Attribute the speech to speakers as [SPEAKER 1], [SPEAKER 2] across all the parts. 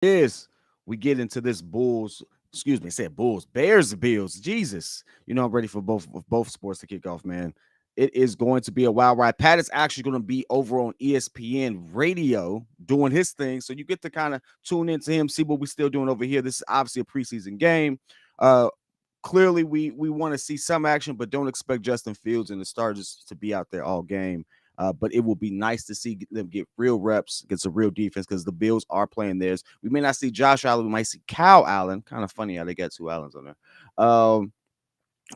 [SPEAKER 1] is we get into this Bulls, excuse me, I said Bulls, Bears, Bills. Jesus, I'm ready for both sports to kick off, man. It is going to be a wild ride. Pat is actually going to be over on ESPN Radio doing his thing, so you get to kind of tune into him, see what we're still doing over here. This is obviously a preseason game. Uh, Clearly, we want to see some action, but don't expect Justin Fields and the Stars to be out there all game. But it will be nice to see them get real reps against a real defense because the Bills are playing theirs. We may not see Josh Allen, we might see Cal Allen. Kind of funny how they got two Allens on there.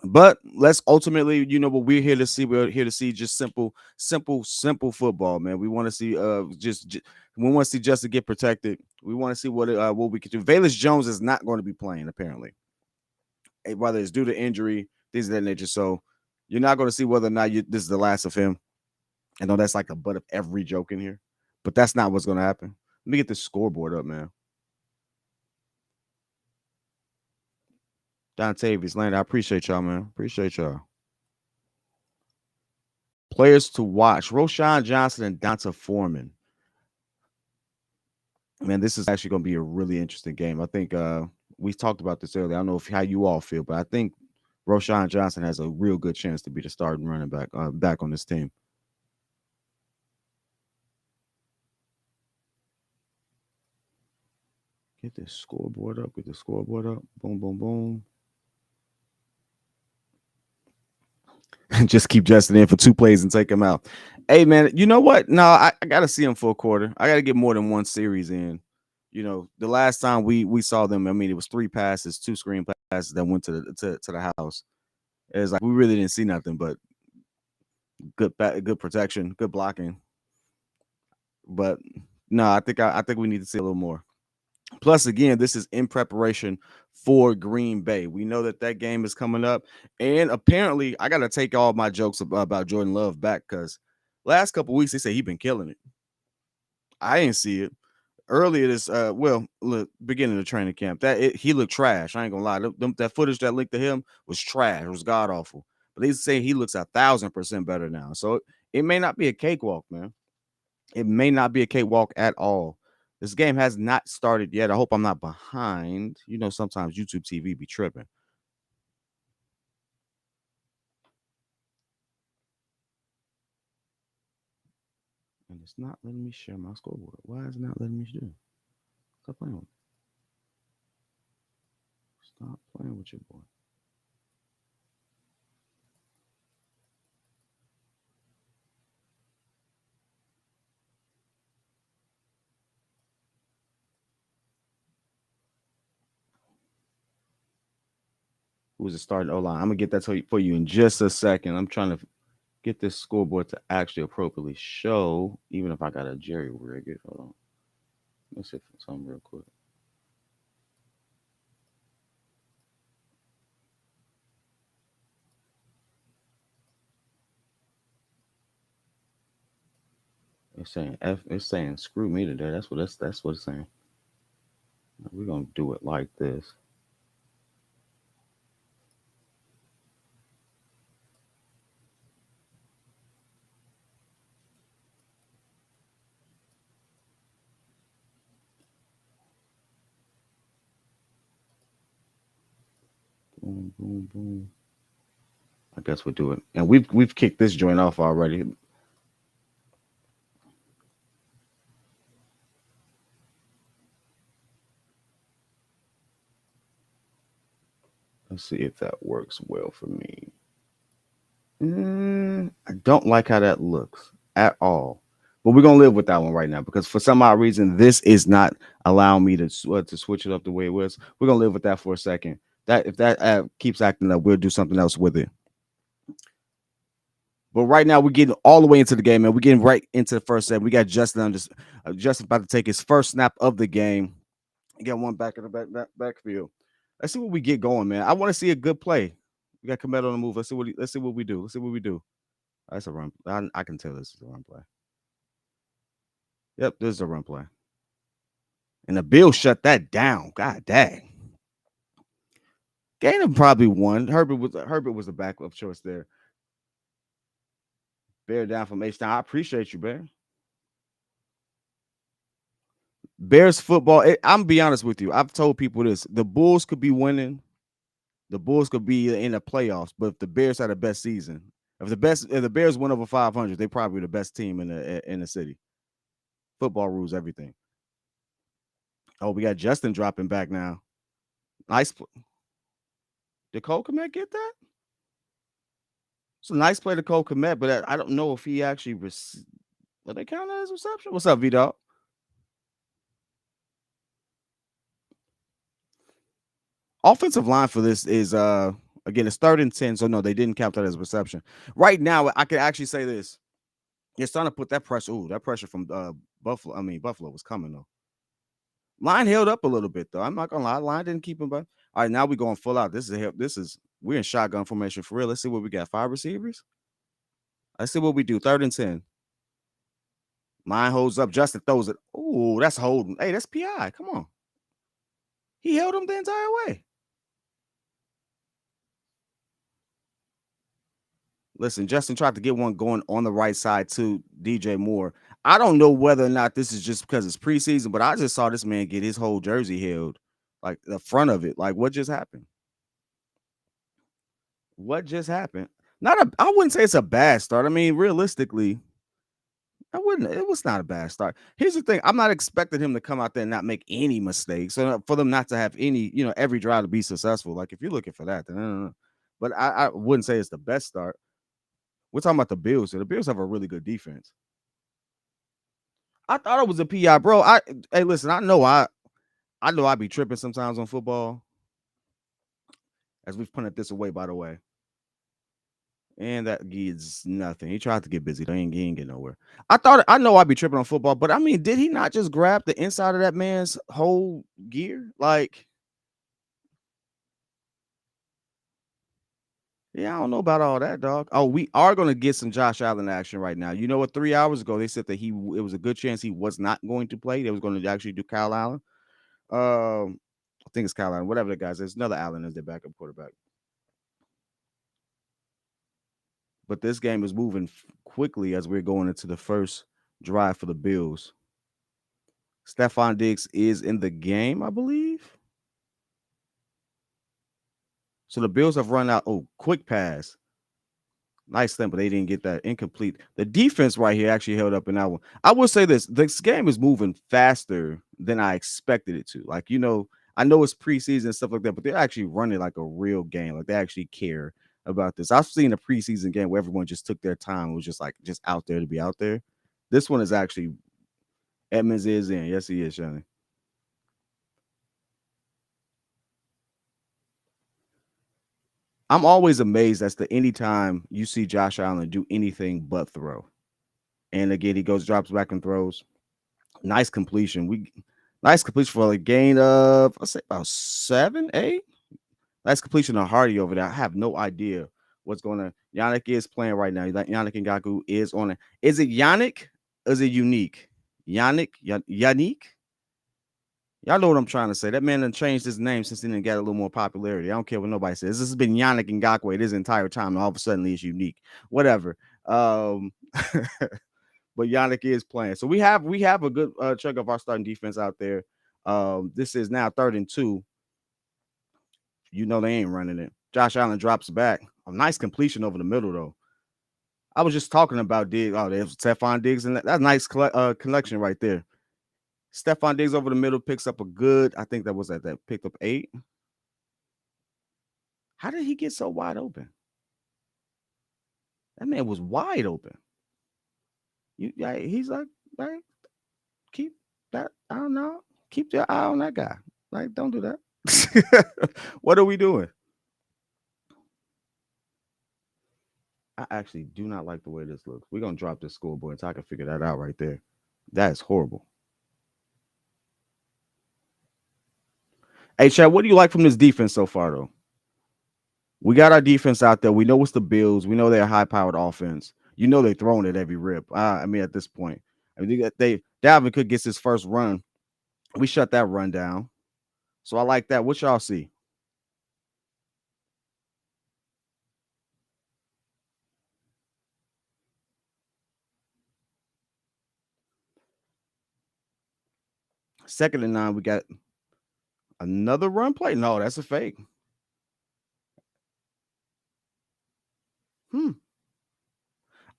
[SPEAKER 1] But let's ultimately, what we're here to see. We're here to see just simple football, man. We want to see we want to see Justin get protected. We want to see what we can do. Velus Jones is not going to be playing apparently, whether it's due to injury, things of that nature. So you're not going to see whether or not this is the last of him. I know that's like the butt of every joke in here, but that's not what's going to happen. Let me get this scoreboard up, man. Dontavius Land, I appreciate y'all, man. Appreciate y'all. Players to watch: Roshan Johnson and Donta Foreman. Man, this is actually going to be a really interesting game. I think we talked about this earlier. I don't know how you all feel, but I think Roshan Johnson has a real good chance to be the starting running back on this team. Get this scoreboard up. Get the scoreboard up. Boom, boom, boom. Just keep Justin in for 2 plays and take him out. Hey, man, you know what? No, I got to see him for a quarter. I got to get more than one series in. The last time we saw them, I mean, it was 3 passes, 2 screen passes that went to the house. It was like we really didn't see nothing but good protection, good blocking. But no, I think we need to see a little more. Plus, again, this is in preparation for Green Bay. We know that game is coming up, and apparently, I got to take all my jokes about Jordan Love back because last couple weeks they say he been killing it. I didn't see it earlier this. Look, beginning of training camp, he looked trash. I ain't gonna lie. That footage that linked to him was trash. It was god awful. But they say he looks 1,000% better now. So it may not be a cakewalk, man. It may not be a cakewalk at all. This game has not started yet. I hope I'm not behind. Sometimes YouTube TV be tripping. And it's not letting me share my scoreboard. Why is it not letting me do? Stop playing with me. Stop playing with your boy. Who's the starting O line? I'm gonna get that for you in just a second. I'm trying to get this scoreboard to actually appropriately show, even if I got a jerry rig it. Hold on. Let's see something real quick. It's saying screw me today. That's what it's saying. We're gonna do it like this. Boom, boom, boom. I guess we'll do it. And we've kicked this joint off already. Let's see if that works well for me. I don't like how that looks at all. But we're gonna live with that one right now because for some odd reason this is not allowing me to switch it up the way it was. We're gonna live with that for a second. That if that app keeps acting up, we'll do something else with it. But right now we're getting all the way into the game, man. We're getting right into the first set. We got Justin about to take his first snap of the game. We got one back in the backfield. Let's see what we get going, man. I want to see a good play. We got Komet on the move. Let's see what we do. Let's see what we do. That's a run. I can tell this is a run play. Yep, this is a run play. And the Bills shut that down. God dang. Gainer probably won. Herbert was the backup choice there. Bear down from H-Town. I appreciate you, Bear. Bears football. I'm be honest with you. I've told people this: the Bulls could be winning, the Bulls could be in the playoffs, but if the Bears had the best season, if the Bears went over 500, they probably the best team in the city. Football rules everything. Oh, we got Justin dropping back now. Nice. Did Cole Komet get that? It's a nice play to Cole Komet, but I don't know if he actually will they count that as reception? What's up, V Dog? Offensive line for this is again it's 3rd and 10, so no, they didn't count that as reception. Right now, I can actually say this. You're starting to put that pressure. Ooh, that pressure from Buffalo. I mean, Buffalo was coming though. Line held up a little bit though. I'm not gonna lie. Line didn't keep him back. All right, now we going full out. This is we're in shotgun formation for real. Let's see what we got. 5 receivers. Let's see what we do. 3rd and 10. Line holds up. Justin throws it. Ooh, that's holding. Hey, that's PI. Come on. He held him the entire way. Listen, Justin tried to get one going on the right side to DJ Moore. I don't know whether or not this is just because it's preseason, but I just saw this man get his whole jersey held, like the front of it. Like, what just happened? What just happened? I wouldn't say it's a bad start. I mean, realistically, I wouldn't. It was not a bad start. Here's the thing: I'm not expecting him to come out there and not make any mistakes, so for them not to have any, every drive to be successful. Like if you're looking for that, then I don't know. But I wouldn't say it's the best start. We're talking about the Bills. So the Bills have a really good defense. I thought it was a PI, bro. Hey, listen, I know I be tripping sometimes on football. As we've punted this away, by the way. And that gets nothing. He tried to get busy. He ain't get nowhere. I know I'd be tripping on football, but I mean, did he not just grab the inside of that man's whole gear? Like, yeah, I don't know about all that, dog. Oh, we are gonna get some Josh Allen action right now. You know what? 3 hours ago, they said that it was a good chance he was not going to play. They was going to actually do Kyle Allen. I think it's Kyle Allen, whatever the guys. There's another Allen as their backup quarterback. But this game is moving quickly as we're going into the first drive for the Bills. Stephon Diggs is in the game, I believe. So the Bills have run out. Oh, quick pass. Nice thing, but they didn't get that. Incomplete. The defense right here actually held up in that one. I will say this game is moving faster than I expected it to. Like, I know it's preseason and stuff like that, but they're actually running like a real game. Like they actually care about this. I've seen a preseason game where everyone just took their time, was just out there to be out there. This one is actually Edmonds is in. Yes, he is, Shani. I'm always amazed as to any time you see Josh Allen do anything but throw. And again, he drops back and throws. Nice completion. Nice completion for a gain of I'll say about 7, 8. Nice completion on Hardy over there. I have no idea what's going on. Yannick is playing right now. Yannick Ngakoue is on it. Is it Yannick? Or is it unique? Yannick? Y'all know what I'm trying to say. That man done changed his name since he didn't get a little more popularity. I don't care what nobody says. This has been Yannick Ngakoue this entire time. And all of a sudden, it's unique. Whatever. But Yannick is playing. So we have a good chunk of our starting defense out there. This is now 3rd and 2. You know they ain't running it. Josh Allen drops back. A nice completion over the middle, though. I was just talking about Diggs. Oh, there's Stephon Diggs, and that's a nice connection right there. Stephon Diggs over the middle picks up a good. I think that was that picked up 8. How did he get so wide open? That man was wide open. He's like, keep that. I don't know. Keep your eye on that guy. Like, don't do that. What are we doing? I actually do not like the way this looks. We're gonna drop this scoreboard until I can figure that out right there. That is horrible. Hey, Chad, what do you like from this defense so far, though? We got our defense out there. We know it's the Bills. We know they're a high-powered offense. You know they're throwing it every rip. I mean, at this point, I mean, Dalvin Cook gets his first run. We shut that run down. So I like that. What y'all see? Second and 9, we got another run play. No, that's a fake. Hmm.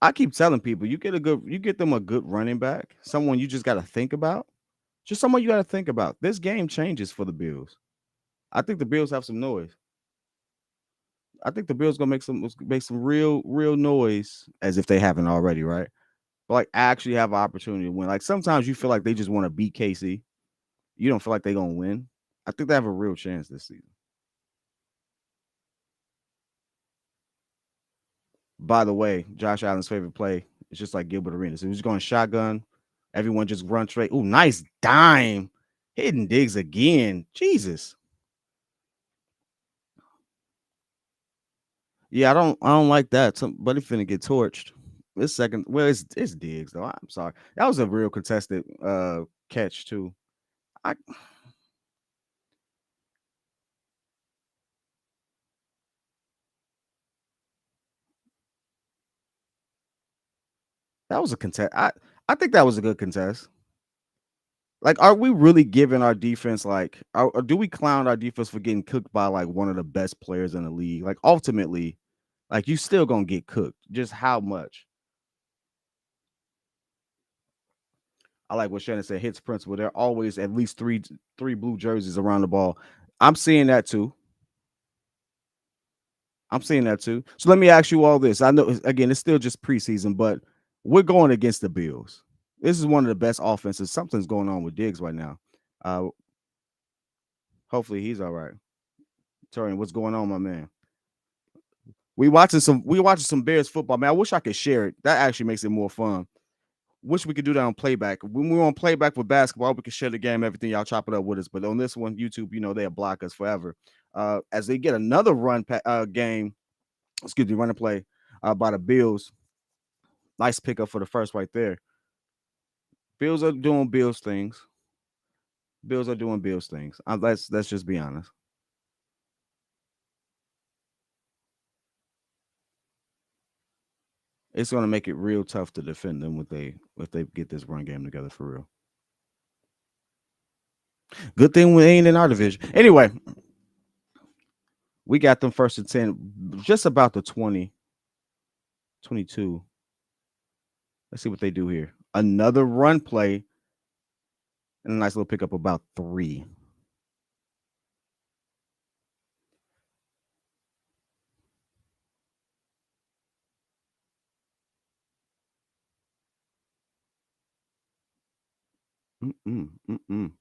[SPEAKER 1] I keep telling people you get them a good running back, someone you just got to think about. Just someone you got to think about. This game changes for the Bills. I think the Bills have some noise. I think the Bills gonna make some real noise as if they haven't already, right? But like actually have an opportunity to win. Like sometimes you feel like they just want to beat KC. You don't feel like they're gonna win. I think they have a real chance this season. By the way, Josh Allen's favorite play is just like Gilbert Arenas. So he's going shotgun. Everyone just run straight. Ooh, nice dime. Hitting Diggs again. Jesus. Yeah, I don't like that. Somebody finna get torched. This second, well, it's Diggs though. I'm sorry. That was a real contested catch too. I that was a contest. I think that was a good contest. Like, are we really giving our defense like, or do we clown our defense for getting cooked by like one of the best players in the league? Like, ultimately, like you still gonna get cooked. Just how much? I like what Shannon said. Hits principle. There are always at least three blue jerseys around the ball. I'm seeing that too. I'm seeing that too. So let me ask you all this. I know again, it's still just preseason, but we're going against the Bills. This is one of the best offenses. Something's going on with Diggs right now. Uh, hopefully he's all right. Torian, what's going on, my man? We watching some Bears football, man. I wish I could share it. That actually makes it more fun. Wish we could do that on playback. When we're on playback with basketball, we can share the game, everything. Y'all chop it up with us. But on this one, YouTube, they'll block us forever. As they get another game, excuse me, run and play by the Bills. Nice pickup for the first right there. Bills are doing Bills things. Bills are doing Bills things. Let's just be honest. It's going to make it real tough to defend them if they get this run game together for real. Good thing we ain't in our division. Anyway, we got them first and 10, just about the 20, 22. Let's see what they do here. Another run play and a nice little pickup about 3. Mm-mm, mm-mm.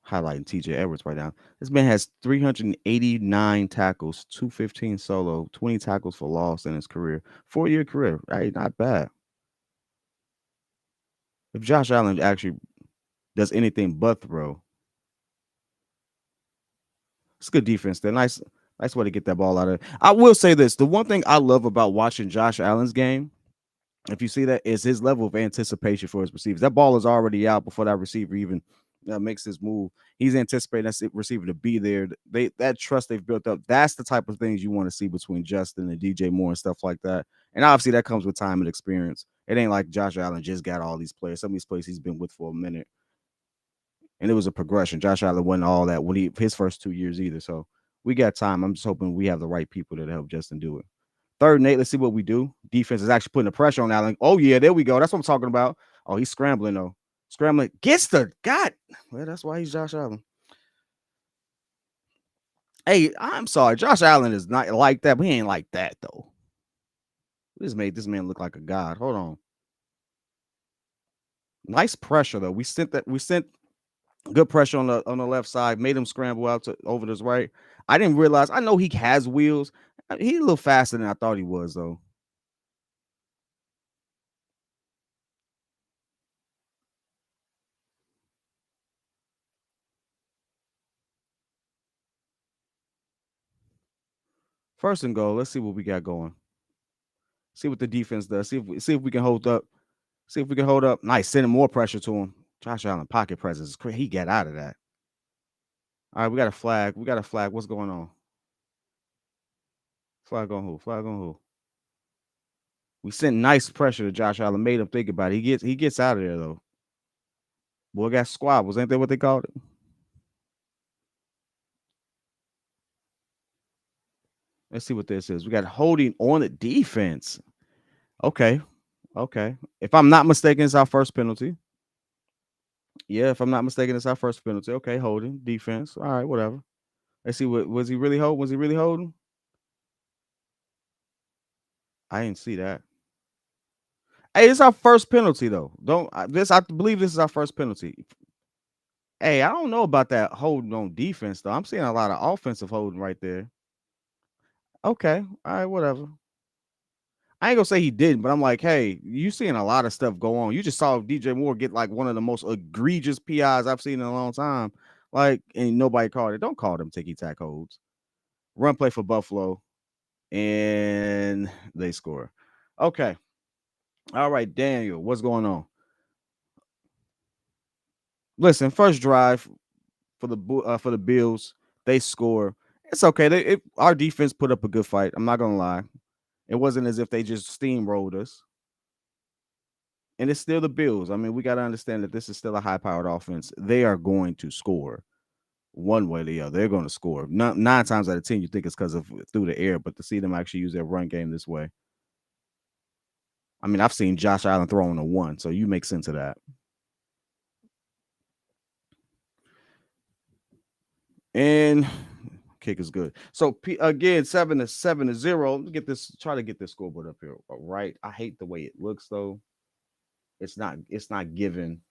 [SPEAKER 1] Highlighting TJ Edwards right now. This man has 389 tackles, 215 solo, 20 tackles for loss in his career. 4-year career. Right, not bad. If Josh Allen actually does anything but throw, it's good defense there. Nice way to get that ball out of it. I will say this. The one thing I love about watching Josh Allen's game, if you see that, is his level of anticipation for his receivers. That ball is already out before that receiver even makes his move. He's anticipating that receiver to be there. That trust they've built up. That's the type of things you want to see between Justin and DJ Moore and stuff like that. And obviously that comes with time and experience. It ain't like Josh Allen just got all these players. Some of these players he's been with for a minute, and it was a progression. Josh Allen wasn't all that when his first 2 years either. So we got time. I'm just hoping we have the right people to help Justin do it. Third and 8, let's see what we do. Defense is actually putting the pressure on Allen. Oh, yeah, there we go. That's what I'm talking about. Oh, he's scrambling, though. Scrambling. Gets the God. Well, that's why he's Josh Allen. Hey, I'm sorry. Josh Allen is not like that, but he ain't like that, though. We just made this man look like a god. Hold on. Nice pressure, though. We sent good pressure on the left side, made him scramble out over to his right. I didn't realize. I know he has wheels. He's a little faster than I thought he was, though. First and goal. Let's see what we got going. See what the defense does. See if we can hold up. See if we can hold up. Nice, sending more pressure to him. Josh Allen pocket presence is crazy. He got out of that. All right, we got a flag. We got a flag. What's going on? Flag on who? Flag on who? We sent nice pressure to Josh Allen, made him think about it. He gets out of there though. Boy got squabbles, ain't that what they called it? Let's see what this is. We got holding on the defense. Okay. Okay. If I'm not mistaken, it's our first penalty. Yeah, if I'm not mistaken, it's our first penalty. Okay, holding defense. All right, whatever. Let's see what was he really holding? Was he really holding? I didn't see that. Hey, it's our first penalty though. Don't this? I believe this is our first penalty. Hey, I don't know about that holding on defense though. I'm seeing a lot of offensive holding right there. Okay, all right, whatever. I ain't gonna say he didn't, but I'm like, hey, you seeing a lot of stuff go on. You just saw DJ Moore get like one of the most egregious PIs I've seen in a long time. Like, and nobody called it. Don't call them ticky tack holds. Run play for Buffalo, and they score. Okay. All right, Daniel, what's going on? Listen, first drive for the Bills, they score. It's okay. Our defense put up a good fight. I'm not gonna lie. It wasn't as if they just steamrolled us. And it's still the Bills. I mean, we got to understand that this is still a high-powered offense. They are going to score one way or the other. They're going to score. Nine times out of 10, you think it's because of through the air, but to see them actually use their run game this way. I mean, I've seen Josh Allen throwing a one, so you make sense of that. And kick is good. So again, 7-0. Let me get this. Try to get this scoreboard up here. Right. I hate the way it looks though. It's not. It's not giving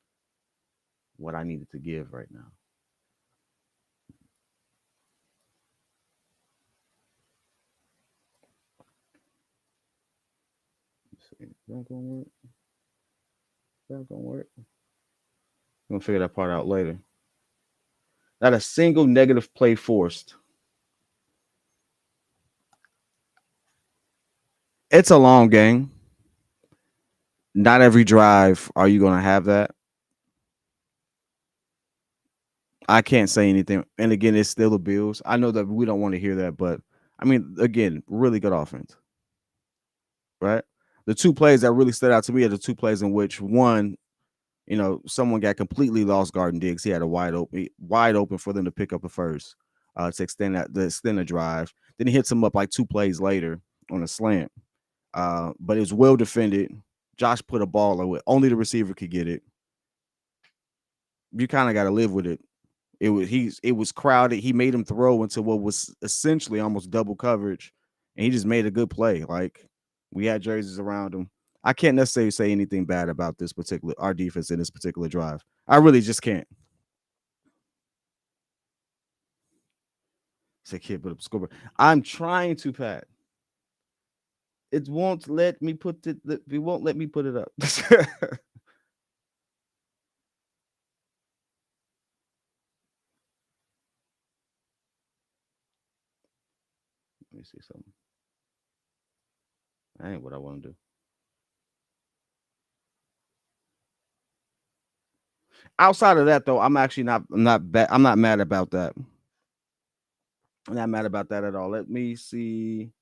[SPEAKER 1] what I needed to give right now. Let's see. Is that gonna work? Is that gonna work? I'm gonna figure that part out later. Not a single negative play forced. It's a long game. Not every drive are you gonna have that. I can't say anything. And again, it's still the Bills. I know that we don't want to hear that, but I mean, again, really good offense, right? The two plays that really stood out to me are the two plays in which one, someone got completely lost guarding Diggs. He had a wide open for them to pick up a first to extend the drive. Then he hits him up like two plays later on a slant. But it was well defended. Josh put a ball away. Only the receiver could get it. You kind of got to live with it. It was crowded. He made him throw into what was essentially almost double coverage, and he just made a good play. Like we had jerseys around him. I can't necessarily say anything bad about our defense in this particular drive. I really just can't. Say kid put up scoreboard. I'm trying to, Pat. It won't let me put it. It won't let me put it up. Let me see something. That ain't what I want to do. Outside of that, though, I'm actually not. I'm not mad about that. I'm not mad about that at all. Let me see.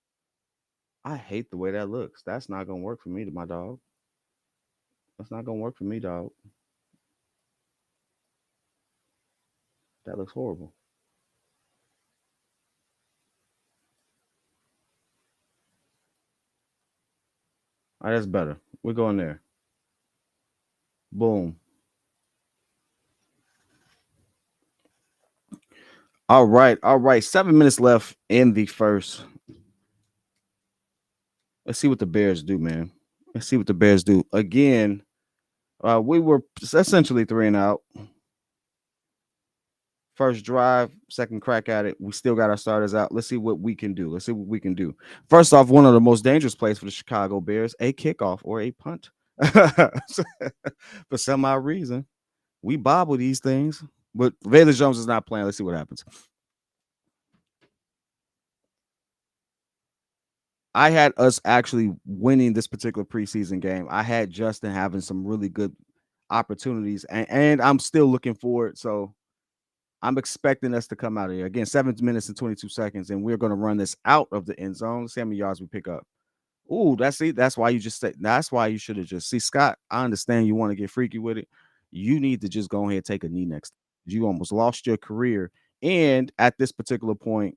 [SPEAKER 1] I hate the way that looks. That's not gonna work for me, my dog. That's not gonna work for me, dog. That looks horrible. All right, that's better. We're going there. Boom. All right, all right. 7 minutes left in the first. Let's see what the Bears do, man. Let's see what the Bears do. Again, we were essentially three and out. First drive, second crack at it. We still got our starters out. Let's see what we can do. Let's see what we can do. First off, one of the most dangerous plays for the Chicago Bears, a kickoff or a punt. For some odd reason, we bobble these things. But Valor Jones is not playing. Let's see what happens. I had us actually winning this particular preseason game. I had Justin having some really good opportunities, and I'm still looking forward. So I'm expecting us to come out of here. Again, 7 minutes and 22 seconds, and we're going to run this out of the end zone. Let's see how many yards we pick up. Ooh, that's why you just said that's why you should have just see Scott. I understand you want to get freaky with it. You need to just go ahead and take a knee next. You almost lost your career, and at this particular point,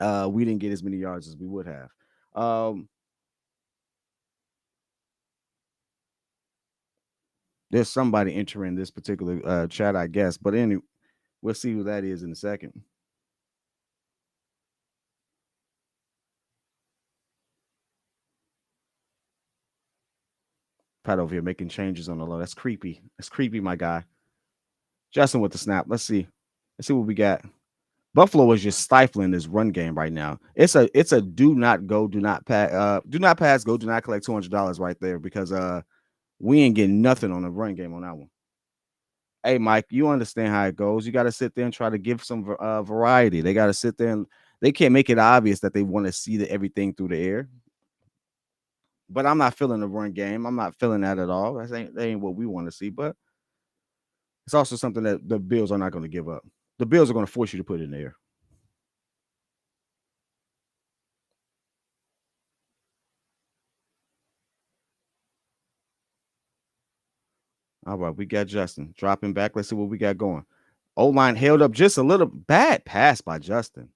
[SPEAKER 1] we didn't get as many yards as we would have. Um, there's somebody entering this particular chat, I guess, but anyway, we'll see who that is in a second. Pat over here making changes on the low. That's creepy. That's creepy, my guy. Justin with the snap. Let's see. Let's see what we got. Buffalo is just stifling this run game right now. It's a do not go, do not pass, go, do not collect $200 right there because we ain't getting nothing on the run game on that one. Hey Mike, you understand how it goes. You got to sit there and try to give some variety. They got to sit there and they can't make it obvious that they want to see everything through the air. But I'm not feeling the run game. I'm not feeling that at all. That ain't what we want to see. But it's also something that the Bills are not going to give up. The Bills are going to force you to put it in the air. All right, we got Justin dropping back. Let's see what we got going. O-line held up just a little. Bad pass by Justin.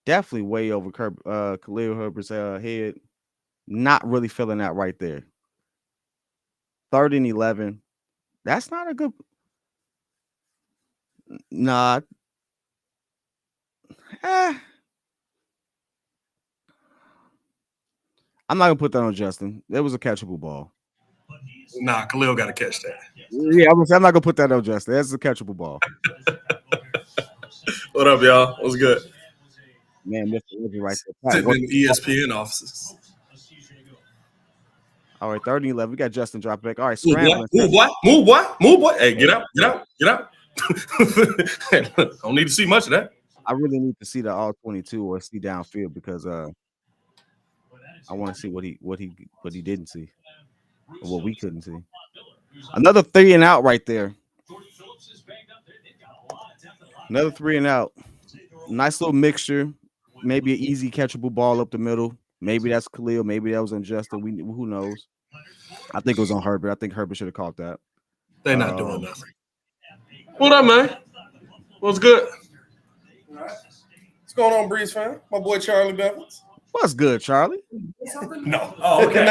[SPEAKER 1] Definitely way over Khalil Herbert's head. Not really feeling that right there. 3rd and 11. That's not a good. Nah. Eh, I'm not gonna put that on Justin. It was a catchable ball.
[SPEAKER 2] Nah, Khalil got to catch that.
[SPEAKER 1] Yeah, I'm not gonna put that on Justin. That's a catchable ball.
[SPEAKER 2] What up, y'all? What's good?
[SPEAKER 1] Man, Mr. Legend right there.
[SPEAKER 2] Sitting in the ESPN offices.
[SPEAKER 1] All right, 3rd and 11. We got Justin drop back. All right,
[SPEAKER 2] Move
[SPEAKER 1] scrambling.
[SPEAKER 2] Move what? Hey, get out. Don't need to see much of that.
[SPEAKER 1] I really need to see the all 22 or see downfield because I want to see what he didn't see or what we couldn't see. Another 3 and out right there. Another 3 and out. Nice little mixture. Maybe an easy catchable ball up the middle. Maybe that's Khalil. Maybe that was on Justin. Who knows? I think it was on Herbert. I think Herbert should have caught that.
[SPEAKER 2] They're not doing nothing. What up, man? What's good? What's going on, Breeze fan? My boy Charlie Bevins.
[SPEAKER 1] What's good, Charlie?
[SPEAKER 2] No. Oh, okay.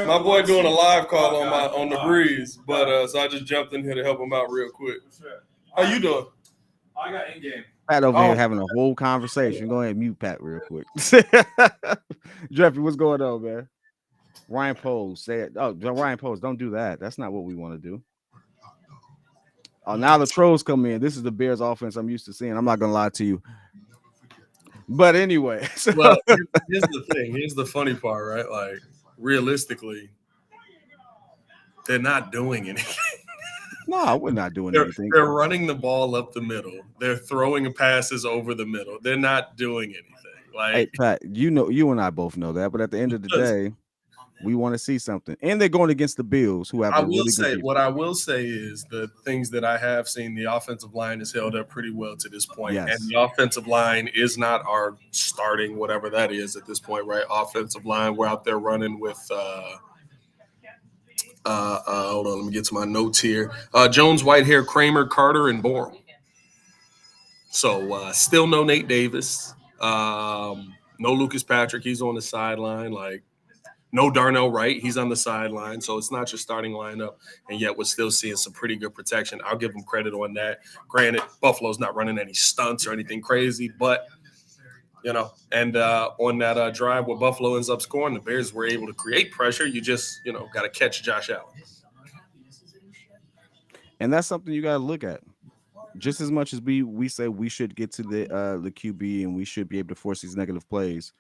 [SPEAKER 2] My boy doing a live call on the Breeze, but so I just jumped in here to help him out real quick. How you doing?
[SPEAKER 3] I got in game.
[SPEAKER 1] Pat over here having a whole conversation. Go ahead and mute Pat real quick. Jeffrey, what's going on, man? Ryan Pose said, "Oh, Ryan Pose, don't do that. That's not what we want to do." Oh, now the trolls come in. This is the Bears offense I'm used to seeing. I'm not gonna lie to you. But anyway,
[SPEAKER 2] well, here's the thing. Here's the funny part, right? Like, realistically, they're not doing anything.
[SPEAKER 1] No, we're not doing anything.
[SPEAKER 2] They're running the ball up the middle. They're throwing passes over the middle. They're not doing anything. Like,
[SPEAKER 1] hey, Pat, you and I both know that. But at the end of the day, we want to see something. And they're going against the Bills, who have
[SPEAKER 2] what I will say is the things that I have seen, the offensive line has held up pretty well to this point.
[SPEAKER 1] Yes.
[SPEAKER 2] And the offensive line is not our starting, whatever that is at this point, right? Offensive line, we're out there running with hold on, let me get to my notes here. Jones, Whitehair, Kramer, Carter, and Bourne. So still no Nate Davis. No Lucas Patrick. He's on the sideline. Like, no Darnell Wright. He's on the sideline. So it's not your starting lineup. And yet we're still seeing some pretty good protection. I'll give them credit on that. Granted, Buffalo's not running any stunts or anything crazy, but and on that drive where Buffalo ends up scoring, the Bears were able to create pressure. You just, got to catch Josh Allen.
[SPEAKER 1] And that's something you got to look at. Just as much as we say we should get to the QB and we should be able to force these negative plays,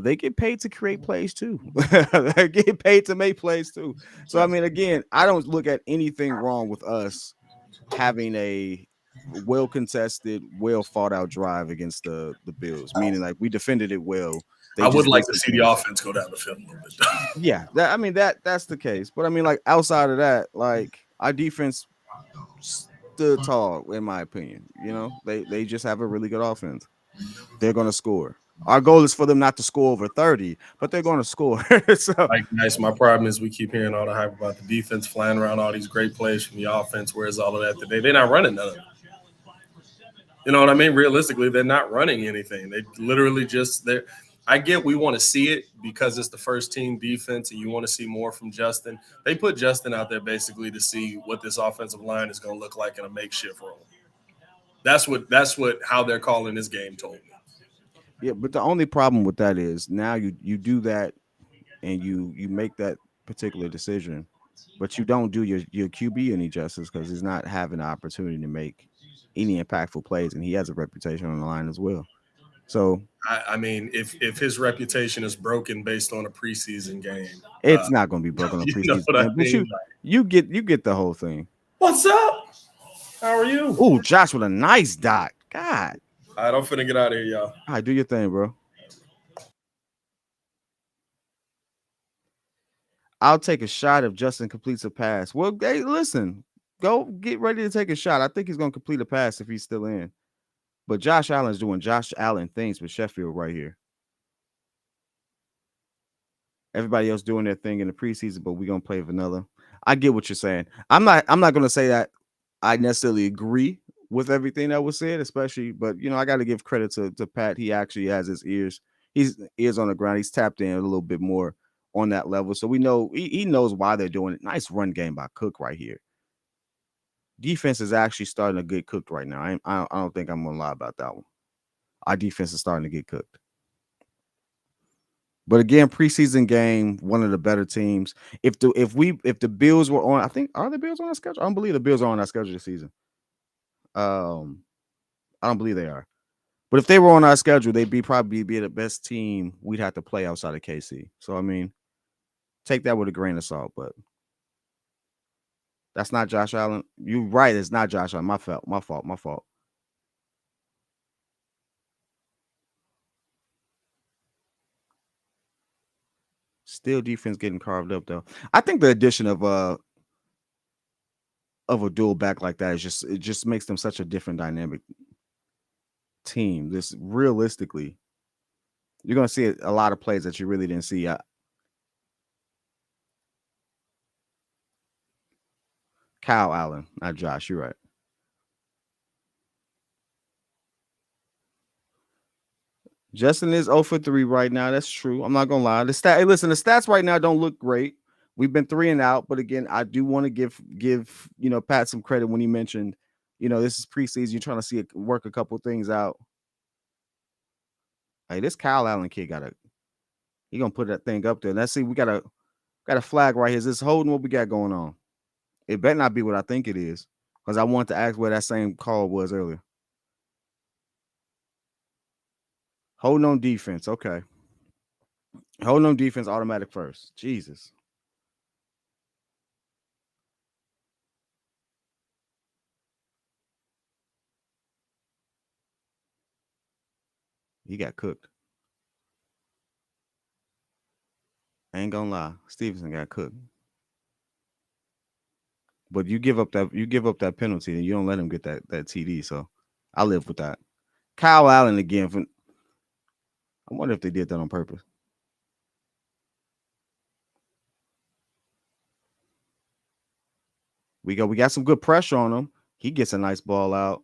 [SPEAKER 1] they get paid to create plays too. They get paid to make plays too. So, I mean, again, I don't look at anything wrong with us having a well-contested, well-thought-out drive against the Bills, meaning like we defended it well.
[SPEAKER 2] I would like to see the offense go down the field a little bit.
[SPEAKER 1] Yeah, that's the case. But I mean, like outside of that, like our defense stood tall, in my opinion. They just have a really good offense. They're gonna score. Our goal is for them not to score over 30, but they're going to score. So
[SPEAKER 2] Like, nice. My problem is we keep hearing all the hype about the defense flying around all these great plays from the offense. Where's all of that today? They're not running none of it. You know what I mean? Realistically, they're not running anything. They literally just they're. I get we want to see it because it's the first team defense and you want to see more from Justin. They put Justin out there basically to see what this offensive line is going to look like in a makeshift role. That's what how they're calling this game told me.
[SPEAKER 1] yeah, but the only problem with that is now you do that and you make that particular decision, but you don't do your QB any justice because he's not having the opportunity to make any impactful plays, and he has a reputation on the line as well. So
[SPEAKER 2] I mean, if his reputation is broken based on a preseason game, uh,
[SPEAKER 1] it's not going to be broken on
[SPEAKER 2] you know
[SPEAKER 1] preseason
[SPEAKER 2] what I
[SPEAKER 1] game, but
[SPEAKER 2] mean?
[SPEAKER 1] you get the whole thing.
[SPEAKER 2] What's up? How are you?
[SPEAKER 1] Oh, Josh with a nice dot. God,
[SPEAKER 2] All right, I'm finna get out of here, y'all.
[SPEAKER 1] all right, do your thing, bro. I'll take a shot if Justin completes a pass. Well, hey, listen, go get ready to take a shot. I think he's going to complete a pass if he's still in. But Josh Allen's doing Josh Allen things with Sheffield right here. Everybody else doing their thing in the preseason, but we're gonna play vanilla. I get what you're saying. I'm not gonna say that I necessarily agree with everything that was said, especially, but I got to give credit to Pat. He actually has his ears on the ground. He's tapped in a little bit more on that level. So we know he knows why they're doing it. Nice run game by Cook right here. Defense is actually starting to get cooked right now. I don't think I'm gonna lie about that one. Our defense is starting to get cooked. But again, preseason game, one of the better teams. If the Bills were on, I think are the Bills on our schedule? I don't believe the Bills are on our schedule this season. Um, I don't believe they are. But if they were on our schedule, they'd probably be the best team we'd have to play outside of KC. So I mean, take that with a grain of salt. But that's not Josh Allen. You're right, it's not Josh Allen. My fault. My fault. My fault. Still defense getting carved up though. I think the addition of a dual back like that is just makes them such a different dynamic team. This realistically, you're gonna see a lot of plays that you really didn't see. Kyle Allen, not Josh. You're right. Justin is 0 for 3 right now. That's true. I'm not gonna lie. Hey, listen, the stats right now don't look great. We've been 3 and out, but again, I do want to give Pat some credit when he mentioned, this is preseason. You're trying to see it work a couple things out. Hey, this Kyle Allen kid he gonna put that thing up there. Let's see. We got a flag right here. Is this holding what we got going on? It better not be what I think it is, because I want to ask where that same call was earlier. Holding on defense. Okay. Holding on defense automatic first. Jesus. He got cooked. I ain't gonna lie. Stevenson got cooked. But you give up that penalty and you don't let him get that TD. So I live with that. Kyle Allen again. I wonder if they did that on purpose. We got some good pressure on him. He gets a nice ball out.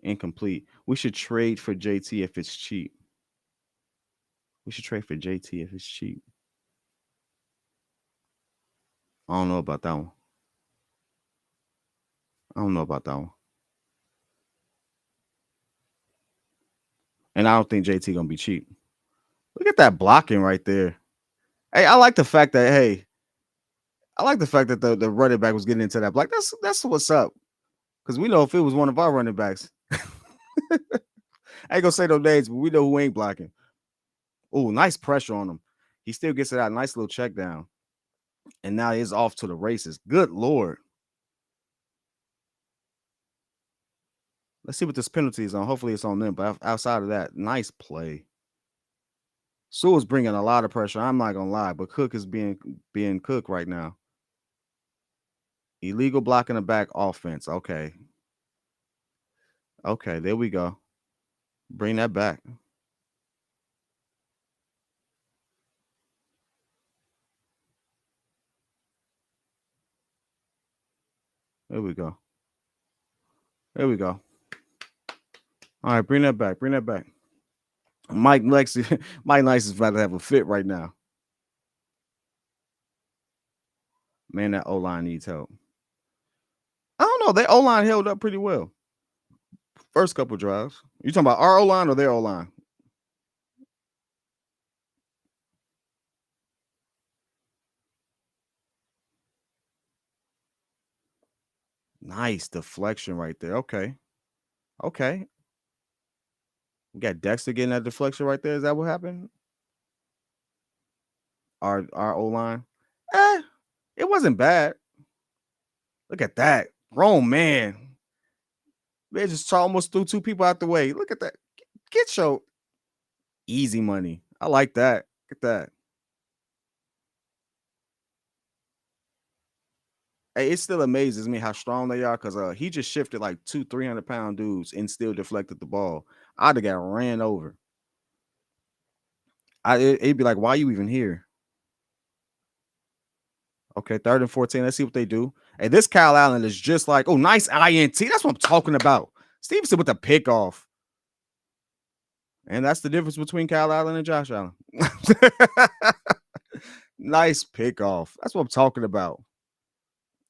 [SPEAKER 1] Incomplete. We should trade for JT if it's cheap. We should trade for JT if it's cheap. I don't know about that one. I don't know about that one. And I don't think JT gonna be cheap. Look at that blocking right there. Hey, I like the fact that the running back was getting into that block. That's what's up. Because we know if it was one of our running backs, I ain't gonna say no names, but we know who ain't blocking. Oh, nice pressure on him. He still gets it out. Nice little check down. And now he's off to the races. Good Lord. Let's see what this penalty is on. Hopefully it's on them. But outside of that, nice play. Sewell's bringing a lot of pressure. I'm not gonna lie, but Cook is being Cook right now. Illegal blocking the back offense. Okay. Okay, there we go. Bring that back. There we go. There we go. All right, bring that back. Bring that back. Mike Lexi, Mike Nice is about to have a fit right now. Man, that O line needs help. I don't know. Their O line held up pretty well. First couple drives. You talking about our O line or their O line? Nice deflection right there. Okay. Okay. We got Dexter getting that deflection right there. Is that what happened? Our O line. It wasn't bad. Look at that. Grown man. They just almost threw two people out the way. Look at that. Get your easy money. I like that. Look at that. Hey, it still amazes me how strong they are because he just shifted like 300-pound dudes and still deflected the ball. I'd have got ran over. It'd be like, why are you even here? Okay, 3rd and 14. Let's see what they do. Hey, this Kyle Allen is just like, oh, nice INT. That's what I'm talking about. Stevenson with the pick off. And that's the difference between Kyle Allen and Josh Allen. Nice pick off. That's what I'm talking about.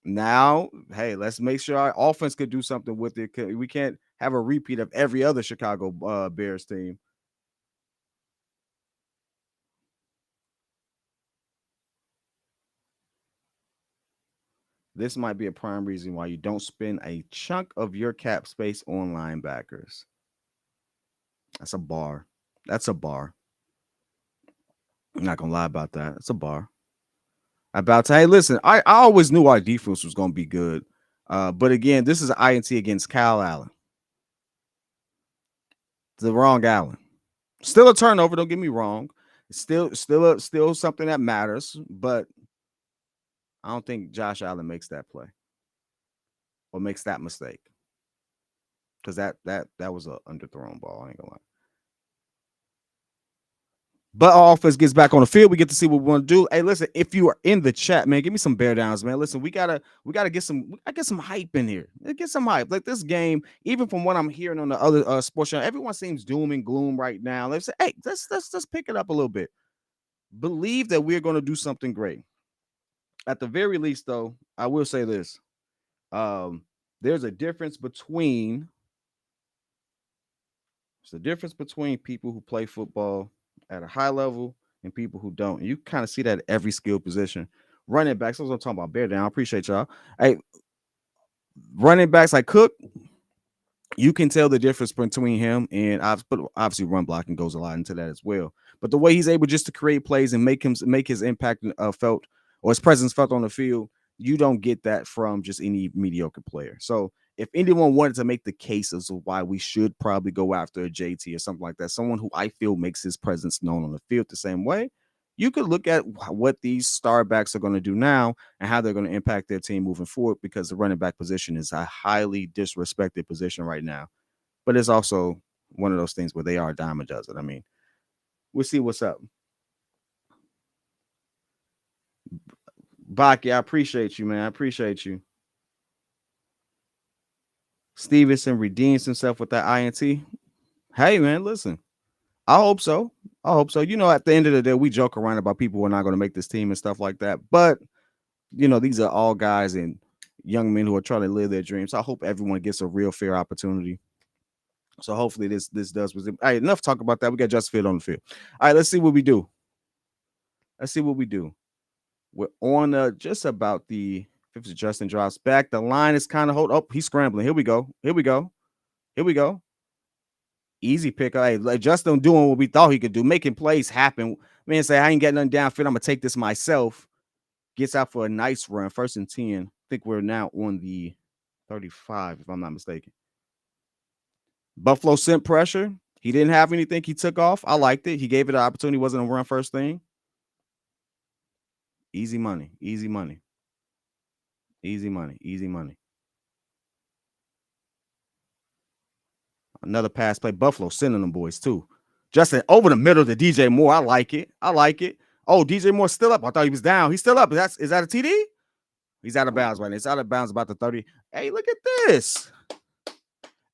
[SPEAKER 1] Now, hey, let's make sure our offense could do something with it. We can't have a repeat of every other Chicago Bears team. This might be a prime reason why you don't spend a chunk of your cap space on linebackers. That's a bar. That's a bar. I'm not gonna lie about that. It's a bar. About to, hey, listen, I always knew our defense was gonna be good. But again, this is an INT against Kyle Allen. The wrong Allen. Still a turnover, don't get me wrong. It's still something that matters, but I don't think Josh Allen makes that play or makes that mistake. Because that was a underthrown ball. I ain't gonna lie. But our offense gets back on the field. We get to see what we want to do. Hey, listen, if you are in the chat, man, give me some bear downs, man. Listen, we gotta get some hype in here. Get some hype. Like this game, even from what I'm hearing on the other sports channel, everyone seems doom and gloom right now. Let's say, hey, let's pick it up a little bit. Believe that we're going to do something great. At the very least, though, I will say this: there's a difference between people who play football at a high level and people who don't. You kind of see that at every skill position. Running backs, that's what I'm talking about. Bear down. I appreciate y'all. Hey, running backs like Cook, you can tell the difference between him and obviously run blocking goes a lot into that as well. But the way he's able just to create plays and make his impact felt or his presence felt on the field, you don't get that from just any mediocre player. So if anyone wanted to make the case as to why we should probably go after a JT or something like that, someone who I feel makes his presence known on the field the same way, you could look at what these star backs are going to do now and how they're going to impact their team moving forward, because the running back position is a highly disrespected position right now. But it's also one of those things where they are a dime a dozen. I mean, we'll see what's up. Baki, I appreciate you, man. I appreciate you. Stevenson redeems himself with that INT. Hey, man, listen. I hope so. I hope so. You know, at the end of the day, we joke around about people who are not going to make this team and stuff like that. But, you know, these are all guys and young men who are trying to live their dreams. I hope everyone gets a real fair opportunity. So hopefully this does. All right, enough talk about that. We got Justin Field on the field. All right, let's see what we do. We're on just about the 50. Justin drops back. The line is kind of hold. Oh, he's scrambling. Here we go. Easy pick. Hey, like Justin doing what we thought he could do, making plays happen. Man, say I ain't got nothing downfield. I'm gonna take this myself. Gets out for a nice run. 1st and 10. I think we're now on the 35, if I'm not mistaken. Buffalo sent pressure. He didn't have anything. He took off. I liked it. He gave it an opportunity. Wasn't a run first thing. Easy money. Another pass play. Buffalo sending them boys too. Justin over the middle to DJ Moore. I like it. I like it. Oh, DJ Moore still up. I thought he was down. He's still up. Is that a TD? He's out of bounds right now. It's out of bounds about the 30. Hey, look at this.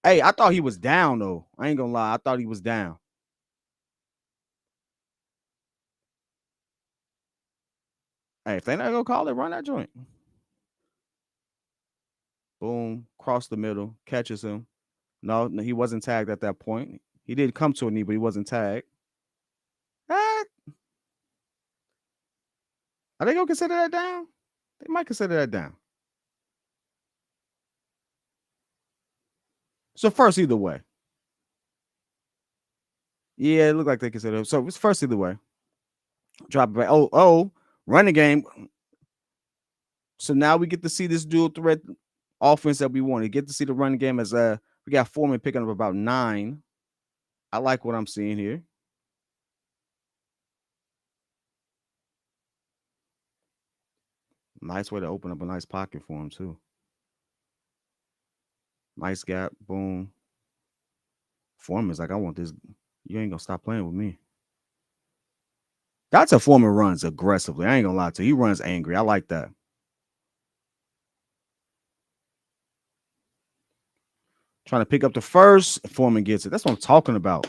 [SPEAKER 1] Hey, I thought he was down though. I ain't gonna lie. I thought he was down. Hey, if they not gonna call it, run that joint. Boom, cross the middle, catches him. No, he wasn't tagged at that point. He didn't come to a knee, but he wasn't tagged. Ah, are they gonna consider that down? They might consider that down. So first, either way. Yeah, it looked like they consider it. So it's first either way. Drop it back. Oh, running game. So now we get to see this dual threat offense that we want. We get to see the running game as we got Foreman picking up about 9. I like what I'm seeing here. Nice way to open up a nice pocket for him too. Nice gap. Boom. Foreman's like, I want this. You ain't gonna stop playing with me. That's a Foreman runs aggressively. I ain't gonna lie to you. He runs angry. I like that. Trying to pick up the first. Foreman gets it. That's what I'm talking about.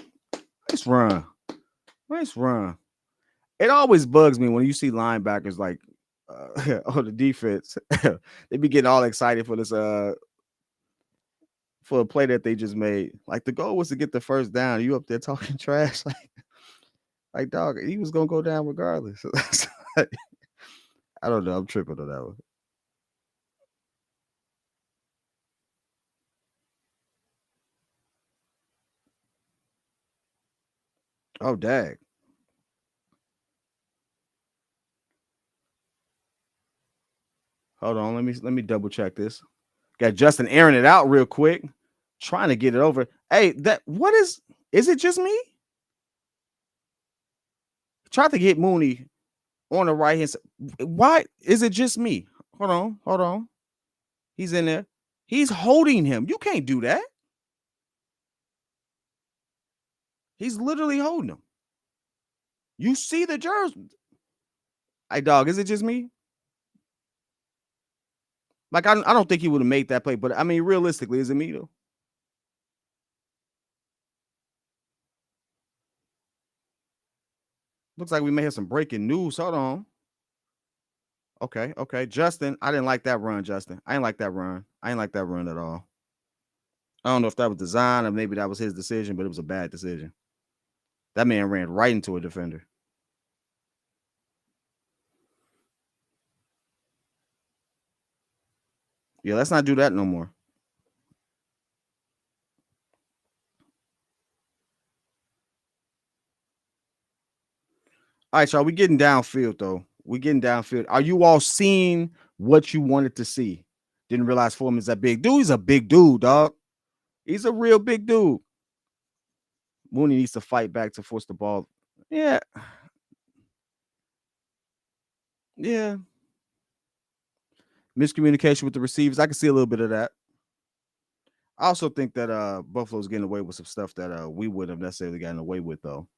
[SPEAKER 1] Nice run. Nice run. It always bugs me when you see linebackers like on the defense. They be getting all excited for this for a play that they just made. Like the goal was to get the first down. You up there talking trash. Like dog, he was gonna go down regardless. I don't know. I'm tripping on that one. Oh, dag. Hold on. Let me double check this. Got Justin airing it out real quick, trying to get it over. Hey, what is it just me? Tried to get Mooney on the right hand side. Why is it just me? Hold on. He's in there. He's holding him. You can't do that. He's literally holding him. You see the jersey. Hey, dog, is it just me? Like, I don't think he would have made that play, but I mean, realistically, is it me though? Looks like we may have some breaking news. Hold on. Okay. Justin, I didn't like that run, Justin. I ain't like that run. I ain't like that run at all. I don't know if that was design or maybe that was his decision, but it was a bad decision. That man ran right into a defender. Yeah, let's not do that no more. All right, y'all. We getting downfield though. We getting downfield. Are you all seeing what you wanted to see? Didn't realize Foreman's that big dude. He's a big dude, dog. He's a real big dude. Mooney needs to fight back to force the ball. Yeah. Miscommunication with the receivers. I can see a little bit of that. I also think that Buffalo's getting away with some stuff that we wouldn't have necessarily gotten away with, though.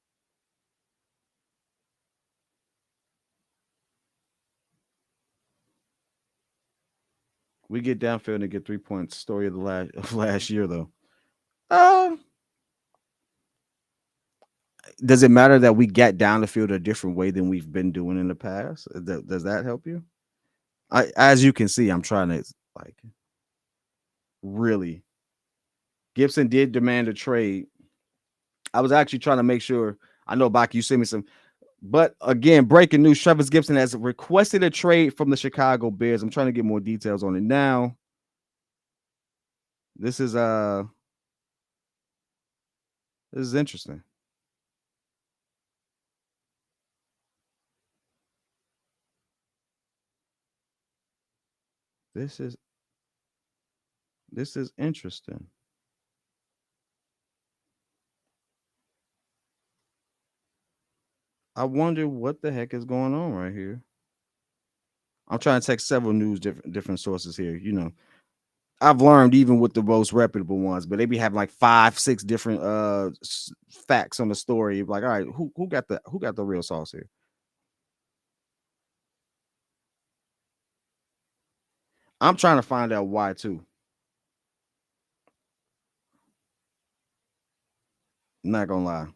[SPEAKER 1] We get downfield and get 3 points. Story of the last year, though. Does it matter that we get down the field a different way than we've been doing in the past? Does that help you? As you can see, I'm trying to like really. Gibson did demand a trade. I was actually trying to make sure. I know, Baki, you sent me some. But again, breaking news: Travis Gibson has requested a trade from the Chicago Bears. I'm trying to get more details on it now. This is interesting. This is interesting. I wonder what the heck is going on right here. I'm trying to text several news different sources here. You know, I've learned even with the most reputable ones, but they be having like 5, 6 different facts on the story. Like, all right, who got the real sauce here? I'm trying to find out why too. Not gonna lie.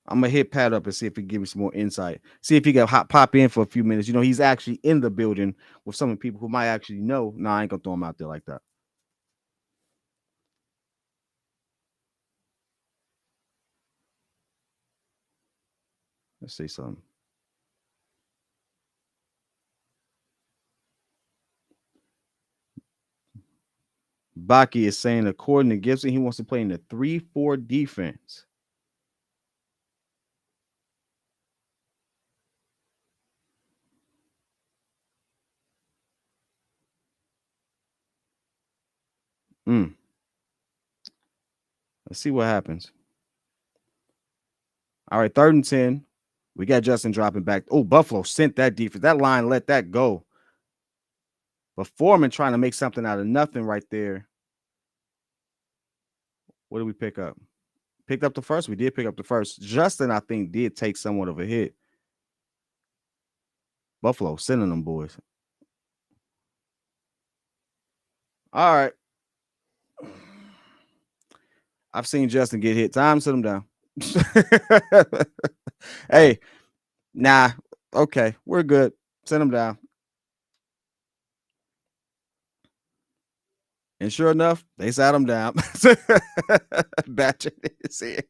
[SPEAKER 1] I'm gonna hit Pat up and see if he can give me some more insight. See if he can pop in for a few minutes. He's actually in the building with some of the people who might actually know. No, I ain't gonna throw him out there like that. Let's see something. Baki is saying, according to Gibson, he wants to play in the 3-4 defense. Let's see what happens. All right, 3rd and 10. We got Justin dropping back. Oh, Buffalo sent that defense. That line let that go. But Foreman trying to make something out of nothing right there. What did we pick up? Picked up the first. We did pick up the first. Justin, I think, did take somewhat of a hit. Buffalo sending them boys. All right. I've seen Justin get hit. Time to sit him down. Hey, nah. Okay, we're good. Send him down. And sure enough, they sat him down. Batcher is here.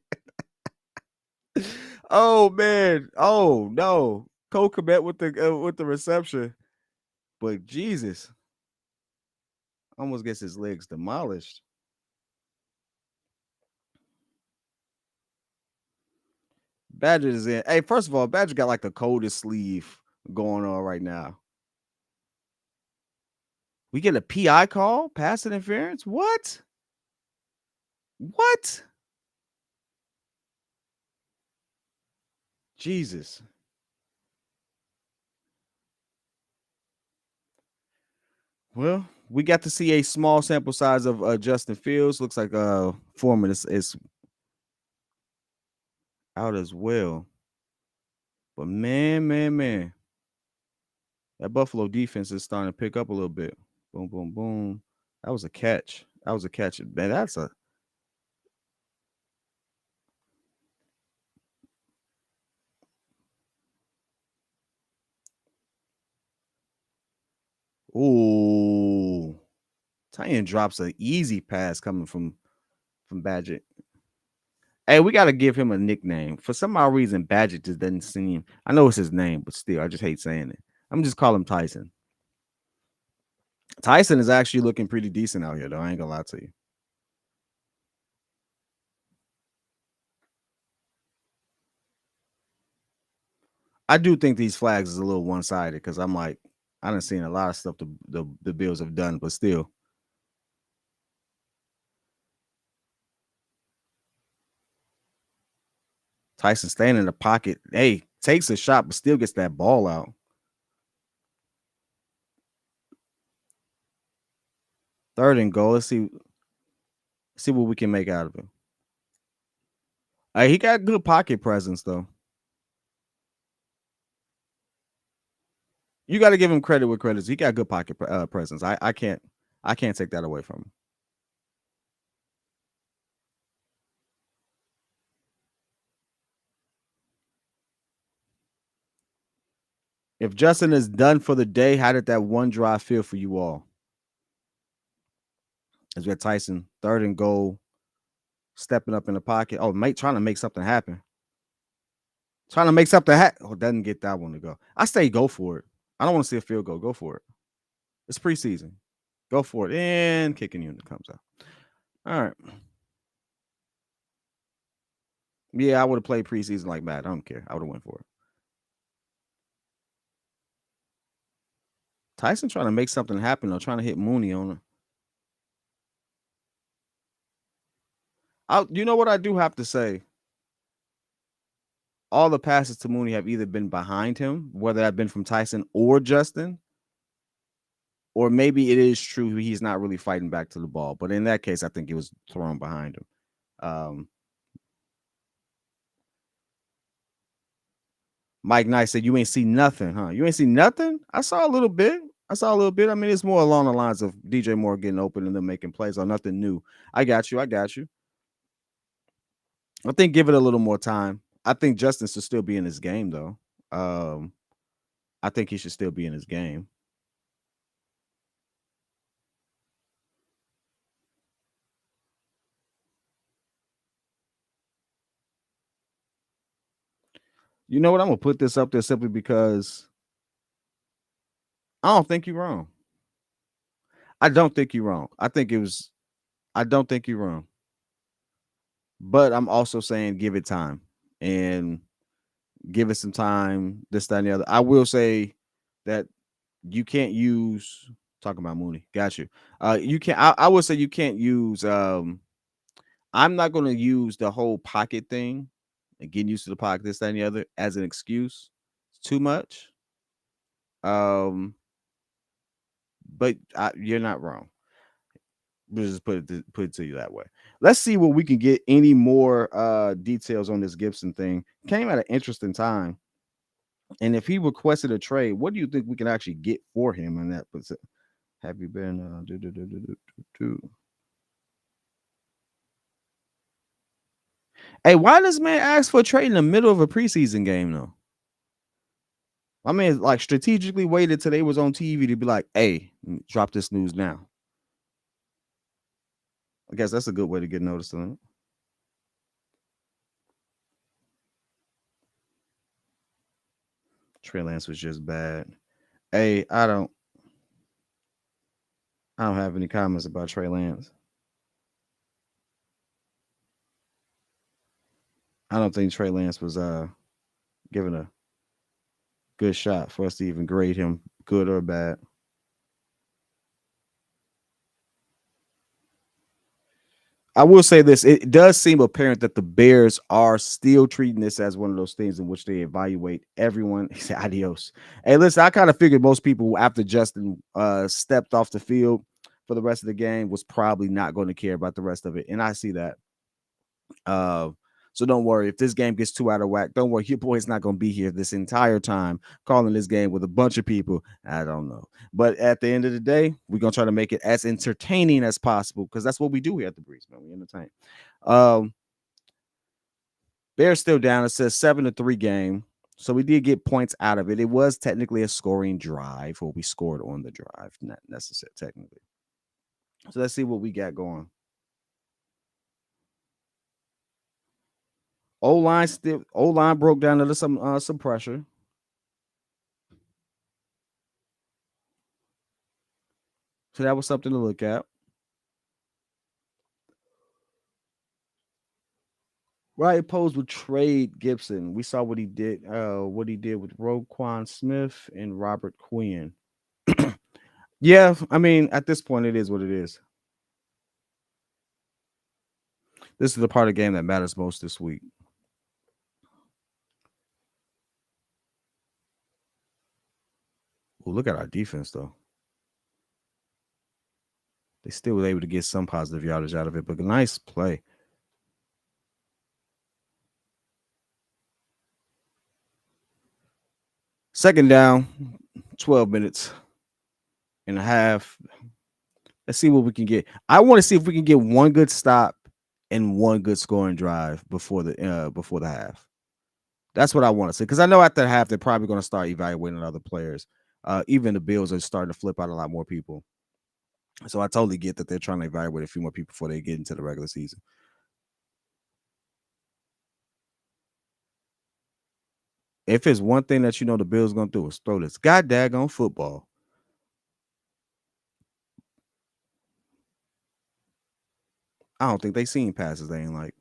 [SPEAKER 1] Oh man. Oh no. Co-commit with the reception. But Jesus. Almost gets his legs demolished. Badger is in. Hey, first of all, Badger got like the coldest sleeve going on right now. We get a PI call, pass interference. What? What? Jesus. Well, we got to see a small sample size of Justin Fields. Looks like Foreman is out as well. But man, that Buffalo defense is starting to pick up a little bit. Boom, boom, boom. That was a catch. Man, that's a. Ooh. Tyan drops an easy pass coming from Badger. Hey, we got to give him a nickname. For some odd reason, Badger just doesn't seem. I know it's his name, but still, I just hate saying it. I'm just call him Tyson. Tyson is actually looking pretty decent out here, though. I ain't gonna lie to you. I do think these flags is a little one-sided because I'm like, I done seen a lot of stuff the Bills have done, but still. Tyson staying in the pocket. Hey, takes a shot, but still gets that ball out. Third and goal. Let's see what we can make out of him. He got good pocket presence, though. You got to give him credit where credit's. He got good pocket presence. I can't take that away from him. If Justin is done for the day, how did that one drive feel for you all? As we got Tyson, 3rd and goal, stepping up in the pocket. Oh, mate, trying to make something happen. Trying to make something happen. Oh, doesn't get that one to go. I say go for it. I don't want to see a field goal. Go for it. It's preseason. Go for it. And kicking unit comes out. All right. Yeah, I would have played preseason like that. I don't care. I would have went for it. Tyson trying to make something happen or trying to hit Mooney on her. You know what I do have to say? All the passes to Mooney have either been behind him, whether that been from Tyson or Justin. or maybe it is true he's not really fighting back to the ball. But in that case, I think it was thrown behind him. Um, Mike Knight said, "You ain't see nothing, huh? You ain't see nothing? I saw a little bit. I saw a little bit. I mean, it's more along the lines of DJ Moore getting open and them making plays or nothing new. I got you. I got you. I think give it a little more time. I think Justin should still be in his game, though. Um, I think he should still be in his game. You know what? I'm gonna put this up there simply because I don't think you're wrong. I don't think you're wrong. I think it was. I don't think you're wrong. But I'm also saying give it time and give it some time. This, that, and the other. I will say that you can't use talking about Mooney. Got you. You can't. I would say you can't use. I'm not going to use the whole pocket thing and getting used to the pocket, this, that, and the other as an excuse. It's too much. Um, but you're not wrong. We'll just put it to you that way. Let's see what we can get any more details on this Gibson thing. Came at an interesting time. And if he requested a trade, what do you think we can actually get for him in that position? Have you been Hey, why does man ask for a trade in the middle of a preseason game though? I mean, like strategically waited till they was on TV to be like, "Hey, drop this news now." I guess that's a good way to get noticed on it. Trey Lance was just bad. Hey, I don't have any comments about Trey Lance. I don't think Trey Lance was given a good shot for us to even grade him good or bad. I will say this: it does seem apparent that the Bears are still treating this as one of those things in which they evaluate everyone. He said, "Adios." Hey, listen, I kind of figured most people after Justin stepped off the field for the rest of the game was probably not going to care about the rest of it, and I see that. Uh, so don't worry if this game gets too out of whack. Don't worry, your boy's not going to be here this entire time calling this game with a bunch of people. I don't know, but at the end of the day, we're gonna try to make it as entertaining as possible because that's what we do here at the Breeze, man. We entertain. Um, Bears still down. It says 7-3 game. So we did get points out of it. It was technically a scoring drive, or we scored on the drive, not necessarily technically. So let's see what we got going. O line broke down under some pressure. So that was something to look at. Right opposed with trade Gibson. We saw what he did with Roquan Smith and Robert Quinn. Yeah, I mean, at this point, it is what it is. This is the part of the game that matters most this week. Well, look at our defense, though. They still were able to get some positive yardage out of it, but a nice play. Second down, 12 minutes and a half. Let's see what we can get. I want to see if we can get one good stop and one good scoring drive before the half. That's what I want to see because I know after the half they're probably going to start evaluating other players. Even the Bills are starting to flip out a lot more people. So I totally get that they're trying to evaluate a few more people before they get into the regular season. If it's one thing that you know the Bills going to do is throw this god daggone football. I don't think they seen passes they ain't like.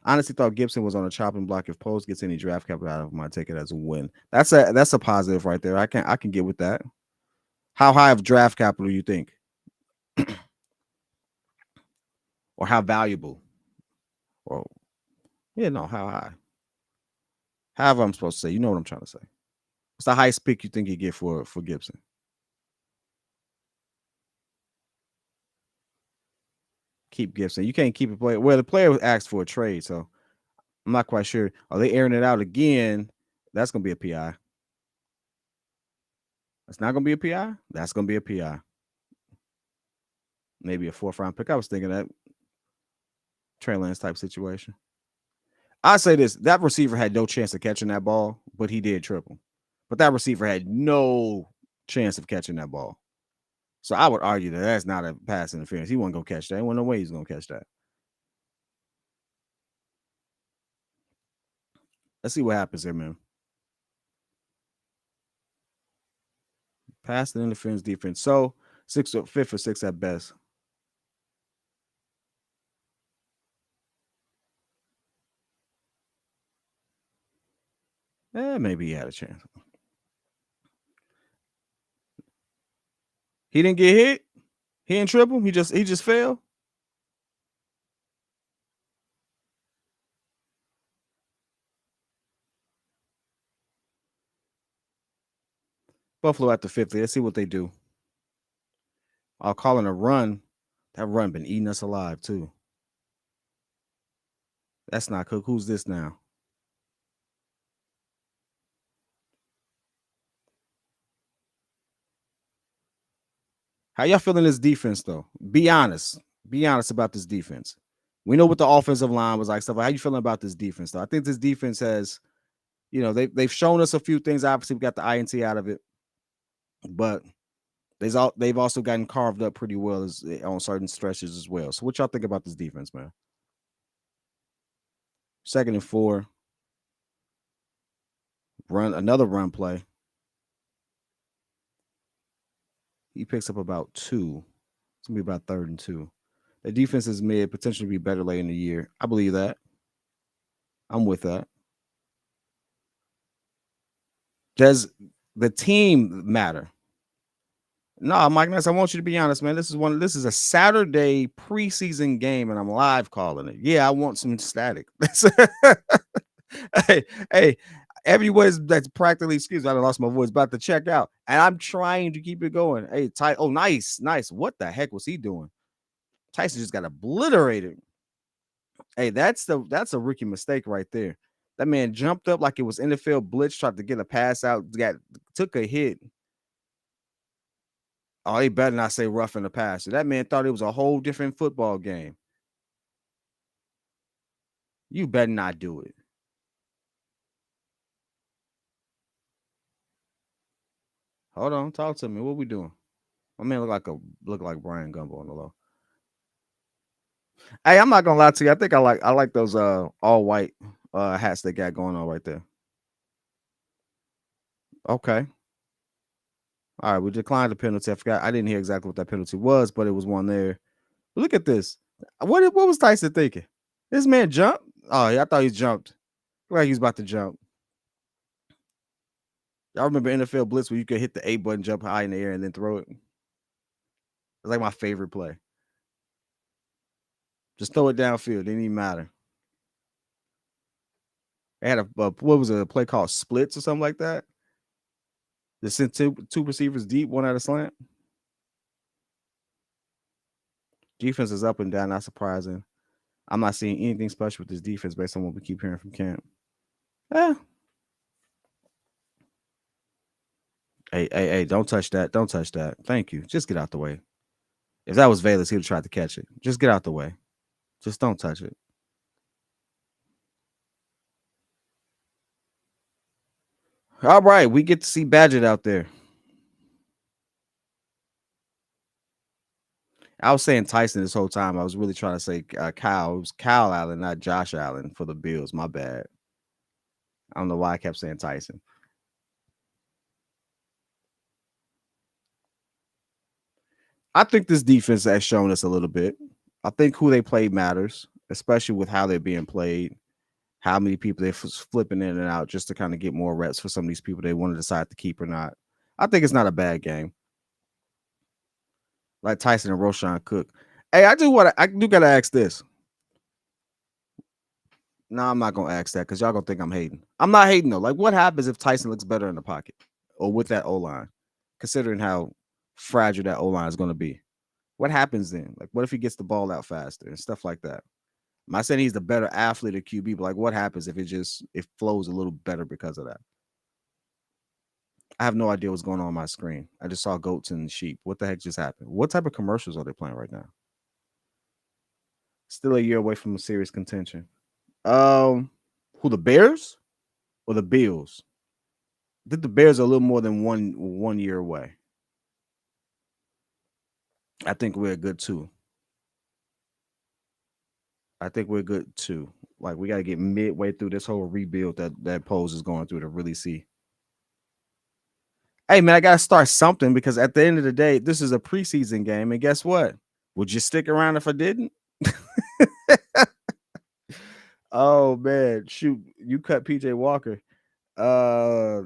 [SPEAKER 1] Honestly, thought Gibson was on a chopping block. If Post gets any draft capital out of him, I take it as a win. That's a positive right there. I can get with that. How high of draft capital you think, or how valuable, or yeah, no, how high? However, I'm supposed to say. You know what I'm trying to say. What's the highest pick you think you get for Gibson? keep Gibson. You can't keep a player. Well, the player asked for a trade, so I'm not quite sure. Are they airing it out again? That's gonna be a PI. That's not gonna be a PI. That's gonna be a PI. Maybe a 4th round pick. I was thinking that Trey Lance type situation. I say this: that receiver had no chance of catching that ball, but he did triple. But that receiver had no chance of catching that ball. So I would argue that that's not a pass interference. He wasn't gonna catch that. There wasn't no way he's gonna catch that. Let's see what happens here, man. Pass and interference defense. So 5th or 6th at best. Maybe he had a chance. He didn't get hit. He didn't triple. He just fell. Buffalo at the 50. Let's see what they do. I'll call it a run. That run been eating us alive too. That's not Cook. Who's this now? How y'all feeling this defense though? Be honest. Be honest about this defense. We know what the offensive line was like. Stuff. How you feeling about this defense though? I think this defense has, they've shown us a few things. Obviously, we got the INT out of it, but they've also gotten carved up pretty well on certain stretches as well. So what y'all think about this defense, man? 2nd and 4. Another run play. He picks up about 2. It's gonna be about 3rd and 2. The defense is mid, potentially be better late in the year. I believe that. I'm with that. Does the team matter? No, Mike Nice, I want you to be honest, man. This is a Saturday preseason game, and I'm live calling it. Yeah, I want some static. hey, everybody's that's practically, excuse me, I lost my voice, about to check out, and I'm trying to keep it going. Hey, oh, nice. What the heck was he doing? Tyson just got obliterated. Hey, that's a rookie mistake right there. That man jumped up like it was NFL blitz, tried to get a pass out, took a hit. Oh, he better not say roughing the passer. That man thought it was a whole different football game. You better not do it. Hold on, talk to me. What we doing? My man look like Brian Gumbo on the low. Hey, I'm not gonna lie to you. I think I like those all white hats they got going on right there. Okay. All right, we declined the penalty. I forgot. I didn't hear exactly what that penalty was, but it was one there. Look at this. What was Tyson thinking? This man jumped. Oh, yeah, I thought he jumped. Like he was about to jump. Y'all remember NFL Blitz where you could hit the A button, jump high in the air, and then throw it? It's like my favorite play. Just throw it downfield. Didn't even matter. They had what was it, a play called splits or something like that? They sent two receivers deep, one at a slant. Defense is up and down, not surprising. I'm not seeing anything special with this defense based on what we keep hearing from camp. Hey, don't touch that. Don't touch that. Thank you. Just get out the way. If that was Valus, he would have tried to catch it. Just get out the way. Just don't touch it. All right, we get to see Badgett out there. I was saying Tyson this whole time. I was really trying to say Kyle. It was Kyle Allen, not Josh Allen for the Bills. My bad. I don't know why I kept saying Tyson. I think this defense has shown us a little bit. I think who they play matters, especially with how they're being played, how many people they're flipping in and out just to kind of get more reps for some of these people they want to decide to keep or not. I think it's not a bad game. Like Tyson and Roshan Cook. Hey, I do gotta ask this. No, I'm not gonna ask that because y'all gonna think I'm hating. I'm not hating though. Like, what happens if Tyson looks better in the pocket or with that O line, considering how fragile that O line is gonna be? What happens then? Like, what if he gets the ball out faster and stuff like that? I'm not saying he's the better athlete or QB, but like, what happens if it flows a little better because of that? I have no idea what's going on my screen. I just saw goats and sheep. What the heck just happened? What type of commercials are they playing right now? Still a year away from a serious contention. Who, the Bears or the Bills? I think the Bears are a little more than one year away. I think we're good too. I think we're good too. Like, we got to get midway through this whole rebuild that Pose is going through to really see. Hey man, I gotta start something because at the end of the day, this is a preseason game, and guess what? Would you stick around if I didn't? Oh man, shoot! You cut PJ Walker.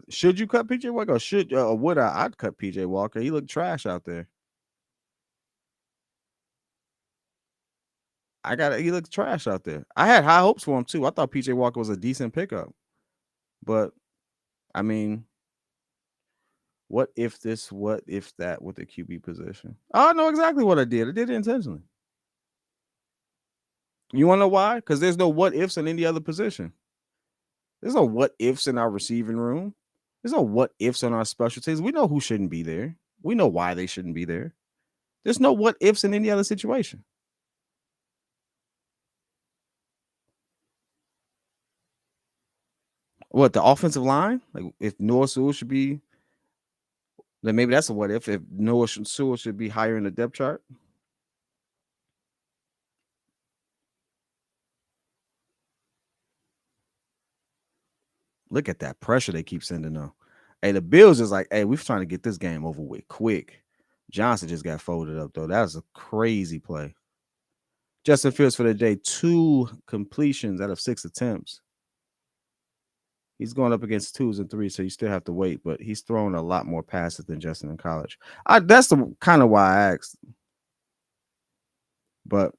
[SPEAKER 1] Should you cut PJ Walker? Or would I? I'd cut PJ Walker. He looked trash out there. He looked trash out there. I had high hopes for him too. I thought PJ Walker was a decent pickup, but I mean, what if this? What if that with the QB position? Oh, I know exactly what I did. I did it intentionally. You want to know why? Because there's no what ifs in any other position. There's no what ifs in our receiving room. There's no what ifs on our special teams. We know who shouldn't be there. We know why they shouldn't be there. There's no what ifs in any other situation. What, the offensive line? Like, if Noah Sewell should be, then maybe that's a what if. If Noah Sewell should be higher in the depth chart. Look at that pressure they keep sending though. Hey, the Bills is like, hey, we're trying to get this game over with quick. Johnson just got folded up though. That was a crazy play. Justin Fields for the day, 2 completions out of 6 attempts. He's going up against 2s and 3s, so you still have to wait, but he's throwing a lot more passes than Justin in college. That's the kind of why I asked. But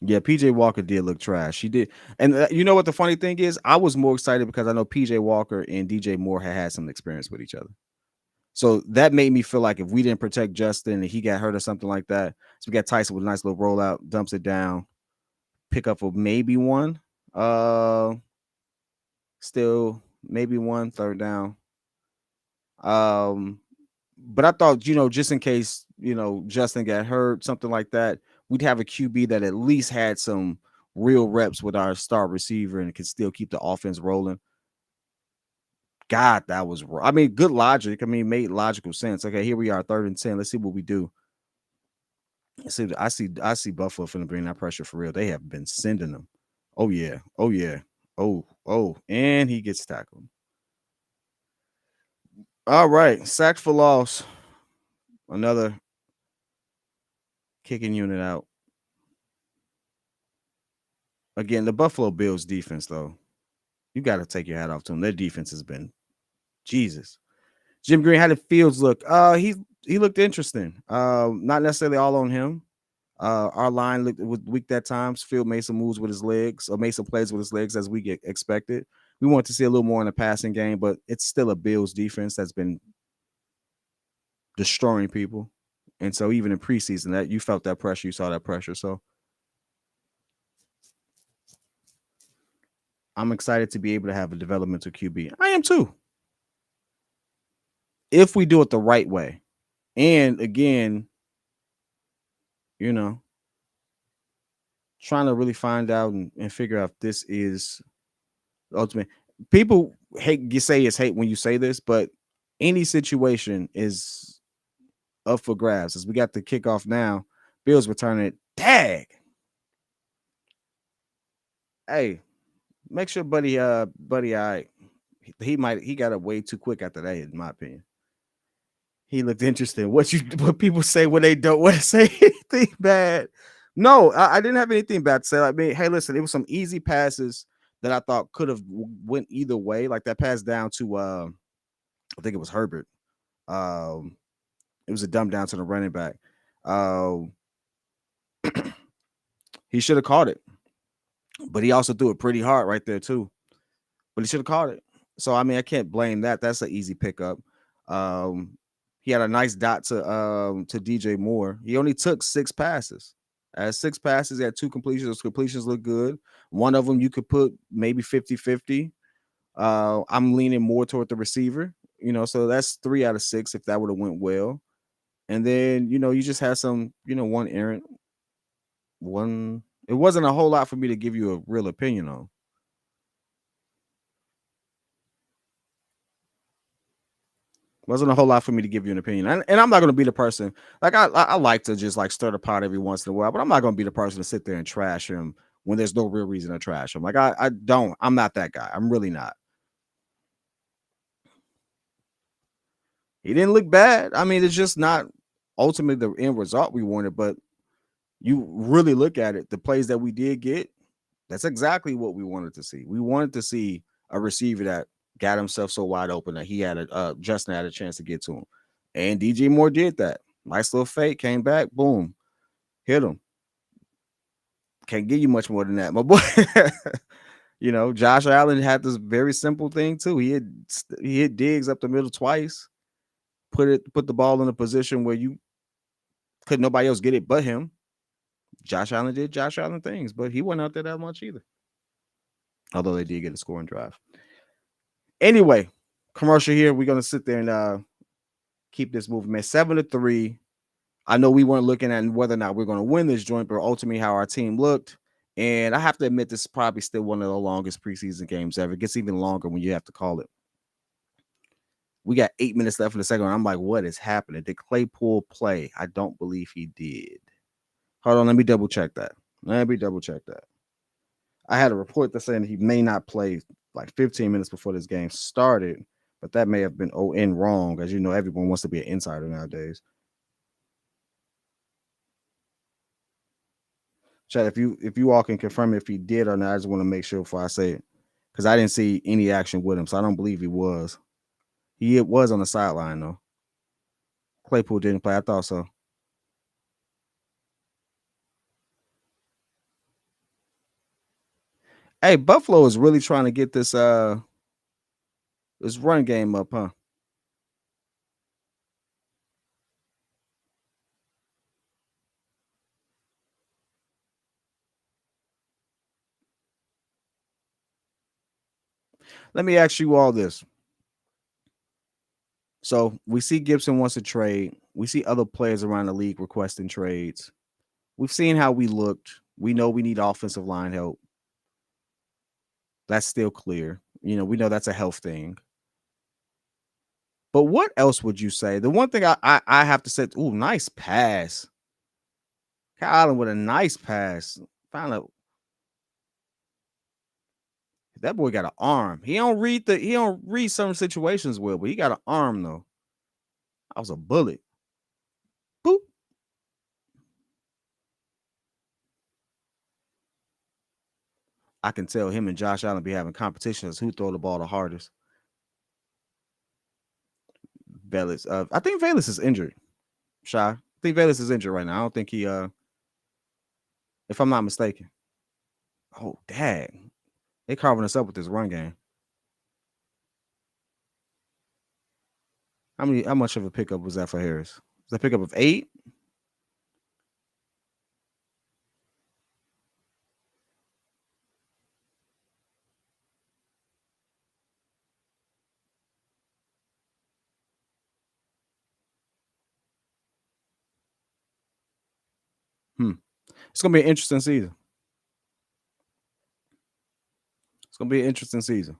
[SPEAKER 1] yeah, PJ Walker did look trash. He did. And you know what the funny thing is? I was more excited because I know PJ Walker and DJ Moore had some experience with each other. So that made me feel like if we didn't protect Justin and he got hurt or something like that, so we got Tyson with a nice little rollout, dumps it down, pick up for maybe one. Still maybe 1 third down. But I thought, just in case, Justin got hurt, something like that, we'd have a QB that at least had some real reps with our star receiver and could still keep the offense rolling. God, that was, I mean, good logic. I mean, made logical sense. Okay, here we are, 3rd and 10. Let's see what we do. I see Buffalo finna bring that pressure for real. They have been sending them. Oh yeah. Oh, and he gets tackled. All right, sack for loss. Another kicking unit out. Again, the Buffalo Bills defense, though, you got to take your hat off to them. Their defense has been Jesus. Jim Green, how did Fields look? He looked interesting. Not necessarily all on him. Our line looked weak at times. Field made some moves with his legs, or made some plays with his legs as we expected. We want to see a little more in the passing game, but it's still a Bills defense that's been destroying people. And so even in preseason, that you felt that pressure, you saw that pressure. So I'm excited to be able to have a developmental QB. I am too. If we do it the right way. And again, trying to really find out and figure out if this is the ultimate. People say it's hate when you say this, but any situation is up for grabs. As we got the kickoff now, Bills returning it. Tag. Hey, make sure buddy, he got it way too quick after that, in my opinion. He looked interesting. What people say when they don't want to say anything bad. No, I didn't have anything bad to say. I mean, hey, listen, it was some easy passes that I thought could have went either way. Like that pass down to I think it was Herbert. It was a dumb down to the running back. He should have caught it, but he also threw it pretty hard right there too. But he should have caught it. So I mean, I can't blame that. That's an easy pickup. He had a nice dot to DJ Moore. He only took 6 passes. As 6 passes, he had 2 completions. Those completions look good. One of them you could put maybe 50-50. I'm leaning more toward the receiver, so that's 3 out of 6 if that would have went well. And then, you just had some, one errant, one. It wasn't a whole lot for me to give you a real opinion on. Wasn't a whole lot for me to give you an opinion. And I'm not going to be the person. Like, I like to just like stir the pot every once in a while, but I'm not going to be the person to sit there and trash him when there's no real reason to trash him. Like, I'm not that guy. I'm really not. He didn't look bad. I mean, it's just not ultimately the end result we wanted, but you really look at it, the plays that we did get, that's exactly what we wanted to see. We wanted to see a receiver that got himself so wide open that he had Justin had a chance to get to him. And DJ Moore did that. Nice little fake, came back, boom, hit him. Can't give you much more than that, my boy. Josh Allen had this very simple thing too. He hit Diggs up the middle twice, put the ball in a position where you could nobody else get it but him. Josh Allen did Josh Allen things, but he wasn't out there that much either. Although they did get a scoring drive. Anyway, commercial here. We're gonna sit there and keep this moving, man. 7-3. I know we weren't looking at whether or not we're gonna win this joint, but ultimately how our team looked. And I have to admit, this is probably still one of the longest preseason games ever. It gets even longer when you have to call it. We got 8 minutes left in the second round. I'm like, what is happening? Did Claypool play? I don't believe he did. Hold on, let me double check that. I had a report that saying he may not play like 15 minutes before this game started, but that may have been wrong. As you know, everyone wants to be an insider nowadays. Chad, if you all can confirm if he did or not, I just want to make sure before I say it, because I didn't see any action with him, so I don't believe he was. He was on the sideline though. Claypool didn't play. I thought so. Hey, Buffalo is really trying to get this run game up, huh? Let me ask you all this. So we see Gibson wants to trade. We see other players around the league requesting trades. We've seen how we looked. We know we need offensive line help. That's still clear. We know that's a health thing. But what else would you say? The one thing I have to say, ooh, nice pass. Kyle Allen with a nice pass. Found out that boy got an arm. He don't read some situations well, but he got an arm though. That was a bullet. Boop. I can tell him and Josh Allen be having competitions who throw the ball the hardest. Velez. I think Velez is injured. Shy. I think Velez is injured right now. I don't think he if I'm not mistaken. Oh, dang. They carving us up with this run game. How much of a pickup was that for Harris? Was that pickup of 8? It's gonna be an interesting season. It's gonna be an interesting season.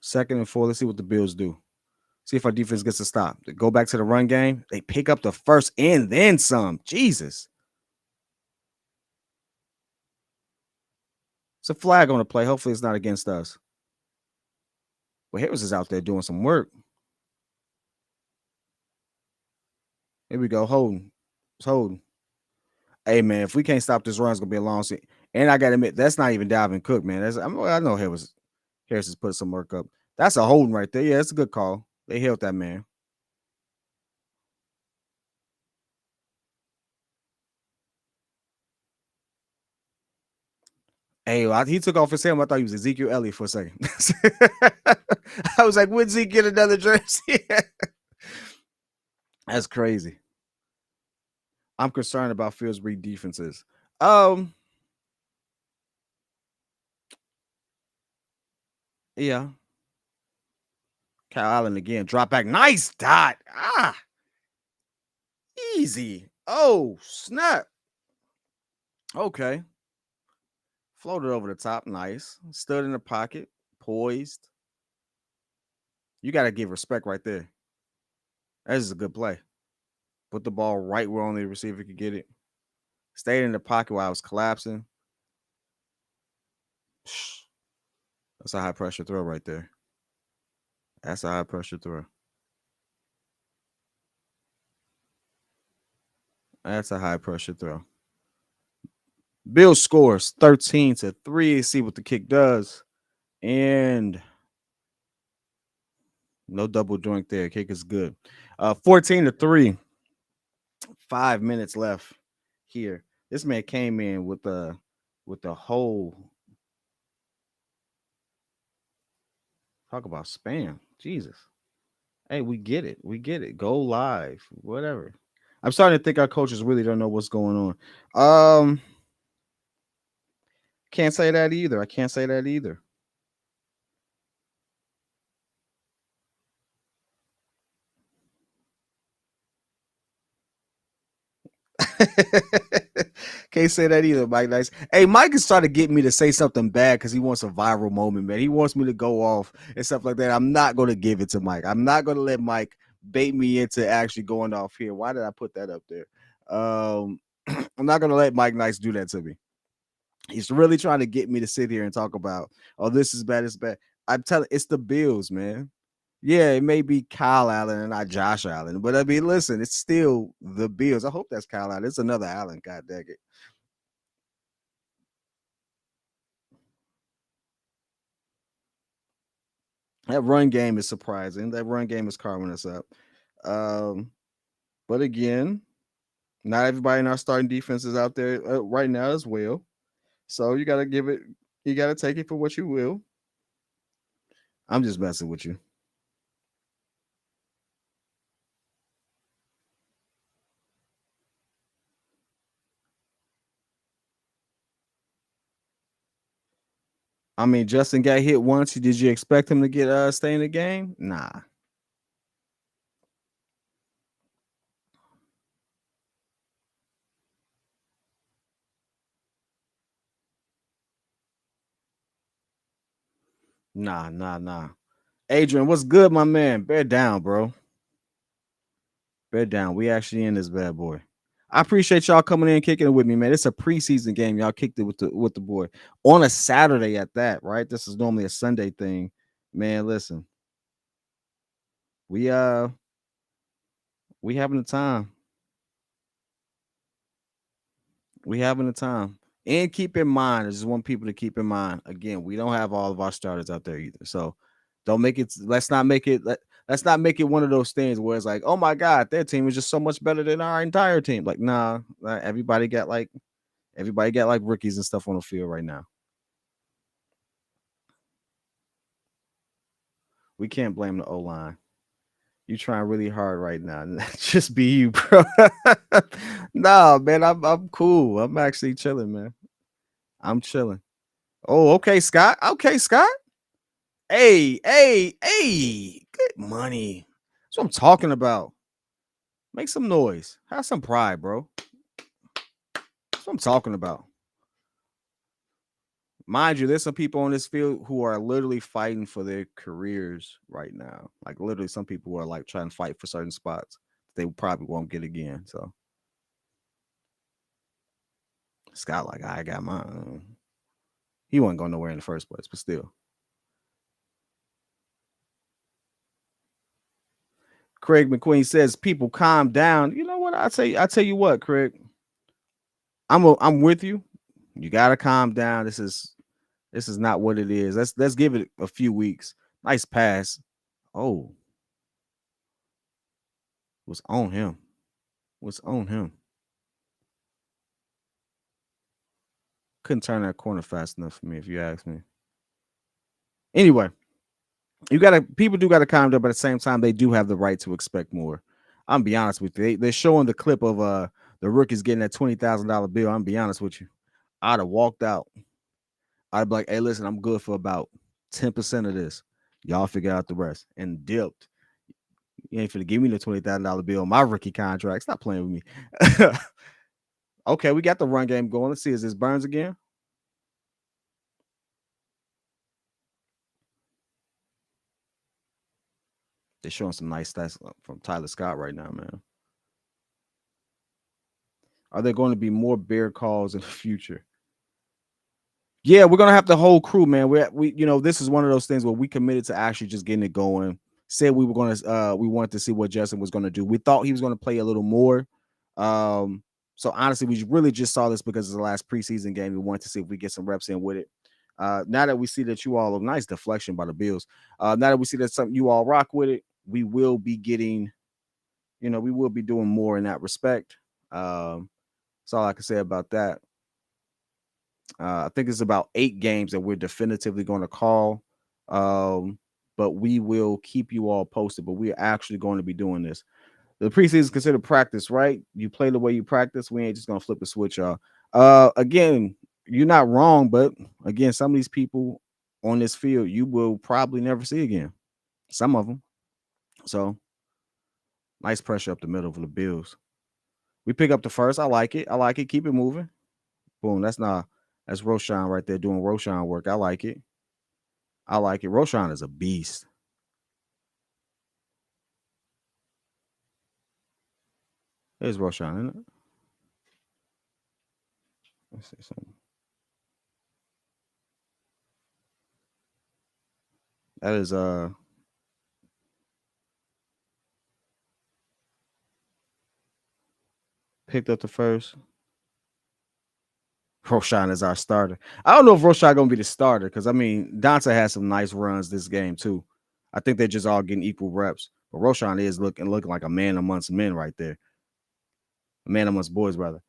[SPEAKER 1] Second and 4. Let's see what the Bills do. See if our defense gets a stop. They go back to the run game. They pick up the first and then some. Jesus. It's a flag on the play. Hopefully it's not against us. But Harris is out there doing some work. Here we go. Holding. It's holding. Hey, man, if we can't stop this run, it's going to be a long season. And I got to admit, that's not even Dalvin Cook, man. I know Harris has put some work up. That's a holding right there. Yeah, that's a good call. They held that man. Hey, he took off his helmet. I thought he was Ezekiel Elliott for a second. I was like, would Zeke get another jersey? That's crazy. I'm concerned about Fields' defenses. Yeah. Kyle Allen again. Drop back. Nice dot. Easy. Oh, snap. Okay. Floated over the top. Nice. Stood in the pocket. Poised. You got to give respect right there. That is a good play. Put the ball right where only the receiver could get it. Stayed in the pocket while I was collapsing. That's a high pressure throw right there. That's a high pressure throw. That's a high pressure throw. Bill scores 13-3. See what the kick does. And no double joint there. Kick is good. 14-3. 5 minutes left here. This man came in with the whole. Talk about spam. Jesus. Hey, we get it. We get it. Go live. Whatever. I'm starting to think our coaches really don't know what's going on. Can't say that either. I can't say that either. Can't say that either, Mike Nice. Hey, Mike is trying to get me to say something bad because he wants a viral moment, man. He wants me to go off and stuff like that. I'm not going to give it to Mike. I'm not going to let Mike bait me into actually going off here. Why did I put that up there? I'm not going to let Mike Nice do that to me. He's really trying to get me to sit here and talk about, oh, this is bad, it's bad. I'm telling, it's the Bills, man. Yeah, it may be Kyle Allen and not Josh Allen, but I mean, listen, it's still the Bills. I hope that's Kyle Allen. It's another Allen. God dang it. That run game is surprising. That run game is carving us up. But again, not everybody in our starting defense is out there right now as well. So you got to give it, you got to take it for what you will. I'm just messing with you. I mean, Justin got hit once. Did you expect him to get stay in the game? Nah. Nah. Adrian, what's good, my man? Bear down, bro. Bear down. We actually in this bad boy. I appreciate y'all coming in and kicking it with me, man. It's a preseason game. Y'all kicked it with the boy on a Saturday at that, right? This is normally a Sunday thing. Man, listen. We having a time. We having a time. And keep in mind, I just want people to keep in mind, again, we don't have all of our starters out there either. So don't make it, let's not make it one of those things where it's like, oh my God, their team is just so much better than our entire team. Like, nah, everybody got like rookies and stuff on the field right now. We can't blame the O-line. You trying really hard right now. Just be you, bro. Nah, man, I'm cool. I'm actually chilling, man. I'm chilling. Oh, okay, Scott. Okay, Scott. Hey. Good money. That's what I'm talking about. Make some noise. Have some pride, bro. That's what I'm talking about. Mind you, there's some people on this field who are literally fighting for their careers right now. Like literally, some people who are like trying to fight for certain spots they probably won't get again. So Scott, like, I got mine. He wasn't going nowhere in the first place, but still. Craig McQueen says, "People calm down." You know what? I tell you what, Craig. I'm with you. You gotta calm down. This is not what it is. Let's give it a few weeks. Nice pass. Oh, was on him. Was on him. couldn't turn that corner fast enough for me, if you ask me. Anyway, people do gotta calm down, but at the same time, they do have the right to expect more. I'm be honest with you. They're showing the clip of the rookies getting that $20,000 bill. I'm be honest with you. I'd have walked out. I'd be like, hey, listen, I'm good for about 10% of this. Y'all figure out the rest and dipped. You ain't finna give me the $20,000 bill on my rookie contract. Stop playing with me. Okay, we got the run game going. Let's see. Is this Burns again? They're showing some nice stats from Tyler Scott right now, man. Are there going to be more bear calls in the future? Yeah, we're gonna have the whole crew, man. This is one of those things where we committed to actually just getting it going. Said we were gonna we wanted to see what Justin was gonna do. We thought he was gonna play a little more. So honestly, we really just saw this because of the last preseason game. We wanted to see if we get some reps in with it. Now that we see that you all nice deflection by the Bills. Now that we see that something you all rock with it, we will be getting, we will be doing more in that respect. That's all I can say about that. I think it's about 8 games that we're definitively going to call. But we will keep you all posted. But we are actually going to be doing this. The preseason is considered practice, right? You play the way you practice. We ain't just gonna flip a switch, y'all. Again, you're not wrong, but again, some of these people on this field you will probably never see again. Some of them. So nice pressure up the middle for the Bills. We pick up the first. I like it. I like it. Keep it moving. Boom. That's Roshan right there doing Roshan work. I like it. I like it. Roshan is a beast. There's Roshan, isn't it? Let's see something. That is picked up the first. Roshan is our starter. I don't know if Roshan gonna be the starter because I mean Dante has some nice runs this game too. I think they're just all getting equal reps. But Roshan is looking like a man amongst men right there. A man amongst boys, rather.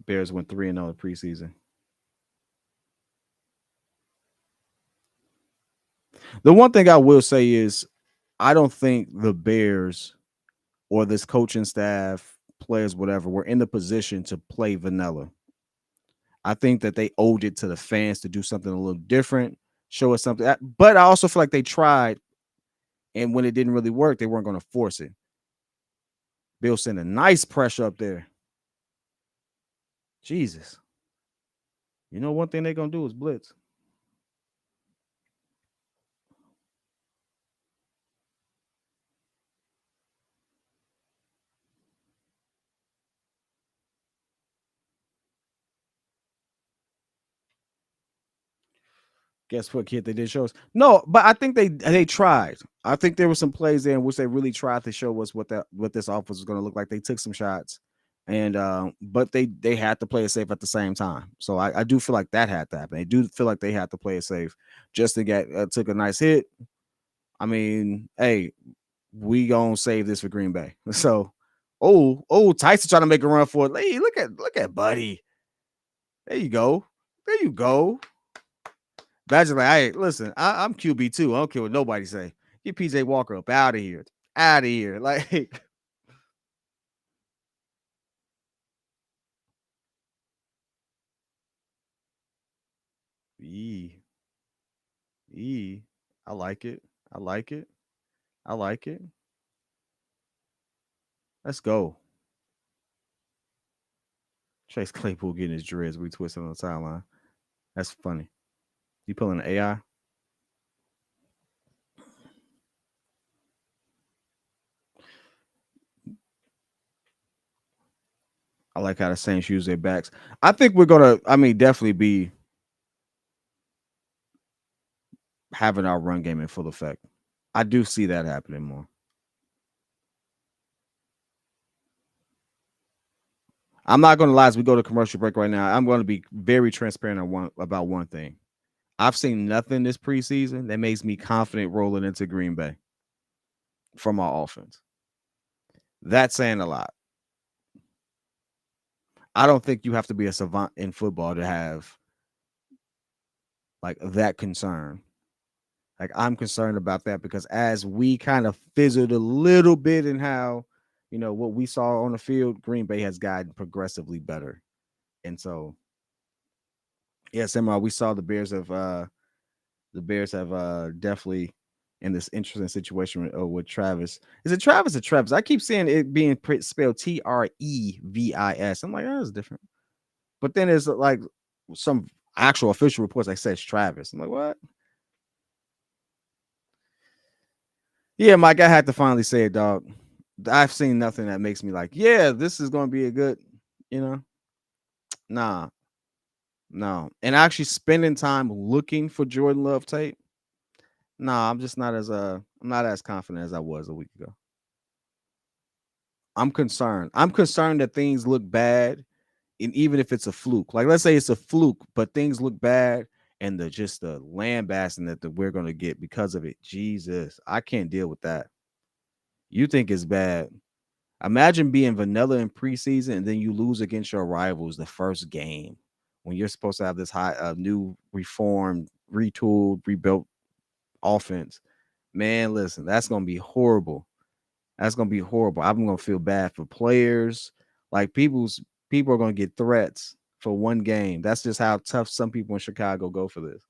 [SPEAKER 1] Bears went 3-0 the preseason. The one thing I will say is I don't think the Bears or this coaching staff, players, whatever, were in the position to play vanilla. I think that they owed it to the fans to do something a little different, show us something. But I also feel like they tried, and when it didn't really work, they weren't going to force it. Bill sent a nice pressure up there. Jesus. You know, one thing they're going to do is blitz. Guess what, kid? They did show us. No, but I think they tried. I think there were some plays there in which they really tried to show us what this offense was going to look like. They took some shots, and but they had to play it safe at the same time. So I do feel like that had to happen. I do feel like they had to play it safe. Justin took a nice hit. I mean, hey, we gonna save this for Green Bay. So, Tyson trying to make a run for it. Hey, look at Buddy. There you go. There you go. Badger's like, hey, listen, I'm QB too. I don't care what nobody say. Get PJ Walker up out of here. Out of here. Like, I like it. I like it. I like it. Let's go. Chase Claypool getting his dreads retwisted on the sideline. That's funny. You pulling an AI? I like how the Saints use their backs. I think we're gonna, definitely be having our run game in full effect. I do see that happening more. I'm not gonna lie, as we go to commercial break right now, I'm gonna be very transparent about one thing. I've seen nothing this preseason that makes me confident rolling into Green Bay from our offense. That's saying a lot. I don't think you have to be a savant in football to have like that concern. Like I'm concerned about that because as we kind of fizzled a little bit in how, what we saw on the field, Green Bay has gotten progressively better. And so, yeah, Samurai, we saw the Bears have definitely in this interesting situation with Travis. Is it Travis or Travis? I keep seeing it being spelled Trevis. I'm like, oh, that's different. But then there's like some actual official reports that says Travis. I'm like, what? Yeah, Mike, I had to finally say it, dog. I've seen nothing that makes me like, yeah, this is going to be a good, you know, nah, no. And actually spending time looking for Jordan Love tape. Nah, I'm not as confident as I was a week ago. I'm concerned. I'm concerned that things look bad, and even if it's a fluke, like let's say it's a fluke, but things look bad, and the lambasting that we're gonna get because of it. Jesus, I can't deal with that. You think it's bad? Imagine being vanilla in preseason and then you lose against your rivals the first game when you're supposed to have this new reformed, retooled, rebuilt offense. Man, listen, that's gonna be horrible. That's gonna be horrible. I'm gonna feel bad for players. Like people are gonna get threats for one game. That's just how tough some people in Chicago go for this.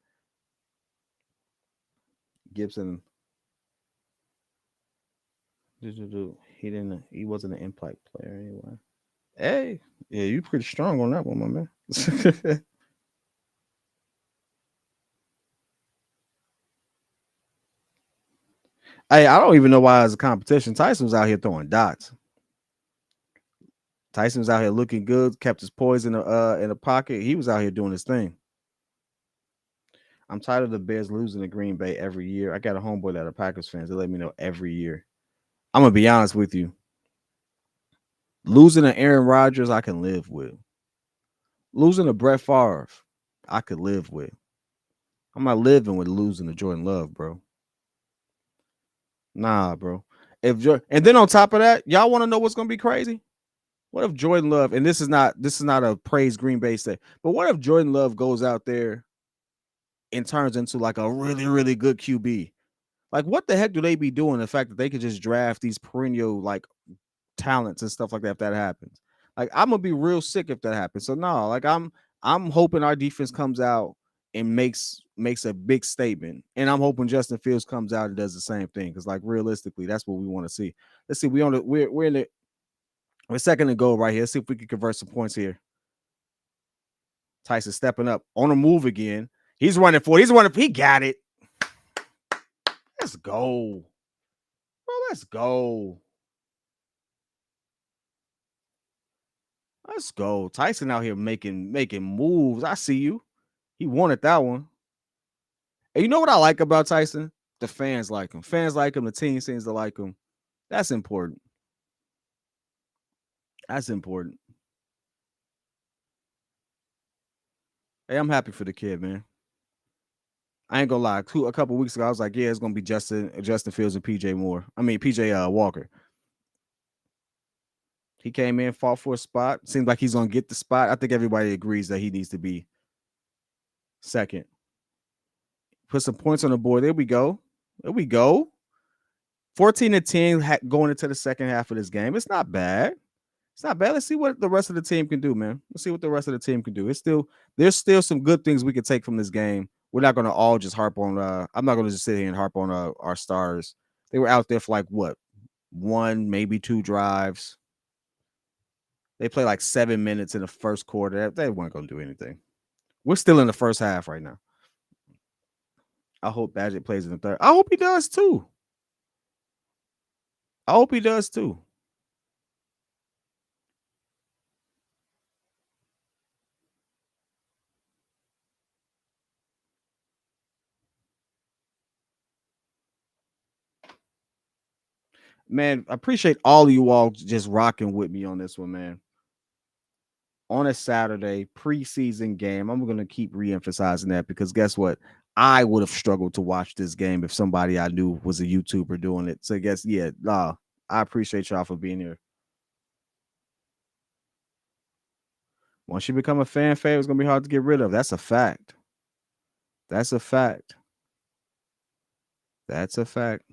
[SPEAKER 1] Gibson, he wasn't an impact player anyway. Hey, yeah, you pretty strong on that one, my man. Hey, I don't even know why it's a competition. Tyson was out here throwing dots. Tyson was out here looking good, kept his poise in the pocket. He was out here doing his thing. I'm tired of the Bears losing to Green Bay every year. I got a homeboy that are Packers fans. They let me know every year. I'm gonna be honest with you. Losing to Aaron Rodgers, I can live with. Losing to Brett Favre, I could live with. I'm not living with losing to Jordan Love, bro. Nah, bro. And then on top of that, y'all want to know what's gonna be crazy? What if Jordan Love, and this is not a praise Green Bay say, but what if Jordan Love goes out there and turns into like a really, really good QB? Like, what the heck do they be doing? The fact that they could just draft these perennial like talents and stuff like that if that happens. Like, I'm gonna be real sick if that happens. So no, like I'm hoping our defense comes out and makes a big statement. And I'm hoping Justin Fields comes out and does the same thing. Because like realistically, that's what we want to see. Let's see. We're in the we're second and goal right here. Let's see if we can convert some points here. Tyson stepping up on a move again. He's running for it. He's running. He got it. Let's go. Bro, let's go. Let's go. Tyson out here making moves. I see you. He wanted that one. And you know what I like about Tyson? The fans like him. Fans like him. The team seems to like him. That's important. That's important. Hey, I'm happy for the kid, man. I ain't gonna lie. A couple weeks ago, I was like, yeah, it's gonna be Justin Fields and PJ Moore. I mean PJ Walker. He came in, fought for a spot. Seems like he's gonna get the spot. I think everybody agrees that he needs to be second. Put some points on the board. There we go. There we go. 14-10 going into the second half of this game. It's not bad. It's not bad. Let's see what the rest of the team can do, man. Let's see what the rest of the team can do. There's still some good things we can take from this game. We're not going to all just harp on. I'm not going to just sit here and harp on our stars. They were out there for like what, one, maybe two drives. They played like 7 minutes in the first quarter. They weren't going to do anything. We're still in the first half right now. I hope Badgett plays in the third. I hope he does too. I hope he does too. Man, I appreciate all of you all just rocking with me on this one, man. On a Saturday preseason game, I'm going to keep re-emphasizing that because guess what? I would have struggled to watch this game if somebody I knew was a YouTuber doing it. So I guess, yeah, I appreciate y'all for being here. Once you become a fan favorite, it's gonna be hard to get rid of. That's a fact. That's a fact. That's a fact.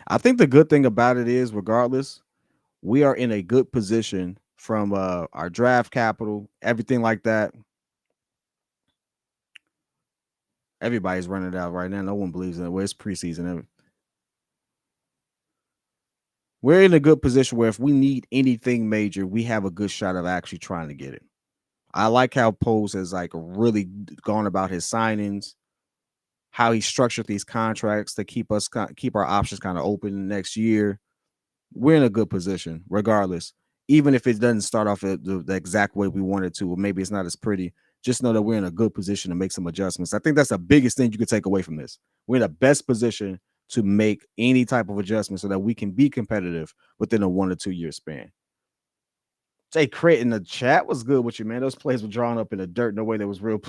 [SPEAKER 1] I think the good thing about it is, regardless, we are in a good position from our draft capital, everything like that. Everybody's running it out right now. No one believes in it. Well, it's preseason. We're in a good position where if we need anything major, we have a good shot of actually trying to get it. I like how Pose has like really gone about his signings, how he structured these contracts to keep our options kind of open next year. We're in a good position, regardless. Even if it doesn't start off the exact way we want it to, or maybe it's not as pretty, just know that we're in a good position to make some adjustments. I think that's the biggest thing you could take away from this. We're in the best position to make any type of adjustment so that we can be competitive within a 1 or 2 year span. Jay Crit in the chat was good with you, man. Those plays were drawn up in the dirt. No way that was real.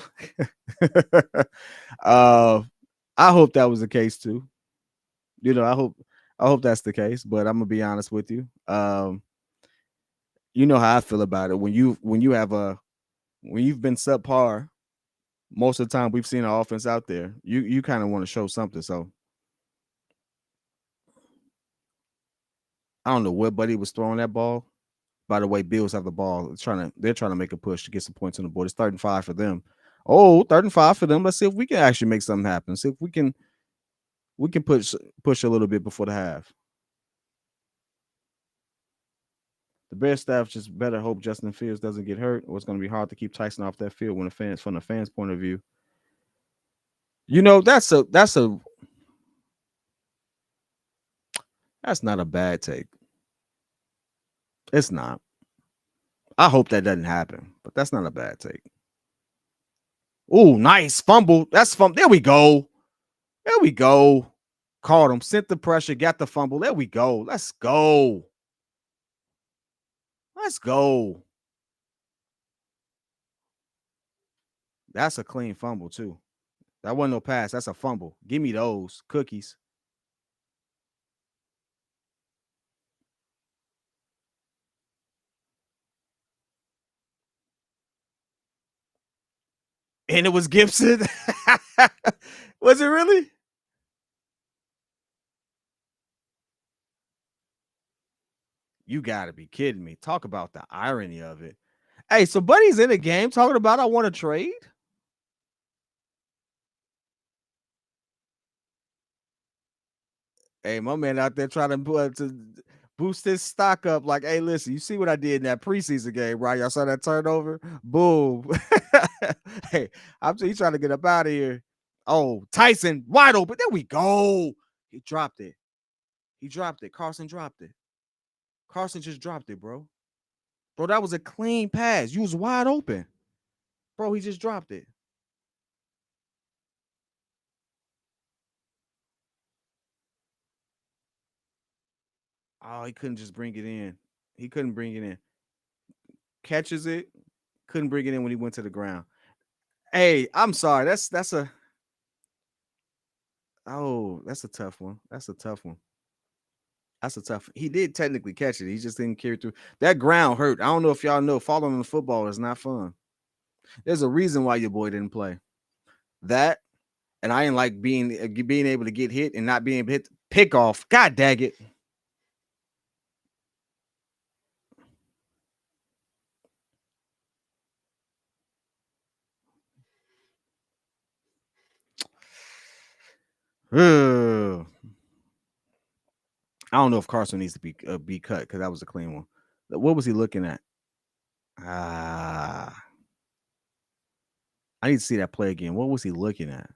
[SPEAKER 1] I hope that was the case too. You know, I hope that's the case, but I'm gonna be honest with you. You know how I feel about it. When you've been subpar, most of the time we've seen an offense out there. You kind of want to show something. So I don't know what buddy was throwing that ball. By the way, Bills have the ball. They're trying to make a push to get some points on the board. It's 3rd and 5 for them. Oh, 3rd and 5 for them. Let's see if we can actually make something happen. See if we can push a little bit before the half. The Bears staff just better hope Justin Fields doesn't get hurt, or it's going to be hard to keep Tyson off that field from the fans' point of view. You know, that's not a bad take. It's not. I hope that doesn't happen, but that's not a bad take. Oh, nice fumble. That's fumble. There we go. There we go. Caught him. Sent the pressure. Got the fumble. There we go. Let's go. Let's go. That's a clean fumble too. That wasn't no pass. That's a fumble. Give me those cookies. And it was Gibson. Was it really? You gotta be kidding me. Talk about the irony of it. Hey, so Buddy's in the game talking about I want to trade. Hey, my man out there trying to boost his stock up. Like, hey, listen, you see what I did in that preseason game, right? Y'all saw that turnover? Boom. Hey, he's trying to get up out of here. Oh, Tyson wide open. There we go. He dropped it. Carson dropped it. Carson just dropped it, bro. Bro, that was a clean pass. You was wide open. Bro, he just dropped it. Oh, he couldn't just bring it in. He couldn't bring it in. Catches it. Couldn't bring it in when he went to the ground. Hey, I'm sorry. That's a tough one. That's a tough one. He did technically catch it. He just didn't carry through. That ground hurt. I don't know if y'all know, falling on the football is not fun. There's a reason why your boy didn't play. That, and I didn't like being able to get hit and not being able to hit pick off. God dang it. I don't know if Carson needs to be cut because that was a clean one. What was he looking at? I need to see that play again. What was he looking at?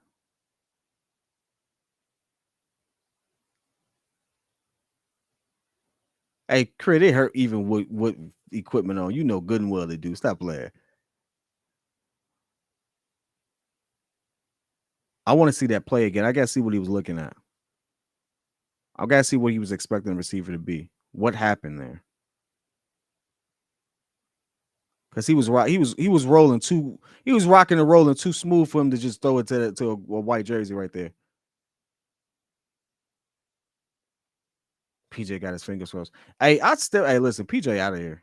[SPEAKER 1] Hey, Crit, it hurt even with equipment on. You know good and well they do. Stop playing. I want to see that play again. I got to see what he was looking at. I got to see what he was expecting the receiver to be. What happened there? Because he was rolling too. He was rocking and rolling too smooth for him to just throw it to a white jersey right there. PJ got his fingers crossed. Hey, listen, PJ out of here.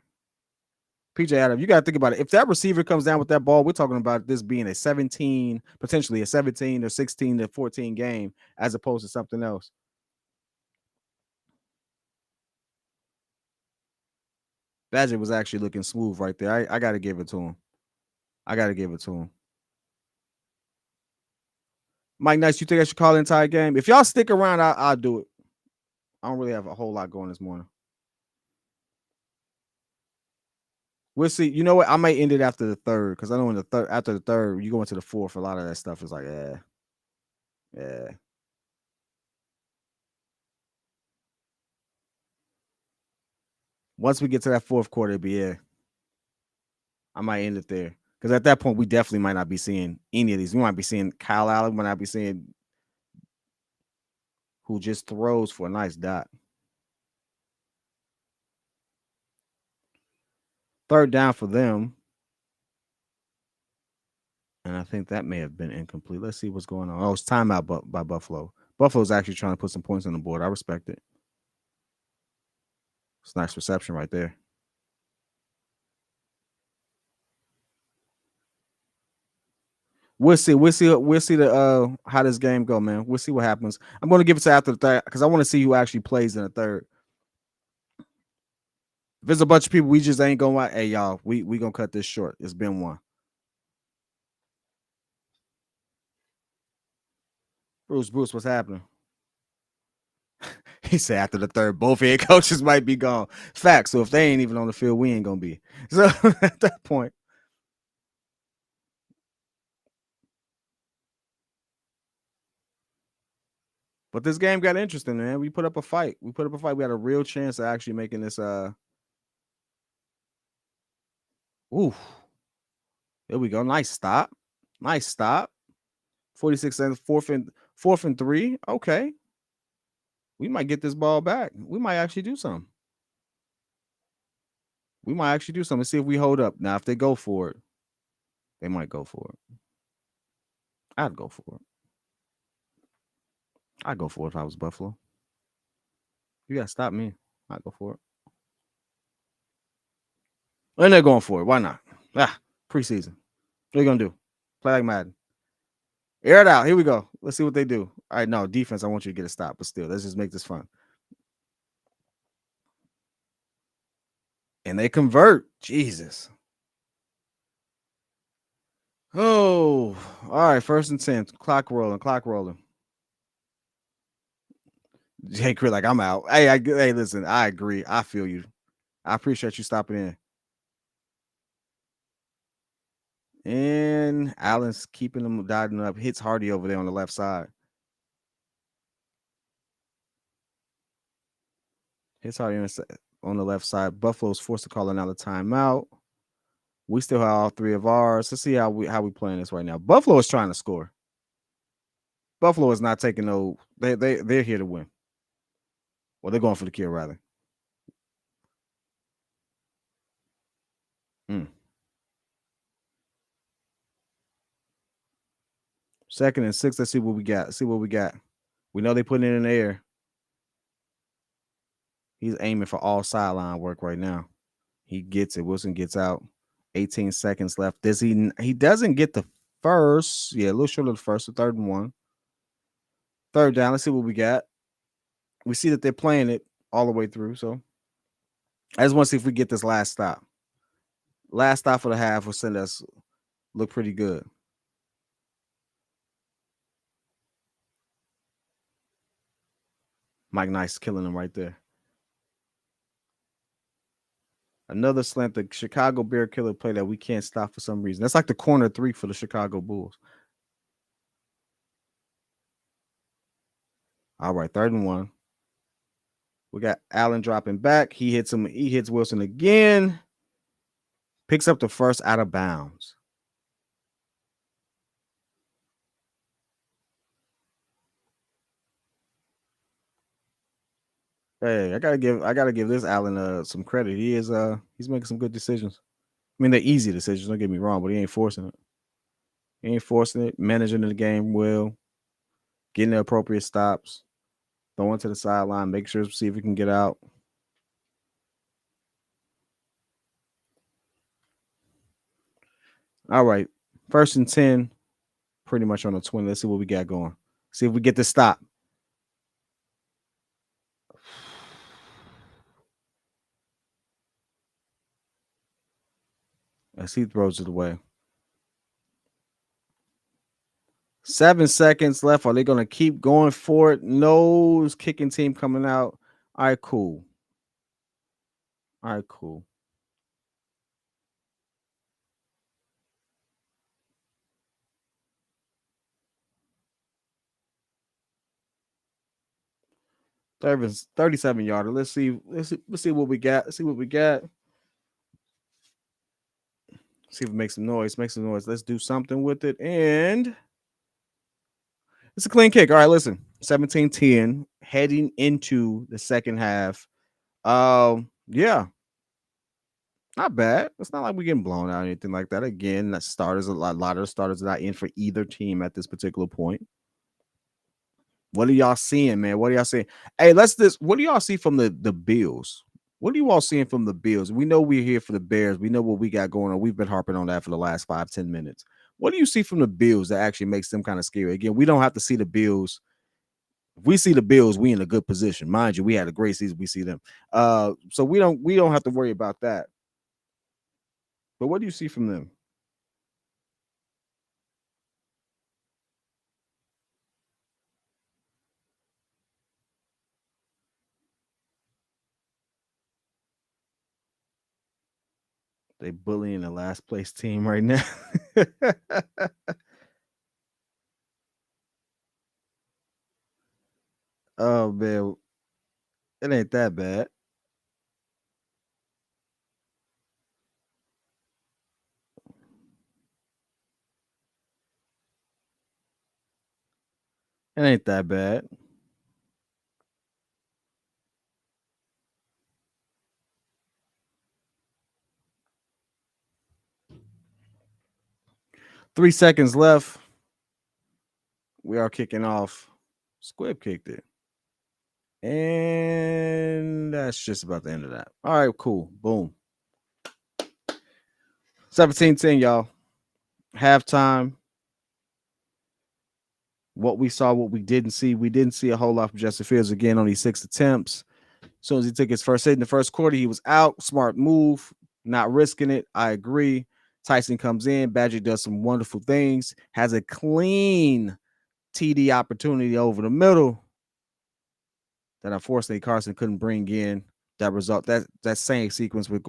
[SPEAKER 1] PJ out of, you got to think about it. If that receiver comes down with that ball, we're talking about this being a 17, potentially a 17 or 16 to 14 game, as opposed to something else. Badger was actually looking smooth right there. I got to give it to him. Mike Nice, you think I should call the entire game? If y'all stick around, I'll do it. I don't really have a whole lot going this morning. We'll see. You know what? I might end it after the third, because I know after the third, you go into the fourth. A lot of that stuff is like, yeah. Once we get to that fourth quarter, it'll be I might end it there, because at that point, we definitely might not be seeing any of these. We might be seeing Kyle Allen, might not be seeing who just throws for a nice dot. Third down for them. And I think that may have been incomplete. Let's see what's going on. Oh, it's timeout by Buffalo. Buffalo's actually trying to put some points on the board. I respect it. It's a nice reception right there. We'll see the how this game go, man. We'll see what happens. I'm going to give it to after the third, because I want to see who actually plays in the third. If there's a bunch of people, we just ain't going. Hey, y'all, we gonna cut this short. It's been one. Bruce, what's happening? He said after the third, both head coaches might be gone. Facts. So if they ain't even on the field, we ain't gonna be. So at that point. But this game got interesting, man. We put up a fight. We had a real chance of actually making this. Ooh. There we go. Nice stop. 46 seconds. Fourth and 3. Okay. We might get this ball back. We might actually do something. Let's see if we hold up. Now, if they go for it, they might go for it. I'd go for it. I'd go for it if I was Buffalo. You gotta stop me. I'd go for it. And they're going for it. Why not? Preseason. What are you gonna do? Play like Madden. Air it out. Here we go. Let's see what they do. All right, no, defense, I want you to get a stop, but still, let's just make this fun. And they convert. Jesus. Oh, all right. 1st and 10. Clock rolling. Jay Crit, like, I'm out. Hey, listen, I agree. I feel you. I appreciate you stopping in. And Allen's keeping them dotting up. Hits Hardy over there on the left side. Hits Hardy on the left side. Buffalo's forced to call another timeout. We still have all 3 of ours. Let's see how we playing this right now. Buffalo is trying to score. Buffalo is not taking no. They're here to win. Well, they're going for the kill rather. 2nd and 6. Let's see what we got. We know they putting it in the air. He's aiming for all sideline work right now. He gets it. Wilson gets out. 18 seconds left. Does he? He doesn't get the first. Yeah, a little short of the first. So 3rd and 1. 3rd down. Let's see what we got. We see that they're playing it all the way through. So I just want to see if we get this last stop. Last stop for the half will send us look pretty good. Mike Nice killing him right there. Another slant, the Chicago Bear killer play that we can't stop for some reason. That's like the corner 3 for the Chicago Bulls. All right, 3rd and 1. We got Allen dropping back. He hits him. He hits Wilson again. Picks up the first out of bounds. Hey, I gotta give this Allen some credit. He's making some good decisions. I mean, they're easy decisions. Don't get me wrong, but he ain't forcing it. Managing the game well, getting the appropriate stops. Throw into the sideline. Make sure see if we can get out. All right. 1st and 10. Pretty much on the 20. Let's see what we got going. See if we get the stop. As he throws it away. 7 seconds left. Are they going to keep going for it? No kicking team coming out. All right, cool. All right, cool. Third 37 yarder. Let's see what we got. Let's see what we got. See if it makes some noise. Make some noise. Let's do something with it. And it's a clean kick. All right, listen. 17-10 heading into the second half. Yeah. Not bad. It's not like we're getting blown out or anything like that. Again, that starters, a lot of the starters are not in for either team at this particular point. What are y'all seeing, man? What are y'all seeing? Hey, what do y'all see from the Bills? What are you all seeing from the Bills? We know we're here for the Bears. We know what we got going on. We've been harping on that for the last 5-10 minutes. What do you see from the Bills that actually makes them kind of scary? Again, we don't have to see the Bills. If we see the Bills, we in a good position. Mind you, we had a great season. We see them. So we don't have to worry about that. But what do you see from them? They bullying the last place team right now. Oh man, it ain't that bad. It ain't that bad. Three seconds left. We are kicking off. Squib kicked it. And that's just about the end of that. All right, cool. Boom. 17-10, y'all. Halftime. What we saw, what we didn't see. We didn't see a whole lot from Justin Fields again on these 6 attempts. As soon as he took his first hit in the first quarter, he was out. Smart move. Not risking it. I agree. Tyson comes in. Badger does some wonderful things. Has a clean TD opportunity over the middle that unfortunately Carson couldn't bring in. That same sequence would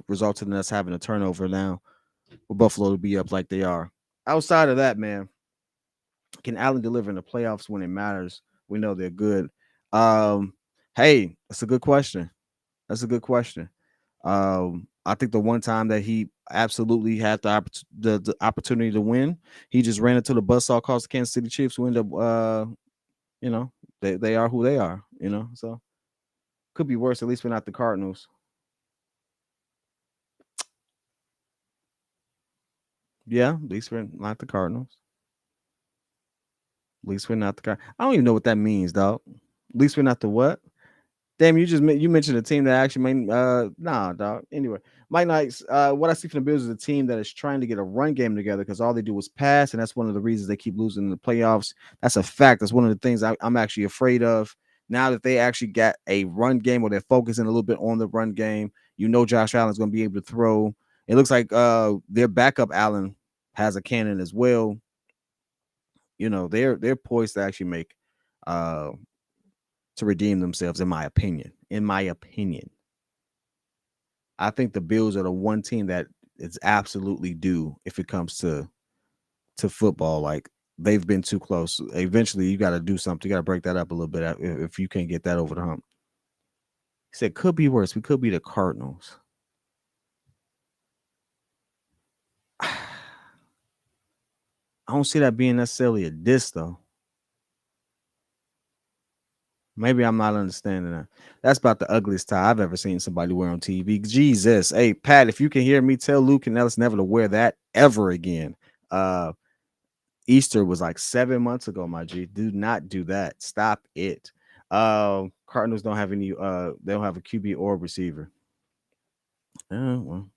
[SPEAKER 1] resulted in us having a turnover now for Buffalo to be up like they are. Outside of that, man, can Allen deliver in the playoffs when it matters? We know they're good. Hey, that's a good question. That's a good question. I think the one time that he absolutely had the opportunity to win, he just ran into the buzzsaw calls the Kansas City Chiefs, who end up, they are who they are, so could be worse. At least we're not the Cardinals. Yeah, at least we're not the Cardinals. At least we're not the Cardinals. I don't even know what that means, dog. At least we're not the what? Damn, you mentioned a team that actually made nah, dog. Anyway, Mike Knights, what I see from the Bills is a team that is trying to get a run game together because all they do is pass, and that's one of the reasons they keep losing in the playoffs. That's a fact. That's one of the things I'm actually afraid of. Now that they actually got a run game where they're focusing a little bit on the run game, Josh Allen's going to be able to throw. It looks like their backup Allen has a cannon as well. They're poised to actually make to redeem themselves, in my opinion. I think the Bills are the one team that is absolutely due if it comes to football. Like, they've been too close. Eventually, you got to do something. You got to break that up a little bit if you can't get that over the hump. He said, could be worse. We could be the Cardinals. I don't see that being necessarily a diss, though. Maybe I'm not understanding that. That's about the ugliest tie I've ever seen somebody wear on TV. Jesus. Hey, Pat, if you can hear me, tell Luke and Ellis never to wear that ever again. Easter was like 7 months ago, my G. Do not do that. Stop it. Cardinals don't have any. They don't have a QB or receiver. Well,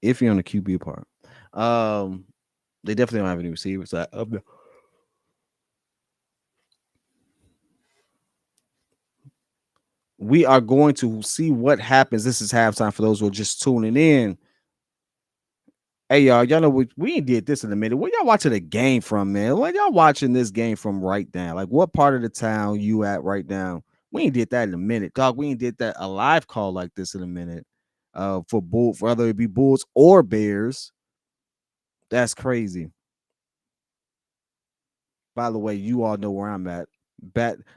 [SPEAKER 1] iffy on the QB part. They definitely don't have any receivers. We are going to see what happens. This is halftime for those who are just tuning in. Hey y'all know we ain't did this in a minute. Where y'all watching the game from, man? Where y'all watching this game from right now? Like what part of the town you at right now? We ain't did that in a minute, dog. We ain't did that a live call like this in a minute. For whether it be Bulls or Bears. That's crazy. By the way, you all know where I'm at.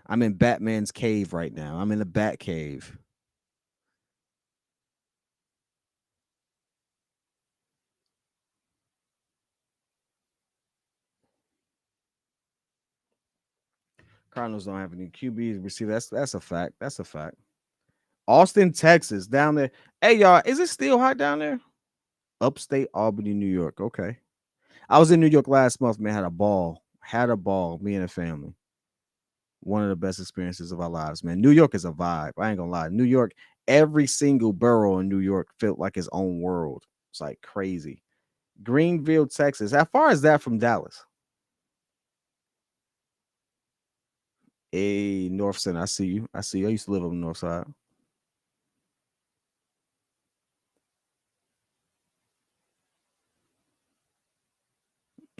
[SPEAKER 1] I'm in Batman's cave right now. I'm in the Bat Cave. Cardinals don't have any QBs receiver. That's a fact. That's a fact. Austin, Texas, down there. Hey y'all, is it still hot down there? Upstate Albany, New York. Okay. I was in New York last month, man. Had a ball. Had a ball. Me and the family. One of the best experiences of our lives, man. New York is a vibe. I ain't gonna lie. New York, every single borough in New York felt like its own world. It's like crazy. Greenville, Texas. How far is that from Dallas? Hey, North Center. I see you. I see you. I used to live on the north side.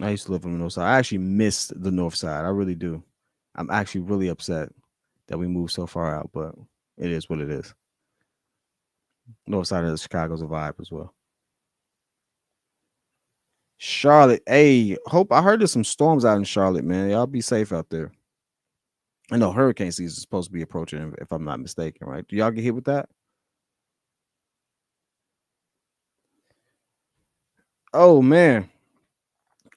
[SPEAKER 1] I used to live on the north side. I actually missed the north side. I really do. I'm actually really upset that we moved so far out, but it is what it is. North side of Chicago's a vibe as well. Charlotte, hey, hope I heard there's some storms out in Charlotte, man. Y'all be safe out there. I know hurricane season is supposed to be approaching, if I'm not mistaken, right? Do y'all get hit with that? Oh man.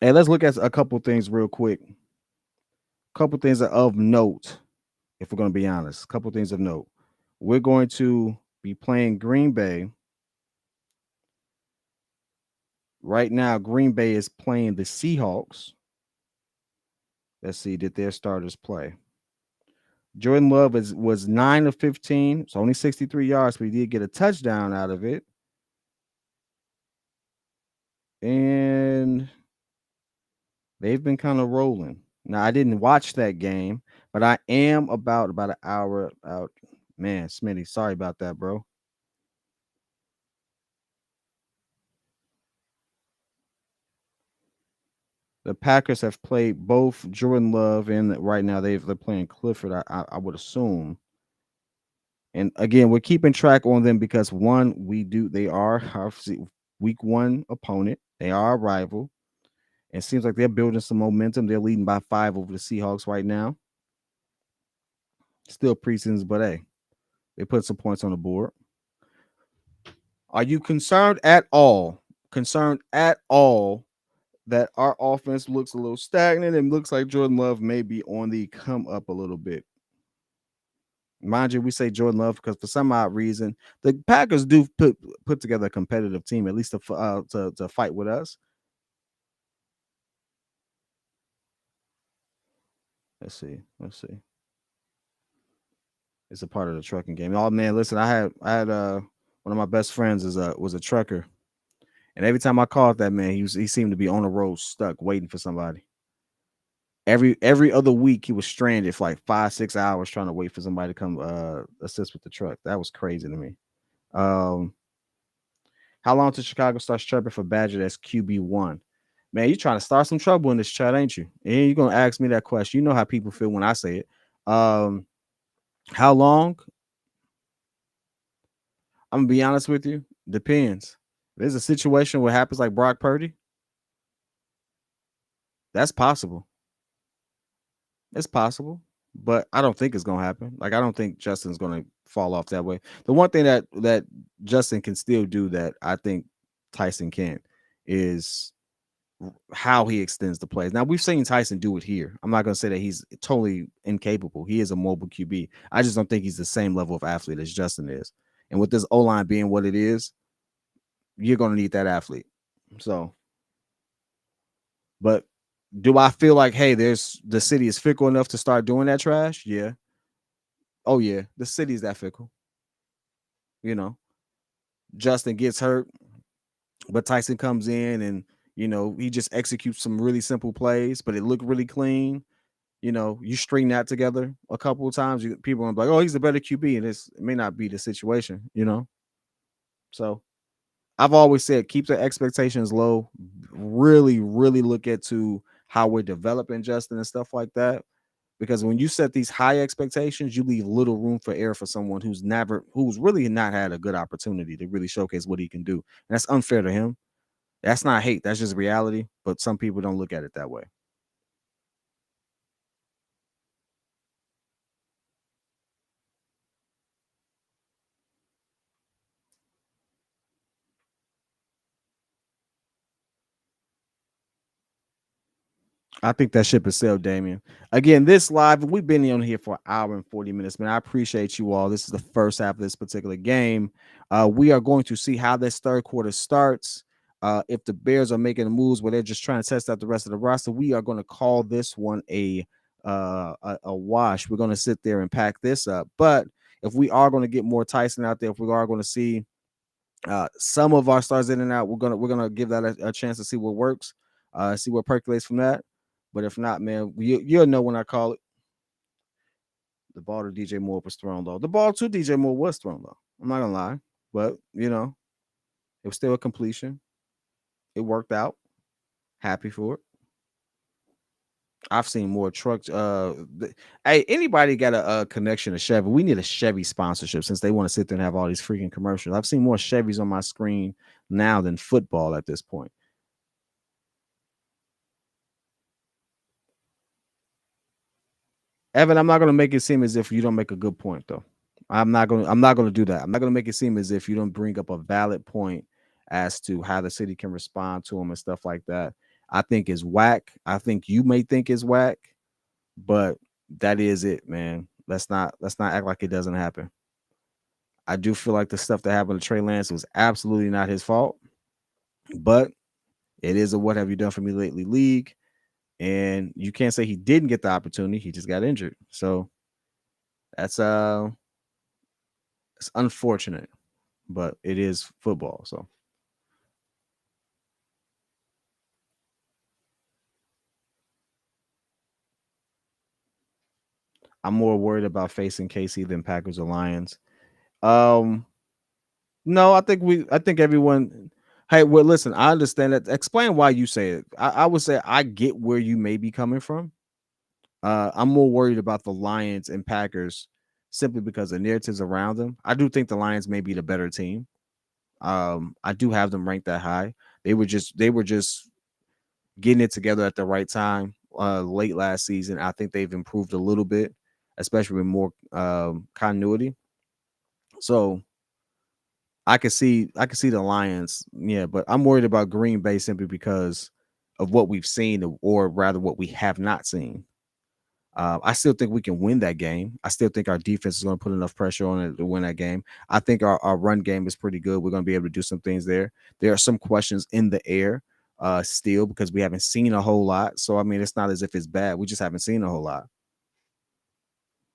[SPEAKER 1] Hey, let's look at a couple things real quick. A couple things of note, if we're going to be honest. A couple things of note. We're going to be playing Green Bay. Right now, Green Bay is playing the Seahawks. Let's see, did their starters play? Jordan Love was 9 of 15. It's only 63 yards, but he did get a touchdown out of it. And they've been kind of rolling. Now, I didn't watch that game, but I am about an hour out. Man, Smitty, sorry about that, bro. The Packers have played both Jordan Love and right now they're playing Clifford. I would assume. And again, we're keeping track on them because one, they are our week one opponent. They are our rival. It seems like they're building some momentum. They're leading by 5 over the Seahawks right now. Still preseasons, but hey, they put some points on the board. Are you concerned at all? Concerned at all that our offense looks a little stagnant and looks like Jordan Love may be on the come up a little bit? Mind you, we say Jordan Love because for some odd reason, the Packers do put together a competitive team, at least to fight with us. Let's see. It's a part of the trucking game. Oh man, listen, I had one of my best friends was a trucker, and every time I called that man, he seemed to be on the road, stuck, waiting for somebody. Every other week, he was stranded for like 5-6 hours trying to wait for somebody to come assist with the truck. That was crazy to me. How long till Chicago starts chirping for Badger as QB1? Man, you trying to start some trouble in this chat, ain't you? And you're gonna ask me that question. You know how people feel when I say it. How long? I'm gonna be honest with you. Depends. There's a situation where it happens like Brock Purdy. That's possible. It's possible, but I don't think it's gonna happen. Like I don't think Justin's gonna fall off that way. The one thing that Justin can still do that I think Tyson can't is how he extends the plays. Now we've seen Tyson do it here. I'm not gonna say that he's totally incapable. He is a mobile QB. I just don't think he's the same level of athlete as Justin is. And with this O line being what it is, you're gonna need that athlete. So, but Do I feel like, hey, there's the city is fickle enough to start doing that trash? Yeah. Oh yeah, the city is that fickle. You know, Justin gets hurt, but Tyson comes in and he just executes some really simple plays, but it looked really clean. You string that together a couple of times, people are like, "Oh, he's a better QB," and it may not be the situation. So I've always said keep the expectations low. Really, really look into how we're developing Justin and stuff like that. Because when you set these high expectations, you leave little room for error for someone who's really not had a good opportunity to really showcase what he can do. And that's unfair to him. That's not hate. That's just reality. But some people don't look at it that way. I think that ship is sailed, Damien. Again, this live, we've been on here for an hour and 40 minutes, man. I appreciate you all. This is the first half of this particular game. We are going to see how this third quarter starts. If the Bears are making moves where they're just trying to test out the rest of the roster, we are going to call this one a wash. We're going to sit there and pack this up. But if we are going to get more Tyson out there, if we are going to see some of our stars in and out, we're gonna give that a chance to see what works, see what percolates from that. But if not, man, you'll know when I call it. The ball to DJ Moore was thrown though. The ball to DJ Moore was thrown though. I'm not gonna lie, but it was still a completion. It worked out. Happy for it. I've seen more trucks. Hey, anybody got a connection to Chevy? We need a Chevy sponsorship since they want to sit there and have all these freaking commercials. I've seen more Chevys on my screen now than football at this point. Evan, I'm not gonna make it seem as if you don't make a good point, though. I'm not gonna do that. I'm not gonna make it seem as if you don't bring up a valid point as to how the city can respond to them and stuff like that. I think is whack. I think you may think is whack, but that is it, man. Let's not act like it doesn't happen. I do feel like the stuff that happened to Trey Lance was absolutely not his fault, but it is a what have you done for me lately league. And you can't say he didn't get the opportunity, he just got injured. So that's it's unfortunate, but it is football. So I'm more worried about facing KC than Packers or Lions. Um, no, I think everyone. Hey, well, listen, I understand that. Explain why you say it. I would say I get where you may be coming from. I'm more worried about the Lions and Packers simply because the narratives around them. I do think the Lions may be the better team. I do have them ranked that high. They were just getting it together at the right time late last season. I think they've improved a little bit, especially with more continuity. So I can see the Lions, yeah, but I'm worried about Green Bay simply because of what we've seen, or rather what we have not seen. I still think we can win that game. I still think our defense is going to put enough pressure on it to win that game. I think our run game is pretty good. We're going to be able to do some things there. There are some questions in the air still because we haven't seen a whole lot. So, I mean, it's not as if it's bad. We just haven't seen a whole lot.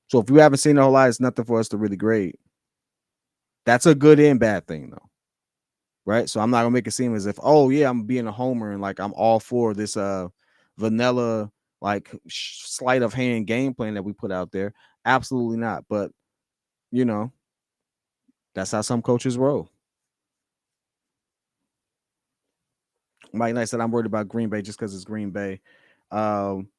[SPEAKER 1] So, if we haven't seen a whole lot, it's nothing for us to really grade. That's a good and bad thing, though. Right. So, I'm not going to make it seem as if, oh, yeah, I'm being a homer and like I'm all for this vanilla like sleight of hand game plan that we put out there. Absolutely not. But you know, that's how some coaches roll. Mike Knight said, I'm worried about Green Bay just because it's Green Bay. Um,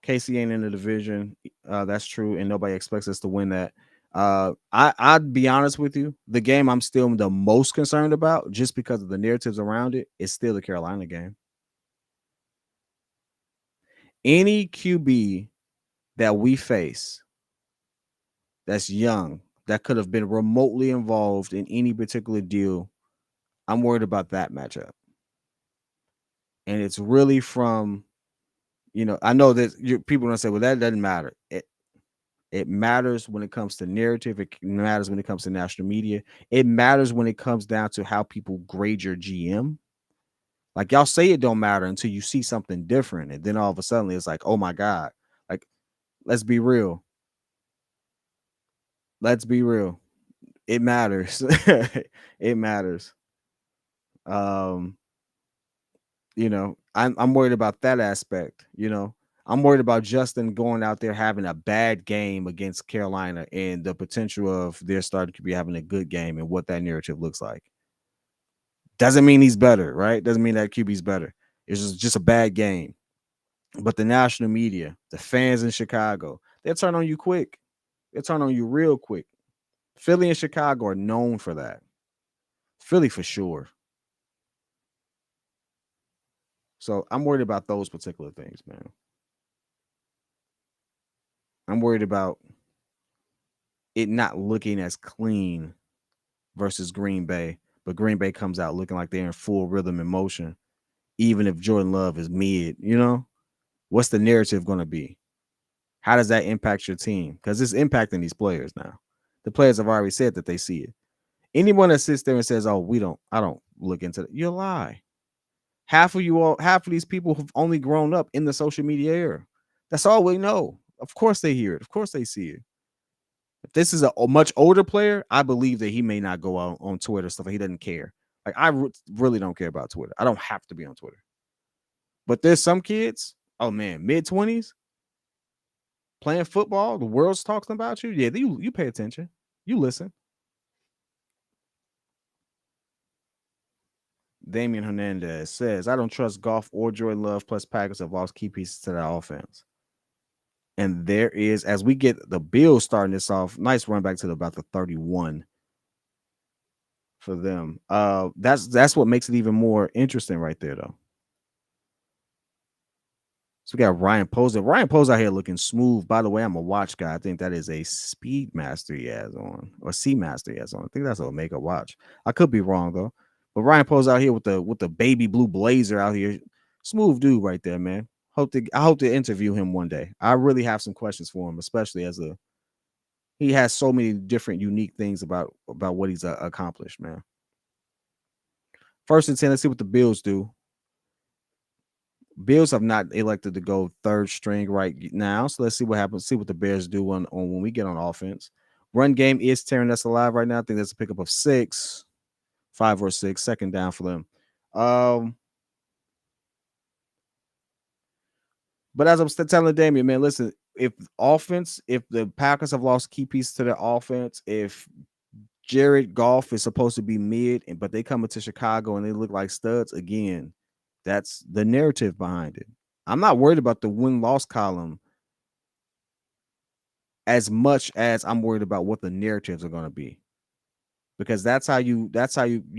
[SPEAKER 1] KC ain't in the division. That's true, and nobody expects us to win that. I'd be honest with you. The game I'm still the most concerned about, just because of the narratives around it, is still the Carolina game. Any QB that we face that's young, that could have been remotely involved in any particular deal, I'm worried about that matchup. And it's really from, I know that people are going to say, well, that doesn't matter. It matters when it comes to narrative. It matters when it comes to national media. It matters when it comes down to how people grade your GM. Like y'all say it don't matter until you see something different, and then all of a sudden it's like, oh my god. Like, let's be real. Let's be real. It matters. It matters. Um, I'm worried about that aspect. I'm worried about Justin going out there having a bad game against Carolina and the potential of their starter to be having a good game and what that narrative looks like. Doesn't mean he's better, right? Doesn't mean that QB's better. It's just a bad game. But the national media, the fans in Chicago, they'll turn on you quick. They'll turn on you real quick. Philly and Chicago are known for that. Philly for sure. So I'm worried about those particular things, man. I'm worried about it not looking as clean versus Green Bay, but Green Bay comes out looking like they're in full rhythm and motion, even if Jordan Love is mid. What's the narrative going to be? How does that impact your team? Because it's impacting these players now. The players have already said that they see it. Anyone that sits there and says, "Oh, I don't look into it," you lie. Half of these people have only grown up in the social media era. That's all we know. Of course they hear it. Of course they see it. If this is a much older player, I believe that he may not go out on Twitter stuff. He doesn't care. Like really don't care about Twitter. I don't have to be on Twitter. But there's some kids, oh man, mid-20s, playing football. The world's talking about you. Yeah, you pay attention. You listen. Damian Hernandez says, I don't trust Goff or Jordan Love, plus Packers have lost key pieces to that offense. And there is, as we get the Bills starting this off, nice run back to about the 31 for them. That's what makes it even more interesting right there, though. So we got Ryan Poser. Ryan Poser out here looking smooth. By the way, I'm a watch guy. I think that is a Speedmaster he has on, or Seamaster he has on. I think that's an Omega watch. I could be wrong though. But Ryan Poser out here with the baby blue blazer out here, smooth dude right there, man. I hope to interview him one day. I really have some questions for him, especially he has so many different unique things about what he's accomplished, man. 1st and 10. Let's see what the Bills do. Bills have not elected to go third string right now. So let's see what happens. See what the Bears do on when we get on offense. Run game is tearing us alive right now. I think that's a pickup of 5 or 6, second down for them. But as I'm still telling Damian, man, listen, if the Packers have lost key pieces to their offense, if Jared Goff is supposed to be mid, but they come into Chicago and they look like studs again, that's the narrative behind it. I'm not worried about the win-loss column as much as I'm worried about what the narratives are going to be, because that's how you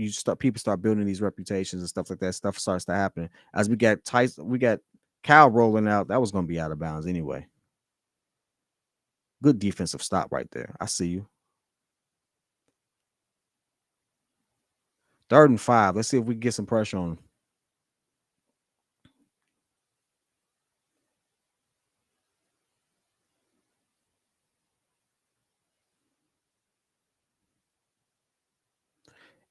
[SPEAKER 1] start, people start building these reputations and stuff like that. Stuff starts to happen as we got Cal rolling out. That was going to be out of bounds anyway. Good defensive stop right there. I see you. 3rd and 5. Let's see if we can get some pressure on him.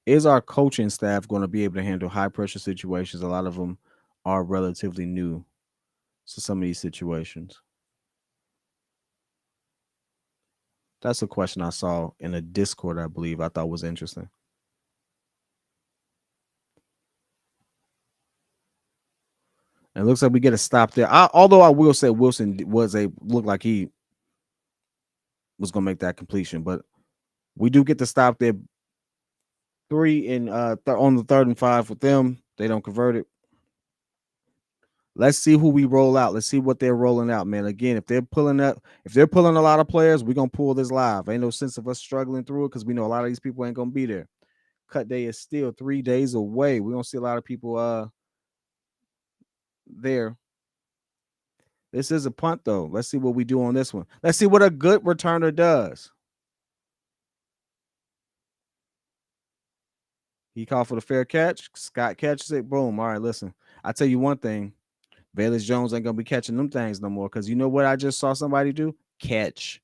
[SPEAKER 1] Is our coaching staff going to be able to handle high pressure situations? A lot of them are relatively new to some of these situations. That's a question I saw in a Discord, I believe. I thought was interesting. And it looks like we get a stop there. Although I will say Wilson looked like he was going to make that completion, but we do get the stop there. 3 and on the 3rd and 5 with them. They don't convert it. Let's see who we roll out. Let's see what they're rolling out, man. Again, if they're pulling a lot of players, we're gonna pull this live. Ain't no sense of us struggling through it because we know a lot of these people ain't gonna be there. Cut day is still 3 days away. We're gonna see a lot of people there. This is a punt, though. Let's see what we do on this one. Let's see what a good returner does. He called for the fair catch. Scott catches it. Boom. All right, listen. I tell you one thing. Velus Jones ain't gonna be catching them things no more, because you know what I just saw somebody do? Catch.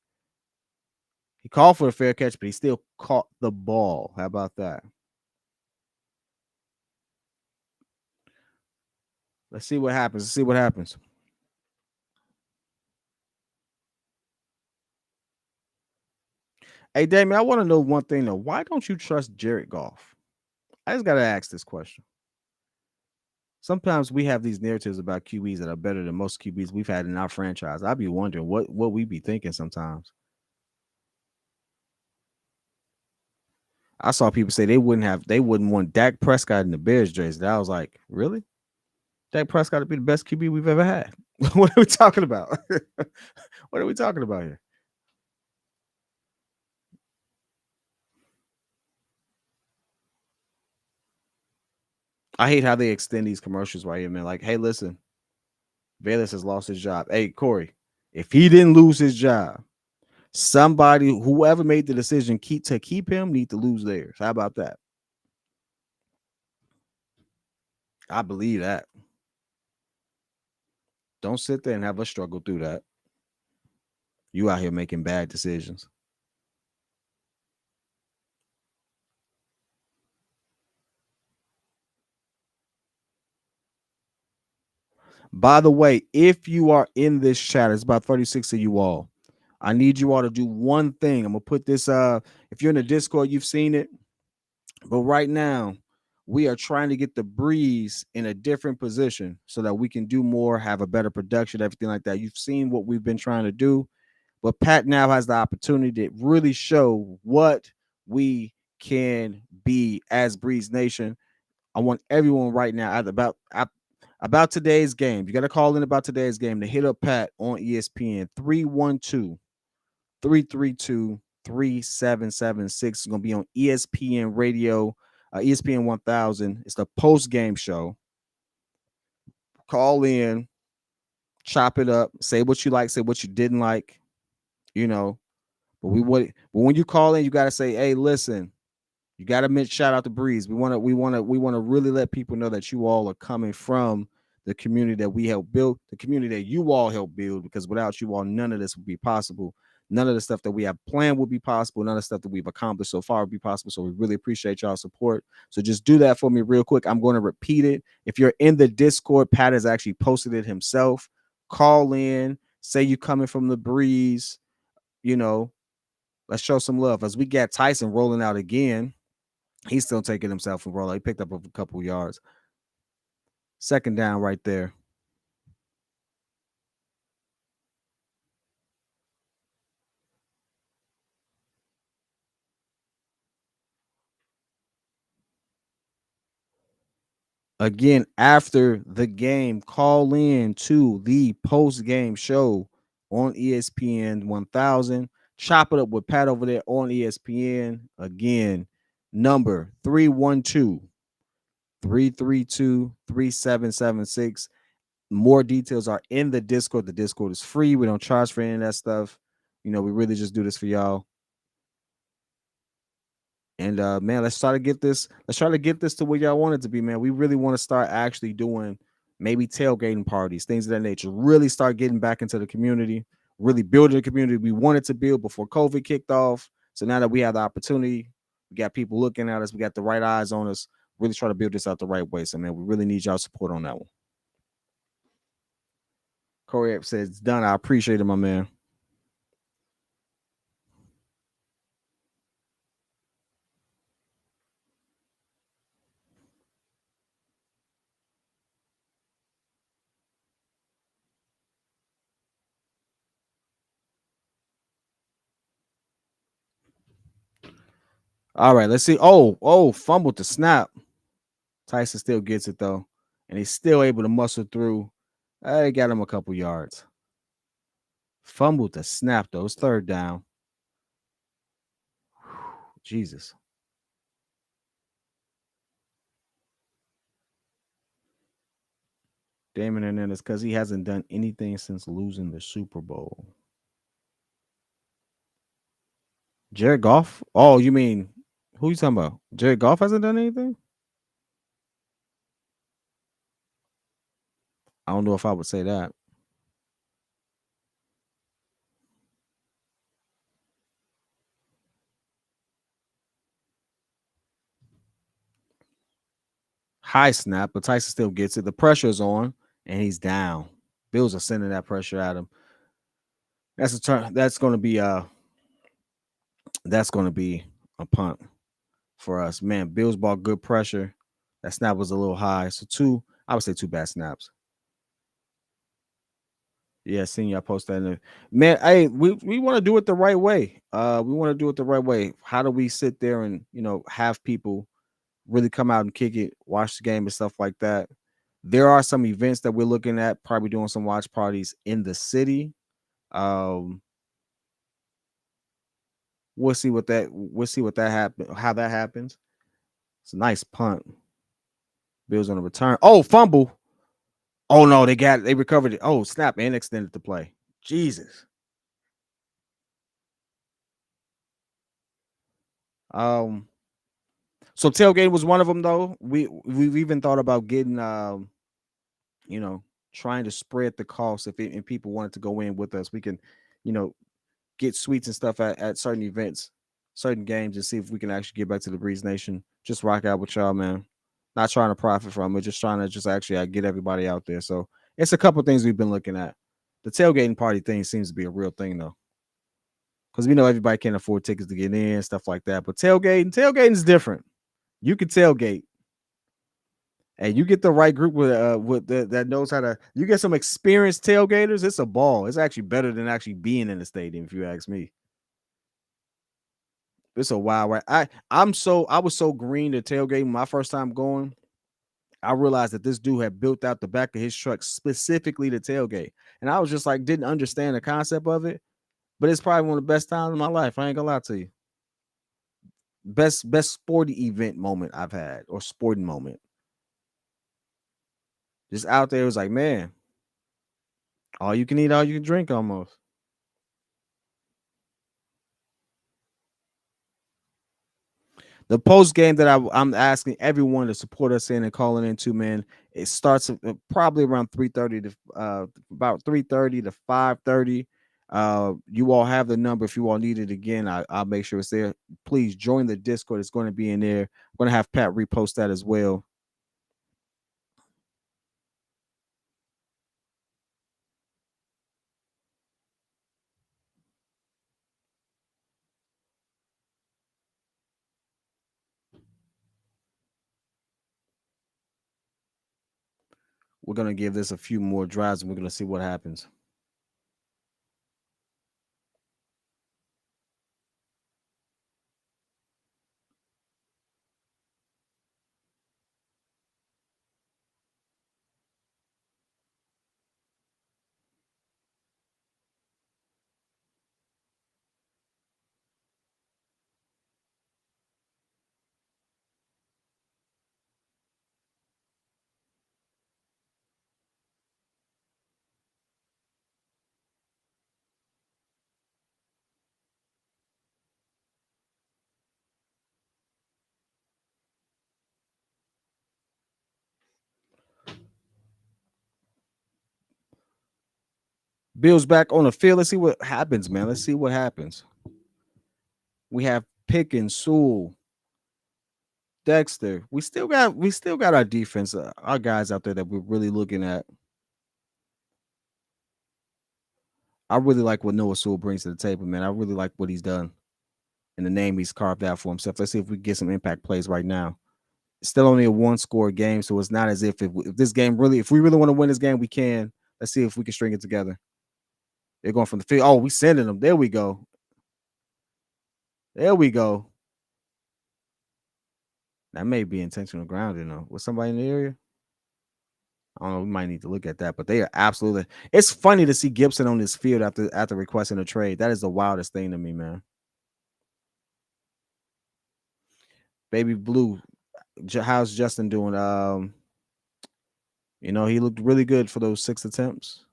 [SPEAKER 1] He called for a fair catch, but he still caught the ball. How about that? Let's see what happens. Let's see what happens. Hey, Damien, I want to know one thing though. Why don't you trust Jared Goff? I just gotta ask this question. Sometimes we have these narratives about QBs that are better than most QBs we've had in our franchise. I'd be wondering what we be thinking sometimes. I saw people say they wouldn't want Dak Prescott in the Bears jersey. I was like, really? Dak Prescott to be the best QB we've ever had. What are we talking about? What are we talking about here? I hate how they extend these commercials right here, man. Like, hey, listen, Bayless has lost his job. Hey, Corey, if he didn't lose his job, somebody, whoever made the decision to keep him, need to lose theirs. How about that? I believe that. Don't sit there and have us struggle through that. You out here making bad decisions. By the way, if you are in this chat, it's about 36 of you all. I need you all to do one thing. I'm gonna put this if you're in the Discord, you've seen it. But right now, we are trying to get the breeze in a different position so that we can do more, have a better production, everything like that. You've seen what we've been trying to do, but Pat now has the opportunity to really show what we can be as Breeze Nation. I want everyone right now about today's game. You got to call in about today's game to hit up Pat on ESPN 312-332-3776. It's going to be on ESPN Radio, ESPN 1000. It's the post game show. Call in, chop it up, say what you like, say what you didn't like, you know. But when you call in, you got to say, "Hey, listen, you got to shout out to Breeze. We want to really let people know that you all are coming from the community that we helped build, the community that you all helped build. Because without you all, none of this would be possible. None of the stuff that we have planned would be possible. None of the stuff that we've accomplished so far would be possible. So we really appreciate y'all support. So just do that for me real quick. I'm going to repeat it. If you're in the Discord, Pat has actually posted it himself. Call in, say you coming from the Breeze. You know, let's show some love as we got Tyson rolling out again. He's still taking himself from roll. He picked up a couple yards. Second down right there. Again, after the game, call in to the post-game show on ESPN 1000. Chop it up with Pat over there on ESPN. Again, number 312-332-3776. More details are in the Discord. The Discord is free. We don't charge for any of that stuff. You know, we really just do this for y'all. And man, let's try to get this. Let's try to get this to where y'all want it to be, man. We really want to start actually doing maybe tailgating parties, things of that nature. Really start getting back into the community, really building the community we wanted to build before COVID kicked off. So now that we have the opportunity, we got people looking at us, we got the right eyes on us. Really try to build this out the right way. So man, we really need y'all support on that one. Corey says it's done. I appreciate it, my man. All right, let's see. Fumbled the snap. Tyson still gets it though, and he's still able to muscle through. I got him a couple yards. Fumbled the snap though. It's third down. Jesus. Damon Hernandez, because he hasn't done anything since losing the Super Bowl. Jared Goff? Oh, you mean who you talking about? Jared Goff hasn't done anything? I don't know if I would say that. High snap, but Tyson still gets it. The pressure's on. and he's down. Bills are sending that pressure at him. That's a turn. That's gonna be a punt for us. Man, Bills ball good pressure. That snap was a little high. So I would say two bad snaps. Yeah, seeing y'all post that in there. Man, hey, we want to do it the right way. We want to do it the right way. How do we sit there and have people really come out and kick it, watch the game and stuff like that? There are some events that we're looking at, probably doing some watch parties in the city. Um, we'll see what that happen, how that happens. It's a nice punt. Bills on the return. Oh, fumble. Oh no, they recovered it. Oh, snap and extended the play. Jesus. Um, so tailgate was one of them though. We've even thought about getting you know, trying to spread the cost and people wanted to go in with us. We can, you know, get sweets and stuff at certain events, certain games, and see if we can actually get back to the Breeze Nation. Just rock out with y'all, man. Not trying to profit from it, just trying to just actually get everybody out there. So it's a couple things we've been looking at. The tailgating party thing seems to be a real thing though, because we know everybody can't afford tickets to get in, stuff like that. But tailgating is different. You can tailgate, and you get the right group that knows how to. You get some experienced tailgaters. It's a ball. It's actually better than actually being in the stadium, if you ask me. It's a wild ride. I was so green to tailgating my first time going. I realized that this dude had built out the back of his truck specifically to tailgate, and I was just like didn't understand the concept of it. But it's probably one of the best times of my life. I ain't gonna lie to you. Best sporty event moment I've had, or sporting moment. Just out there, it was like, man, all you can eat, all you can drink, almost. The post game that I'm asking everyone to support us in and calling into, man. It starts probably around 3:30 to about 3:30 to 5:30. You all have the number if you all need it again. I'll make sure it's there. Please join the Discord. It's going to be in there. I'm going to have Pat repost that as well. We're going to give this a few more drives and we're going to see what happens. Bills back on the field. Let's see what happens, man. Let's see what happens. We have Pickens, Sewell, Dexter. We still got our defense, our guys out there that we're really looking at. I really like what Noah Sewell brings to the table, man. I really like what he's done and the name he's carved out for himself. Let's see if we can get some impact plays right now. It's still only a one-score game, so it's not as if this game really, if we really want to win this game, we can. Let's see if we can string it together. They're going from the field. Oh, we sending them. There we go. There we go. That may be intentional grounding, though. Was somebody in the area? I don't know. We might need to look at that, but they are absolutely. It's funny to see Gibson on this field after requesting a trade. That is the wildest thing to me, man. Baby Blue, how's Justin doing? He looked really good for those 6 attempts.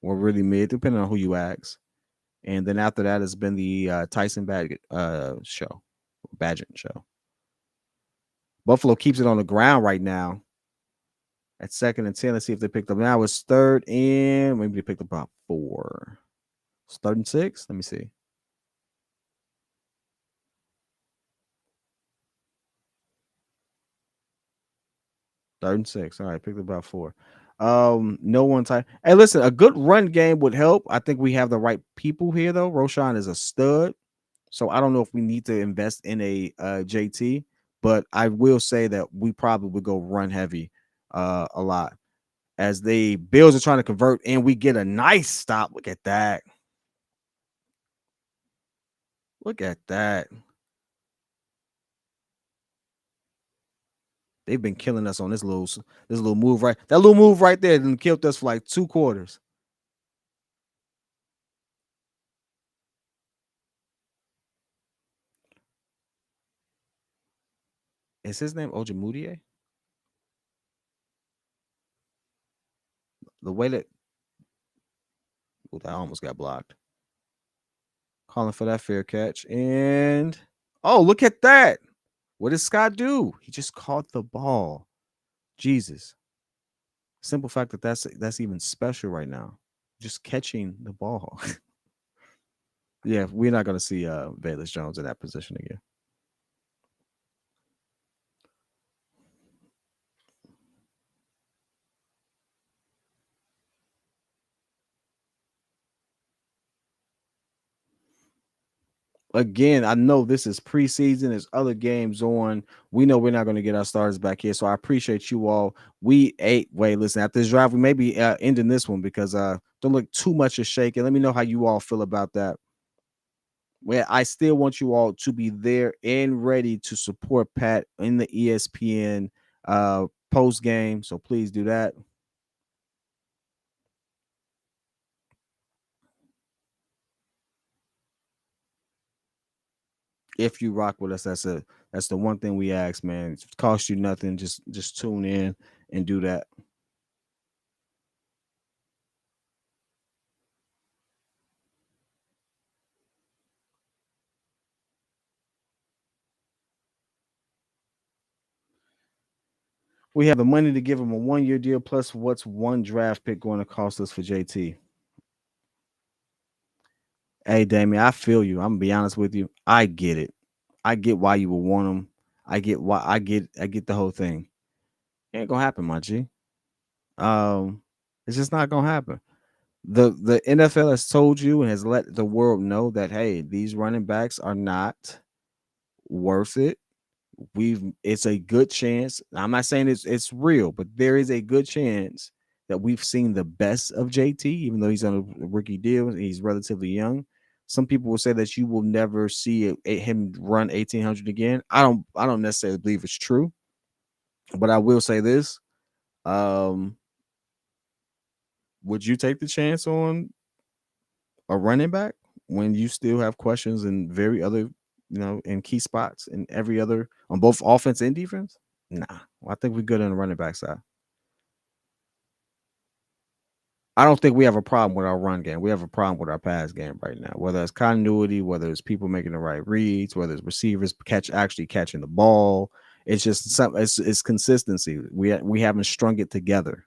[SPEAKER 1] Or really mid, depending on who you ask. And then after that has been the Tyson Badgett show. Buffalo keeps it on the ground right now. At 2nd and 10, let's see if they picked up. Now it's 3rd and maybe they picked up about 4. It's 3rd and 6. Let me see. Third and 6. All right, picked about 4. No one time. Hey, listen, a good run game would help. I think we have the right people here, though. Roshan is a stud. So I don't know if we need to invest in a JT, but I will say that we probably would go run heavy a lot as the Bills are trying to convert and we get a nice stop. Look at that. Look at that. They've been killing us on this little move right. That little move right there and killed us for like 2 quarters. Is his name Ojemudia? The way that I almost got blocked. Calling for that fair catch. And oh, look at that. What did Scott do? He just caught the ball. Jesus. Simple fact that that's even special right now. Just catching the ball. Yeah, we're not gonna see Velus Jones in that position again. Again, I know this is preseason. There's other games on. We know we're not going to get our starters back here, so I appreciate you all. We ate. Wait, listen. After this drive, we may be ending this one because don't look too much is shaking. Let me know how you all feel about that. Well, I still want you all to be there and ready to support Pat in the ESPN post game. So please do that. If you rock with us, that's the one thing we ask, man. It costs you nothing. Just tune in and do that. We have the money to give him a 1-year deal plus what's one draft pick going to cost us for JT. Hey, Damien, I feel you. I'm gonna be honest with you. I get it. I get why you would want him. I get the whole thing. It ain't gonna happen, my G. It's just not gonna happen. The NFL has told you and has let the world know that hey, these running backs are not worth it. It's a good chance. I'm not saying it's real, but there is a good chance that we've seen the best of JT, even though he's on a rookie deal. He's relatively young. Some people will say that you will never see him run 1800 again. I don't necessarily believe it's true, but I will say this. Um, would you take the chance on a running back when you still have questions in very other, in key spots in every other on both offense and defense? Nah, well, I think we're good on the running back side. I don't think we have a problem with our run game. We have a problem with our pass game right now. Whether it's continuity, whether it's people making the right reads, whether it's receivers actually catching the ball. It's just it's consistency. We haven't strung it together.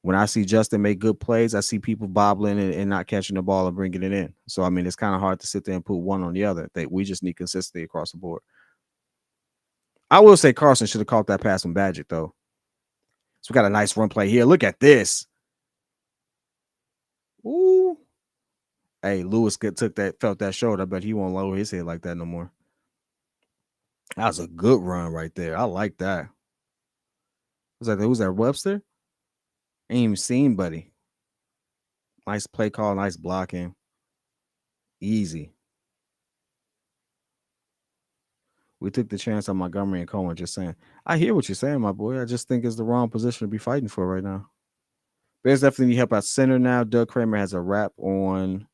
[SPEAKER 1] When I see Justin make good plays, I see people bobbling and not catching the ball and bringing it in. So I mean, it's kind of hard to sit there and put one on the other. We just need consistency across the board. I will say Carson should have caught that pass from Badgett though. So we got a nice run play here. Look at this. Ooh. Hey, Lewis felt that shoulder. I bet he won't lower his head like that no more. That was a good run right there. I like that. Who's that? Webster? Ain't even seen, buddy. Nice play call, nice blocking. Easy. We took the chance on Montgomery and Coleman. Just saying. I hear what you're saying, my boy. I just think it's the wrong position to be fighting for right now. Bears definitely need help at center now. Doug Kramer has a wrap on.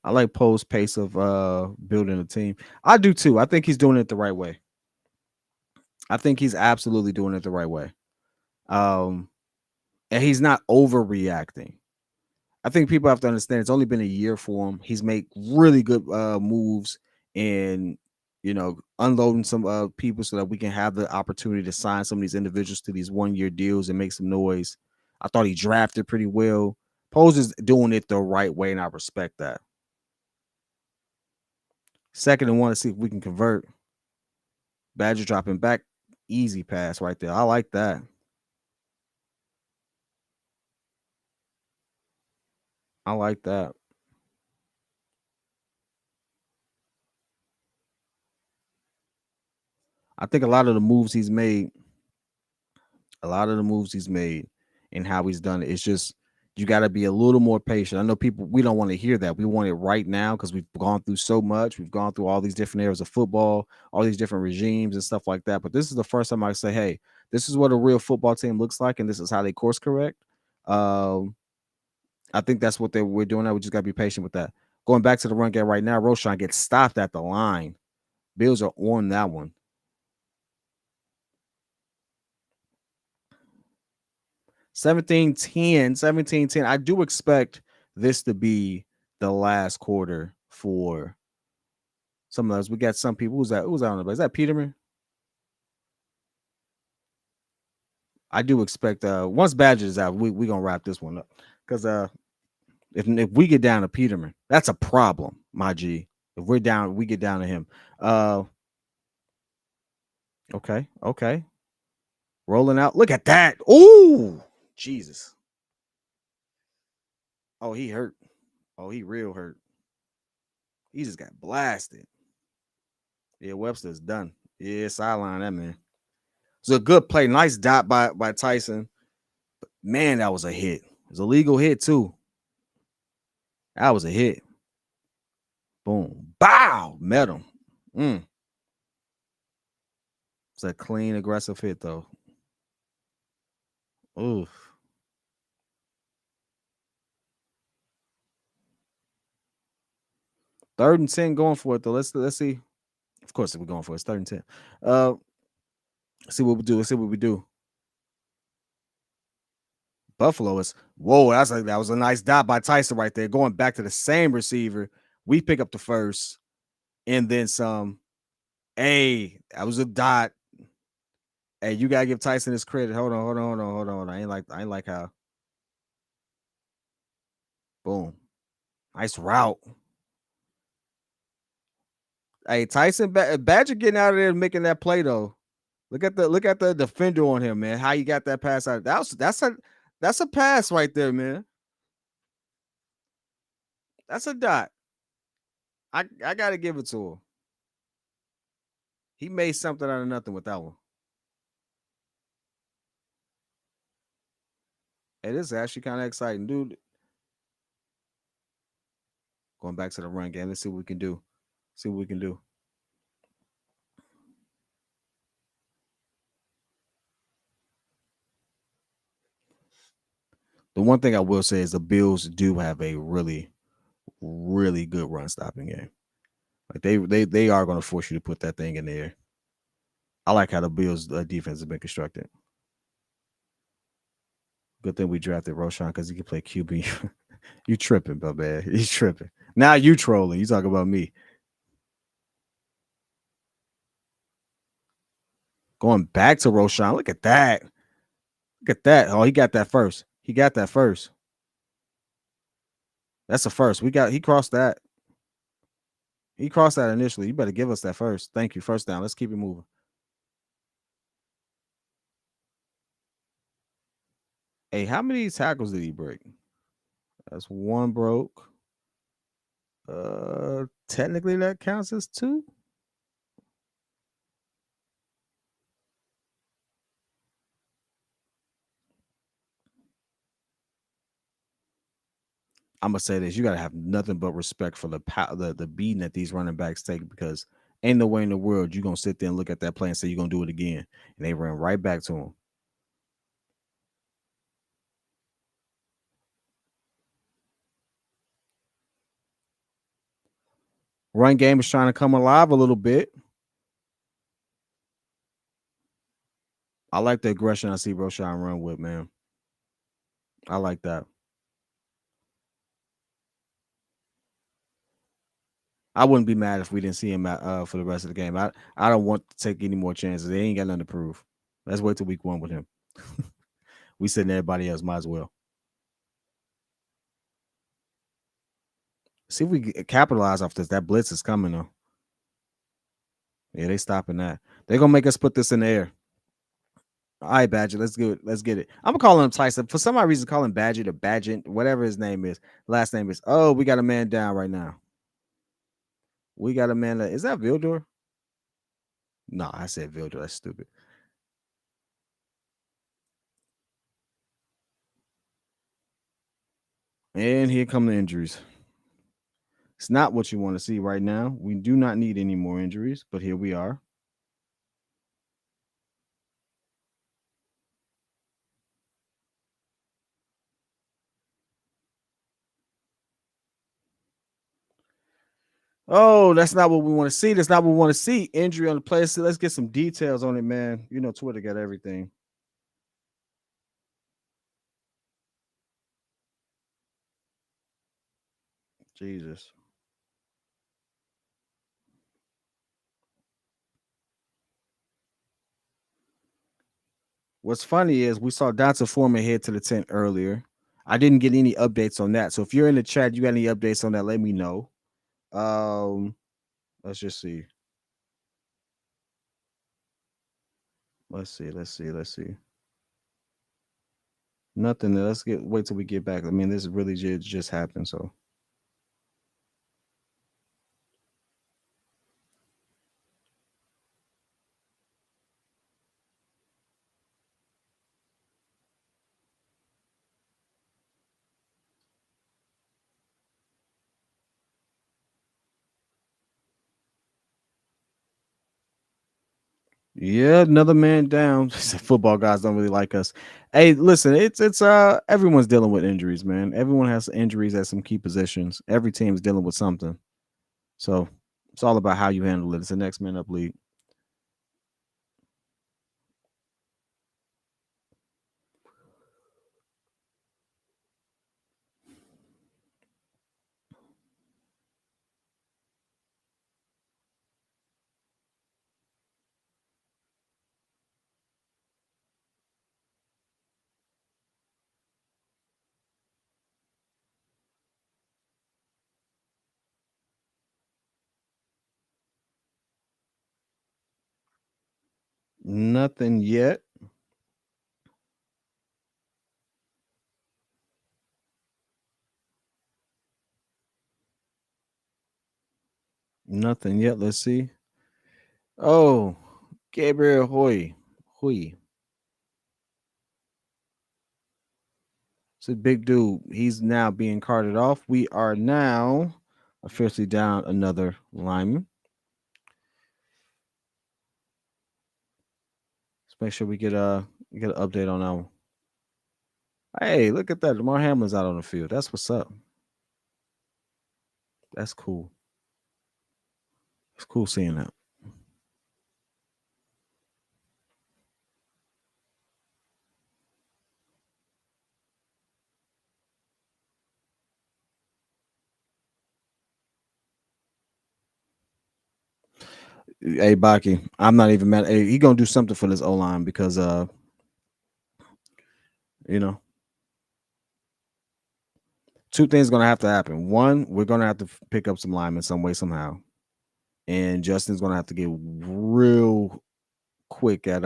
[SPEAKER 1] I like Poe's pace of building a team. I do too. I think he's doing it the right way. I think he's absolutely doing it the right way. And he's not overreacting. I think people have to understand it's only been a year for him. He's made really good moves and unloading some people so that we can have the opportunity to sign some of these individuals to these 1-year deals and make some noise. I thought he drafted pretty well. Pose is doing it the right way, and I respect that. 2nd and 1 to see if we can convert. Badger dropping back. Easy pass right there. I like that. I like that. I think a lot of the moves he's made, and how he's done it, it's just you got to be a little more patient. I know people, we don't want to hear that. We want it right now because we've gone through so much. We've gone through all these different areas of football, all these different regimes and stuff like that. But this is the first time I say, hey, this is what a real football team looks like, and this is how they course correct. I think that's what we're doing now. We just got to be patient with that. Going back to the run game right now, Roshan gets stopped at the line. Bills are on that one. 17-10. I do expect this to be the last quarter for some of those. We got some people. Who's that? Who's out on the base? Is that Peterman? I do expect once Badger is out, we gonna wrap this one up. Because if we get down to Peterman, that's a problem, my G. If we're down, we get down to him. Okay. Rolling out. Look at that. Ooh, Jesus. Oh, he hurt. Oh, he real hurt. He just got blasted. Yeah, Webster's done. Yeah, sideline that man. It's a good play. Nice dot by Tyson. But man, that was a hit. It was a legal hit too. That was a hit. Boom. Bow. Met him. It's a clean, aggressive hit though. Oof. Third and 10 going for it though. Let's see. Of course, we're going for it. It's 3rd and 10. Let's see what we do. Let's see what we do. Buffalo is that was a nice dot by Tyson right there. Going back to the same receiver. We pick up the first and then some. Hey, that was a dot. Hey, you gotta give Tyson his credit. Hold on. I ain't like how. Boom. Nice route. Hey, Tyson Badger getting out of there and making that play though. Look at the defender on him, man. How you got that pass out? That's a pass right there, man. That's a dot. I gotta give it to him. He made something out of nothing with that one. It is actually kind of exciting, dude. Going back to the run game. Let's see what we can do. The one thing I will say is the Bills do have a really, really good run stopping game. Like they are going to force you to put that thing in there. I like how the Bills defense has been constructed. Good thing we drafted Roshan because he can play QB. You tripping, but man, he's tripping. Now you trolling. You talking about me. Going back to Roshan. Look at that. Oh, he got that first. That's a first. He crossed that. He crossed that initially. You better give us that first. Thank you. First down. Let's keep it moving. Hey, how many tackles did he break? That's one broke. Technically that counts as 2. I'm gonna say this: you gotta have nothing but respect for the beating that these running backs take, because ain't no way in the world you're gonna sit there and look at that play and say you're gonna do it again. And they ran right back to him. Run game is trying to come alive a little bit. I like the aggression I see Roshan run with, man. I like that. I wouldn't be mad if we didn't see him for the rest of the game. I don't want to take any more chances. They ain't got nothing to prove. Let's wait till week 1 with him. We sitting everybody else. Might as well see if we capitalize off this. That blitz is coming though. Yeah, they stopping that. They're gonna make us put this in the air. All right, Badger, let's get it. Let's get it. I'm gonna call him Tyson. For some odd reason, call him Badger or Badgent, whatever his name is. Last name is. Oh, we got a man down right now. We got a man. Is that Vildor? No, I said Vildor. That's stupid. And here come the injuries. It's not what you want to see right now. We do not need any more injuries, but here we are. Oh, that's not what we want to see. That's not what we want to see. Injury on the player. So let's get some details on it, man. You know, Twitter got everything. Jesus. What's funny is we saw Dante Foreman head to the tent earlier. I didn't get any updates on that. So if you're in the chat, you got any updates on that, let me know. Let's just see. Let's see. Nothing. Let's wait till we get back. I mean, this really just happened. So yeah, another man down. Football guys don't really like us. Hey, listen, it's everyone's dealing with injuries, man. Everyone has injuries at some key positions. Every team's dealing with something. So it's all about how you handle it. It's the next man up league. Nothing yet. Nothing yet. Let's see. Oh, Gabriel Hoy. It's a big dude. He's now being carted off. We are now officially down another lineman. Let's make sure we get an update on that one. Hey, look at that. Lamar Hamlin's out on the field. That's what's up. That's cool. It's cool seeing that. Hey, Baki, I'm not even mad. Hey, he gonna do something for this O line because you know, two things gonna have to happen. One, we're gonna have to pick up some linemen some way somehow, and Justin's gonna have to get real quick at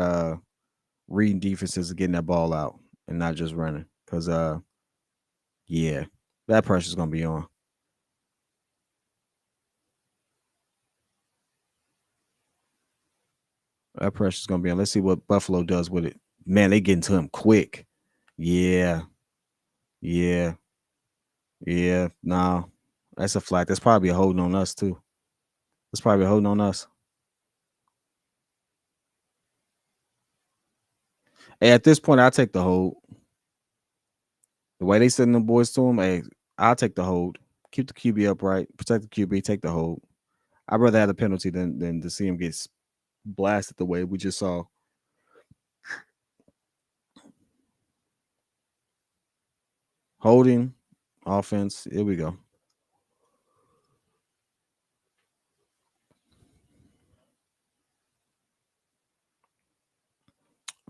[SPEAKER 1] reading defenses and getting that ball out and not just running. Cause yeah, that pressure's gonna be on. That pressure's gonna be on. Let's see what Buffalo does with it. Man, they getting to him quick. Yeah, yeah, yeah. No, that's a flag. That's probably a holding on us too. That's probably a holding on us. Hey, at this point, I'll take the hold. The way they sending the boys to him, hey, I'll take the hold. Keep the QB upright, protect the QB, take the hold. I'd rather have the penalty than to see him get blasted the way we just saw. Holding, offense. Here we go.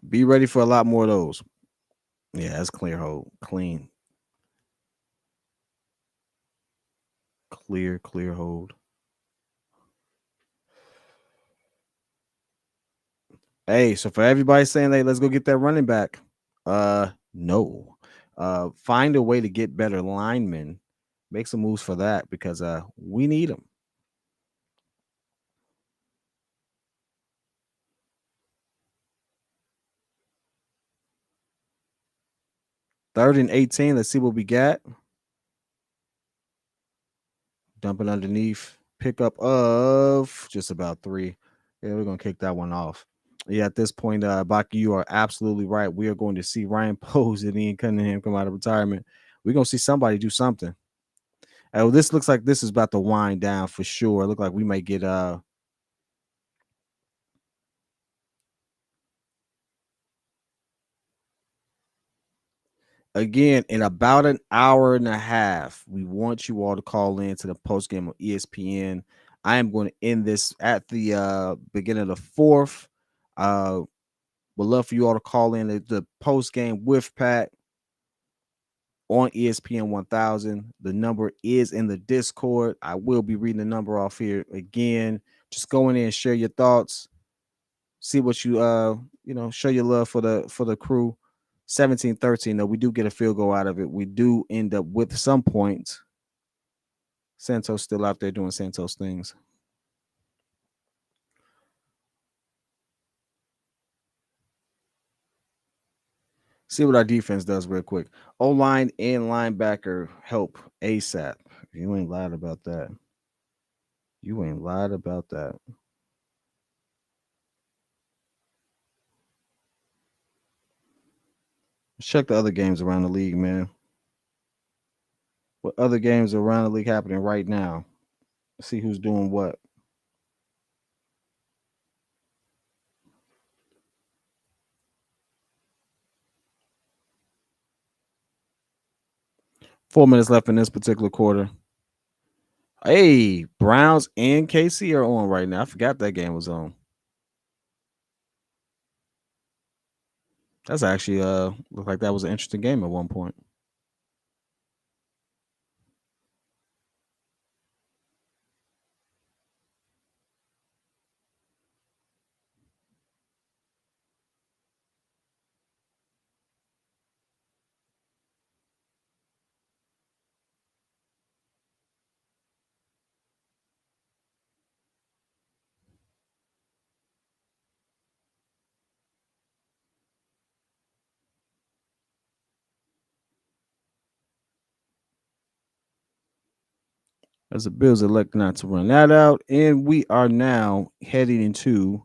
[SPEAKER 1] Be ready for a lot more of those. Yeah, that's clear hold. Clean. Clear hold. Hey, so for everybody saying, hey, let's go get that running back. No. Find a way to get better linemen. Make some moves for that because we need them. 3rd and 18. Let's see what we got. Dumping underneath. Pickup of just about 3. Yeah, we're gonna kick that one off. Yeah, at this point, Baki, you are absolutely right. We are going to see Ryan Poles and Ian Cunningham come out of retirement. We're gonna see somebody do something. Well, this looks like this is about to wind down for sure. Look like we may get again in about an hour and a half. We want you all to call in to the post game on ESPN. I am going to end this at the beginning of the 4th. Would love for you all to call in the post game with Pat on ESPN 1000. The number is in the Discord. I will be reading the number off here again. Just go in there and share your thoughts. See what you show your love for the crew. 17-13, though, we do get a field goal out of it. We do end up with some points. Santos still out there doing Santos things. See what our defense does real quick. O-line and linebacker help ASAP. You ain't lied about that. You ain't lied about that. Let's check the other games around the league, man. What other games around the league happening right now? See who's doing what. Four minutes left in this particular quarter. Hey, Browns and KC are on right now. I forgot that game was on. That's actually looked like that was an interesting game at one point. As the Bills elect not to run that out, and we are now heading into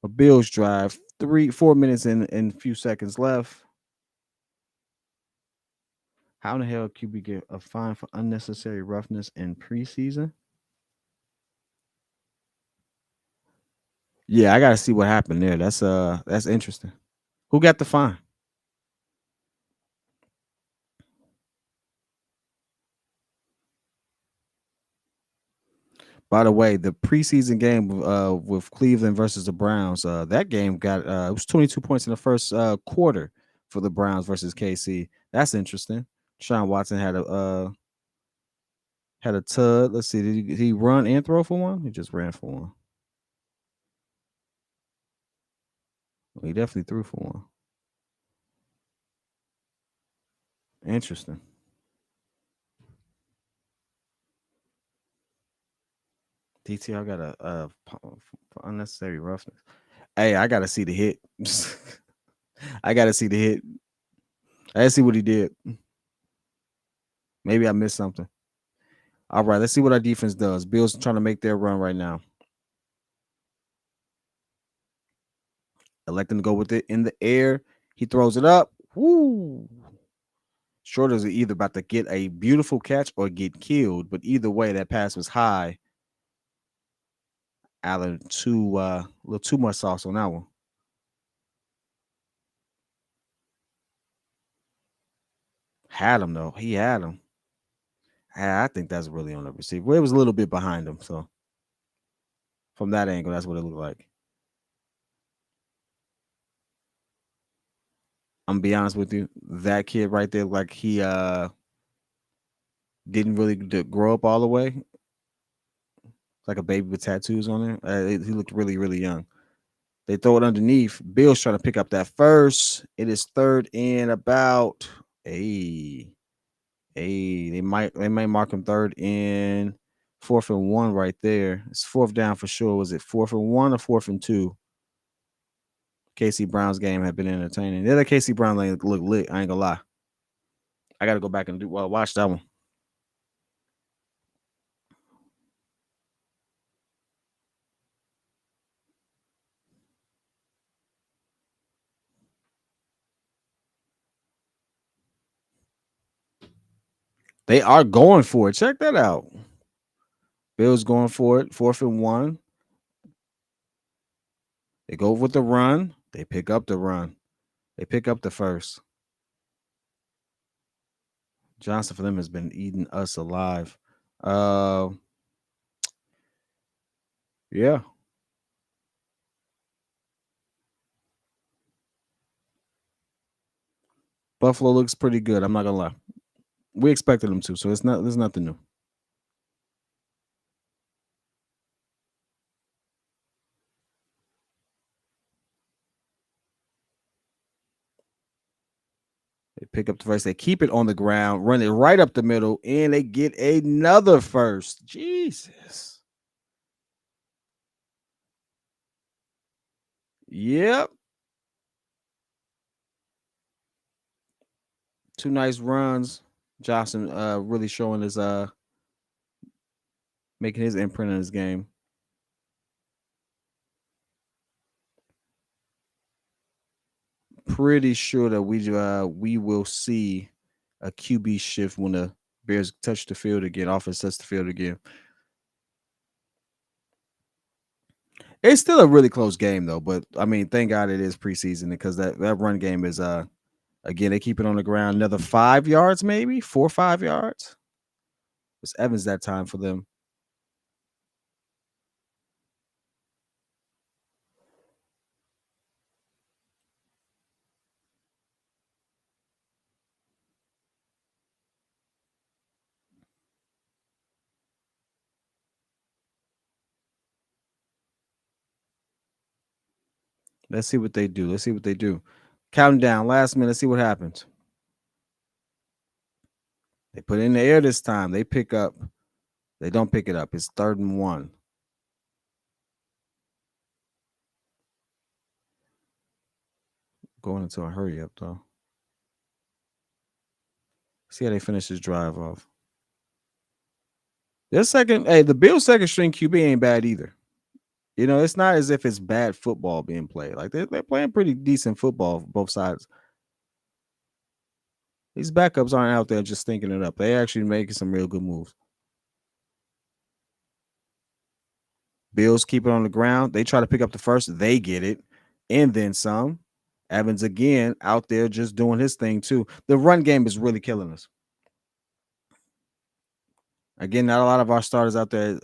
[SPEAKER 1] a Bills drive. 4 minutes and a few seconds left. How in the hell could we get a fine for unnecessary roughness in preseason? Yeah, I gotta see what happened there. That's interesting. Who got the fine? By the way, the preseason game with Cleveland versus the Browns, that game got it was 22 points in the first quarter for the Browns versus KC. That's interesting. Sean Watson had a tud. Let's see, did he run and throw for one? He just ran for one. Well, he definitely threw for one. Interesting. DTR got a for unnecessary roughness. Hey, I gotta see the hit. I gotta see the hit. I gotta see what he did. Maybe I missed something. All right, let's see what our defense does. Bills trying to make their run right now. Electing to go with it in the air. He throws it up. Woo! Shorter's either about to get a beautiful catch or get killed, but either way, that pass was high. Allen a little too much sauce on that one. Had him though. He had him. I think that's really on the receiver. It was a little bit behind him, so from that angle, that's what it looked like. I'm gonna be honest with you. That kid right there, like he didn't really grow up all the way. Like a baby with tattoos on it. He looked really, really young. They throw it underneath. Bill's trying to pick up that first. It is third and about. Hey, hey, they might mark him third and 4th and 1 right there. It's fourth down for sure. Was it 4th and 1 or 4th and 2? Casey Brown's game had been entertaining. The other Casey Brown look lit. I ain't gonna lie. I gotta go back and watch that one. They are going for it. Check that out. Bills going for it. 4th and 1. They go with the run. They pick up the run. They pick up the first. Johnson for them has been eating us alive. Uh, yeah. Buffalo looks pretty good. I'm not gonna lie. We expected them to, so there's nothing new. They pick up the first. They keep it on the ground, run it right up the middle, and they get another first. Jesus. Yep. Two nice runs. Johnson really showing his making his imprint on his game. Pretty sure that we will see a QB shift when the Bears touch the field again, offense touch the field again. It's still a really close game though, but I mean, thank God it is preseason because that run game is again they keep it on the ground another 5 yards, maybe 4 or 5 yards. It's Evans that time for them. Let's see what they do. Let's see what they do. Counting down, last minute. Let's see what happens. They put it in the air this time. They pick up. They don't pick it up. It's 3rd and 1. Going into a hurry up though. See how they finish this drive off. Their second, hey, the Bills' second string QB ain't bad either. You know, it's not as if it's bad football being played. Like they're playing pretty decent football both sides. These backups aren't out there just thinking it up. They actually making some real good moves. Bills keep it on the ground. They try to pick up the first. They get it. And then some. Evans again out there just doing his thing too. The run game is really killing us. Again, not a lot of our starters out there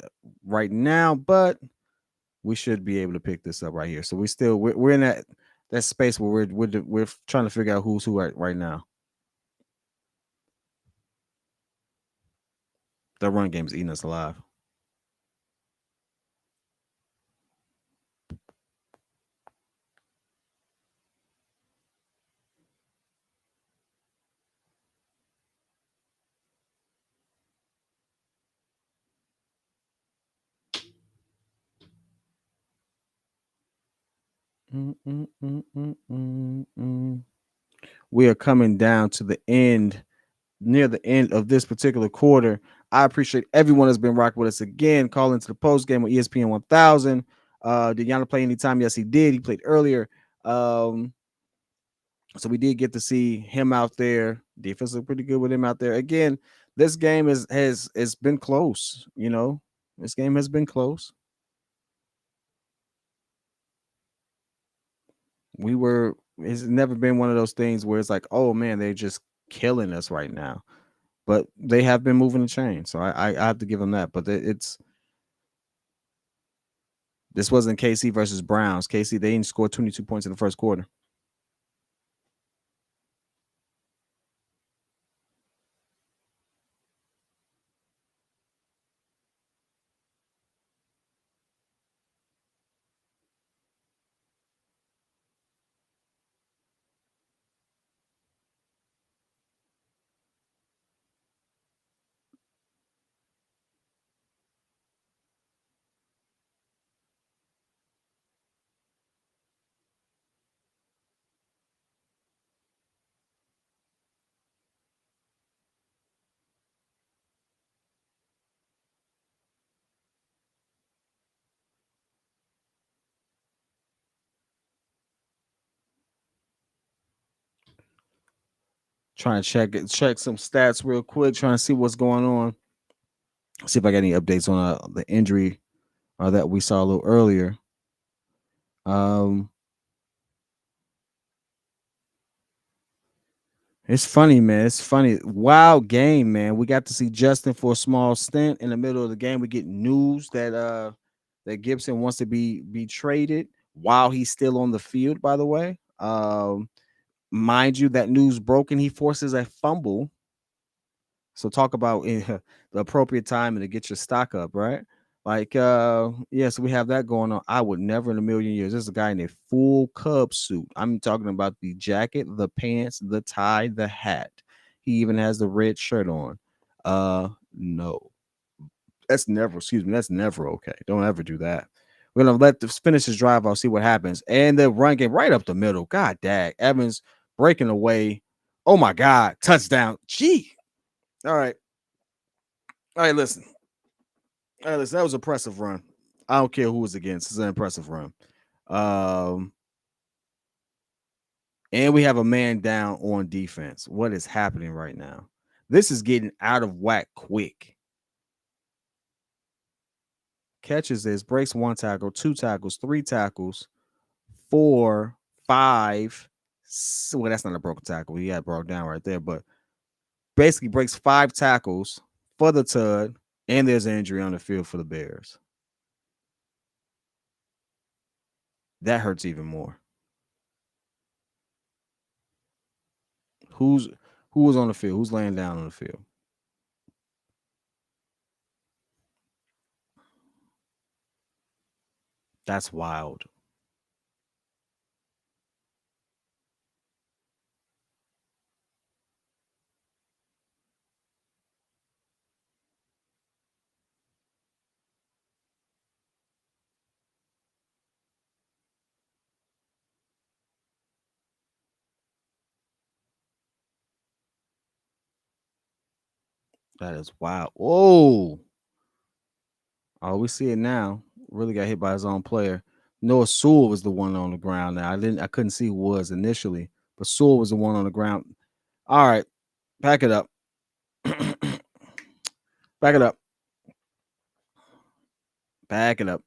[SPEAKER 1] right now, but we should be able to pick this up right here. So we're in that space where we're trying to figure out who's who right now. The run game's eating us alive. We are coming down to the end, near the end of this particular quarter. I appreciate everyone that's been rocking with us again. Call into the post game on ESPN 1000. Did Yana play anytime? Yes, he did. He played earlier. So we did get to see him out there. Defense looked pretty good with him out there. Again, this game has been close. You know, this game has been close. It's never been one of those things where it's like, oh man, they're just killing us right now. But they have been moving the chain, so I have to give them that. But this wasn't KC versus Browns. KC, they didn't score 22 points in the first quarter. Trying to check some stats real quick. Trying to see what's going on. See if I got any updates on the injury that we saw a little earlier. Um, it's funny, man. It's funny. Wild game, man. We got to see Justin for a small stint in the middle of the game. We get news that Gibson wants to be traded while he's still on the field. By the way, mind you, that news broken. He forces a fumble. So talk about the appropriate time and to get your stock up, right? Like, yeah, so we have that going on. I would never in a million years. There's a guy in a full Cub suit. I'm talking about the jacket, the pants, the tie, the hat. He even has the red shirt on. No, that's never, excuse me, that's never okay. Don't ever do that. We're gonna let this finish his drive. I'll see what happens. And the run game right up the middle. God dag. Evans breaking away. Oh my God. Touchdown. Gee. All right. All right, listen. All right, listen. That was an impressive run. I don't care who was against. It's an impressive run. Um, and we have a man down on defense. What is happening right now? This is getting out of whack quick. Catches this, breaks one tackle, two tackles, three tackles, four, five. Well, that's not a broken tackle. He had broke down right there, but basically breaks five tackles for the Tud, and there's an injury on the field for the Bears. That hurts even more. Who was on the field? Who's laying down on the field? That's wild. That is wild. Whoa. Oh, we see it now. Really got hit by his own player. Noah Sewell was the one on the ground now. I couldn't see who was initially, but Sewell was the one on the ground. All right, back it up. Back it up. Back it up.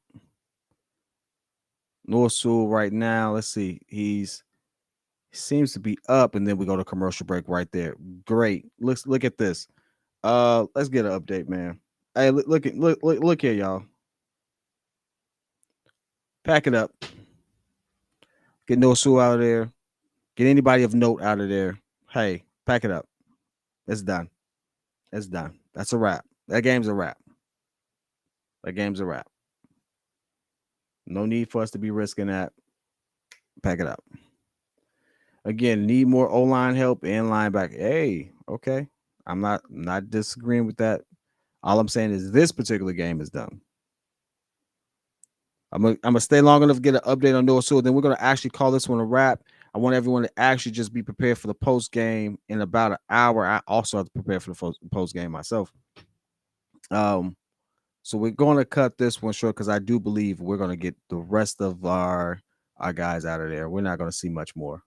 [SPEAKER 1] Noah Sewell right now. Let's see. He seems to be up, and then we go to commercial break right there. Great. Look at this. Let's get an update, man. Hey, look here, y'all. Pack it up. Get Noah Sewell out of there. Get anybody of note out of there. Hey, pack it up. It's done. It's done. That's a wrap. That game's a wrap. That game's a wrap. No need for us to be risking that. Pack it up. Again, need more O-line help and linebacker. Hey, okay. I'm not disagreeing with that. All I'm saying is this particular game is done. I'm gonna stay long enough to get an update on Noah Sewell. Then we're gonna actually call this one a wrap. I want everyone to actually just be prepared for the post game in about an hour. I also have to prepare for the post game myself. So we're going to cut this one short because I do believe we're going to get the rest of our guys out of there. We're not going to see much more.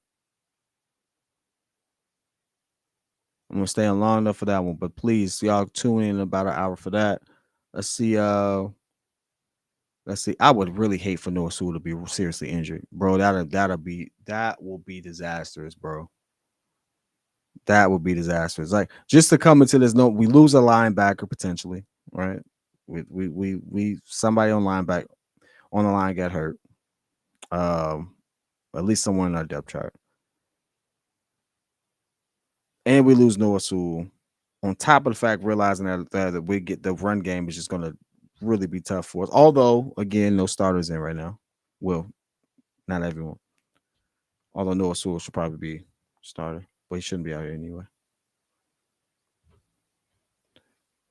[SPEAKER 1] I'm going to stay on long enough for that one, but please, y'all tune in about an hour for that. Let's see. Let's see. I would really hate for Noah Sewell to be seriously injured, bro. That will be disastrous, bro. That would be disastrous. Like just to come into this note, we lose a linebacker potentially, right? We somebody on linebacker on the line got hurt. At least someone in our depth chart. And we lose Noah Sewell. On top of the fact, realizing that we get the run game is just going to really be tough for us. Although, again, no starters in right now. Well, not everyone. Although Noah Sewell should probably be starter, but he shouldn't be out here anyway.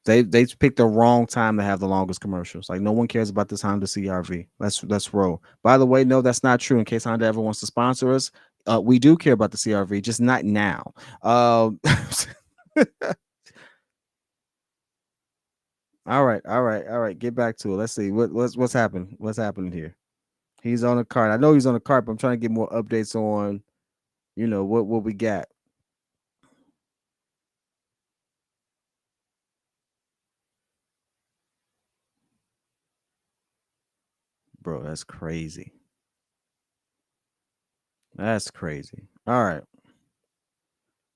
[SPEAKER 1] They picked the wrong time to have the longest commercials. Like no one cares about this Honda CRV. Let's roll. By the way, no, that's not true. In case Honda ever wants to sponsor us, we do care about the CRV, just not now. All right. Get back to it. Let's see what's happened. What's happening here? He's on a cart. I know he's on a cart, but I'm trying to get more updates on, what we got. Bro, that's crazy. That's crazy. All right.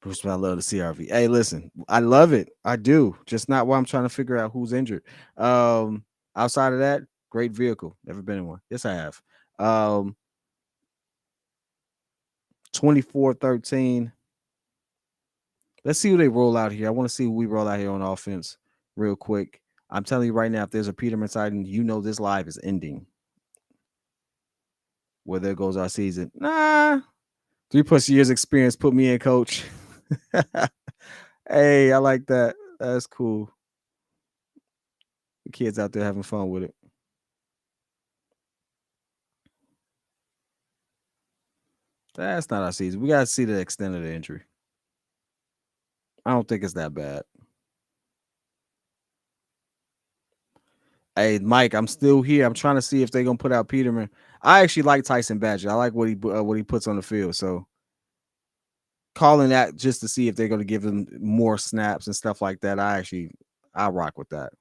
[SPEAKER 1] Bruce, I love the CRV. Hey, listen, I love it. I do. Just not why I'm trying to figure out who's injured. Um, Outside of that, great vehicle. Never been in one. Yes, I have. 2413. Let's see who they roll out here. I want to see who we roll out here on offense real quick. I'm telling you right now, if there's a Peterman sighting, you know this live is ending. Well, there goes our season. Nah, 3+ years experience put me in, coach. Hey, I like that. That's cool. The kids out there having fun with it. That's not our season. We gotta see the extent of the injury. I don't think it's that bad. Hey, Mike, I'm still here. I'm trying to see if they're gonna put out Peterman. I actually like Tyson Badger. I like what he puts on the field. So calling that just to see if they're gonna give him more snaps and stuff like that. I rock with that.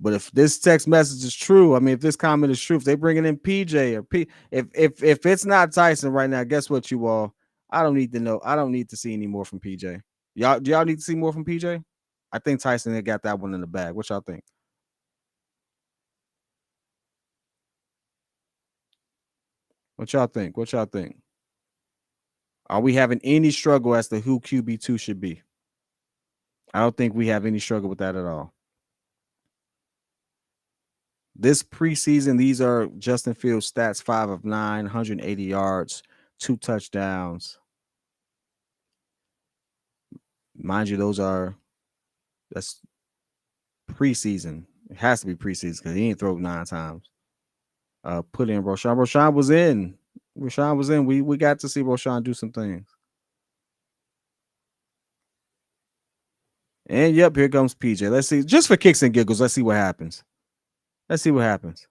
[SPEAKER 1] But if this text message is true, I mean, if this comment is true, if they bringing in PJ or if it's not Tyson right now, guess what, you all? I don't need to know. I don't need to see any more from PJ. Y'all, do y'all need to see more from PJ? I think Tyson had got that one in the bag. What y'all think? What y'all think? What y'all think? Are we having any struggle as to who QB2 should be? I don't think we have any struggle with that at all. This preseason, these are Justin Fields' stats: 5 of 9, 180 yards, 2 touchdowns. Mind you, that's preseason. It has to be preseason because he ain't thrown 9 times. Put in Roshan. Roshan was in. Roshan was in. We got to see Roshan do some things. And yep, here comes PJ. Let's see. Just for kicks and giggles, let's see what happens. Let's see what happens.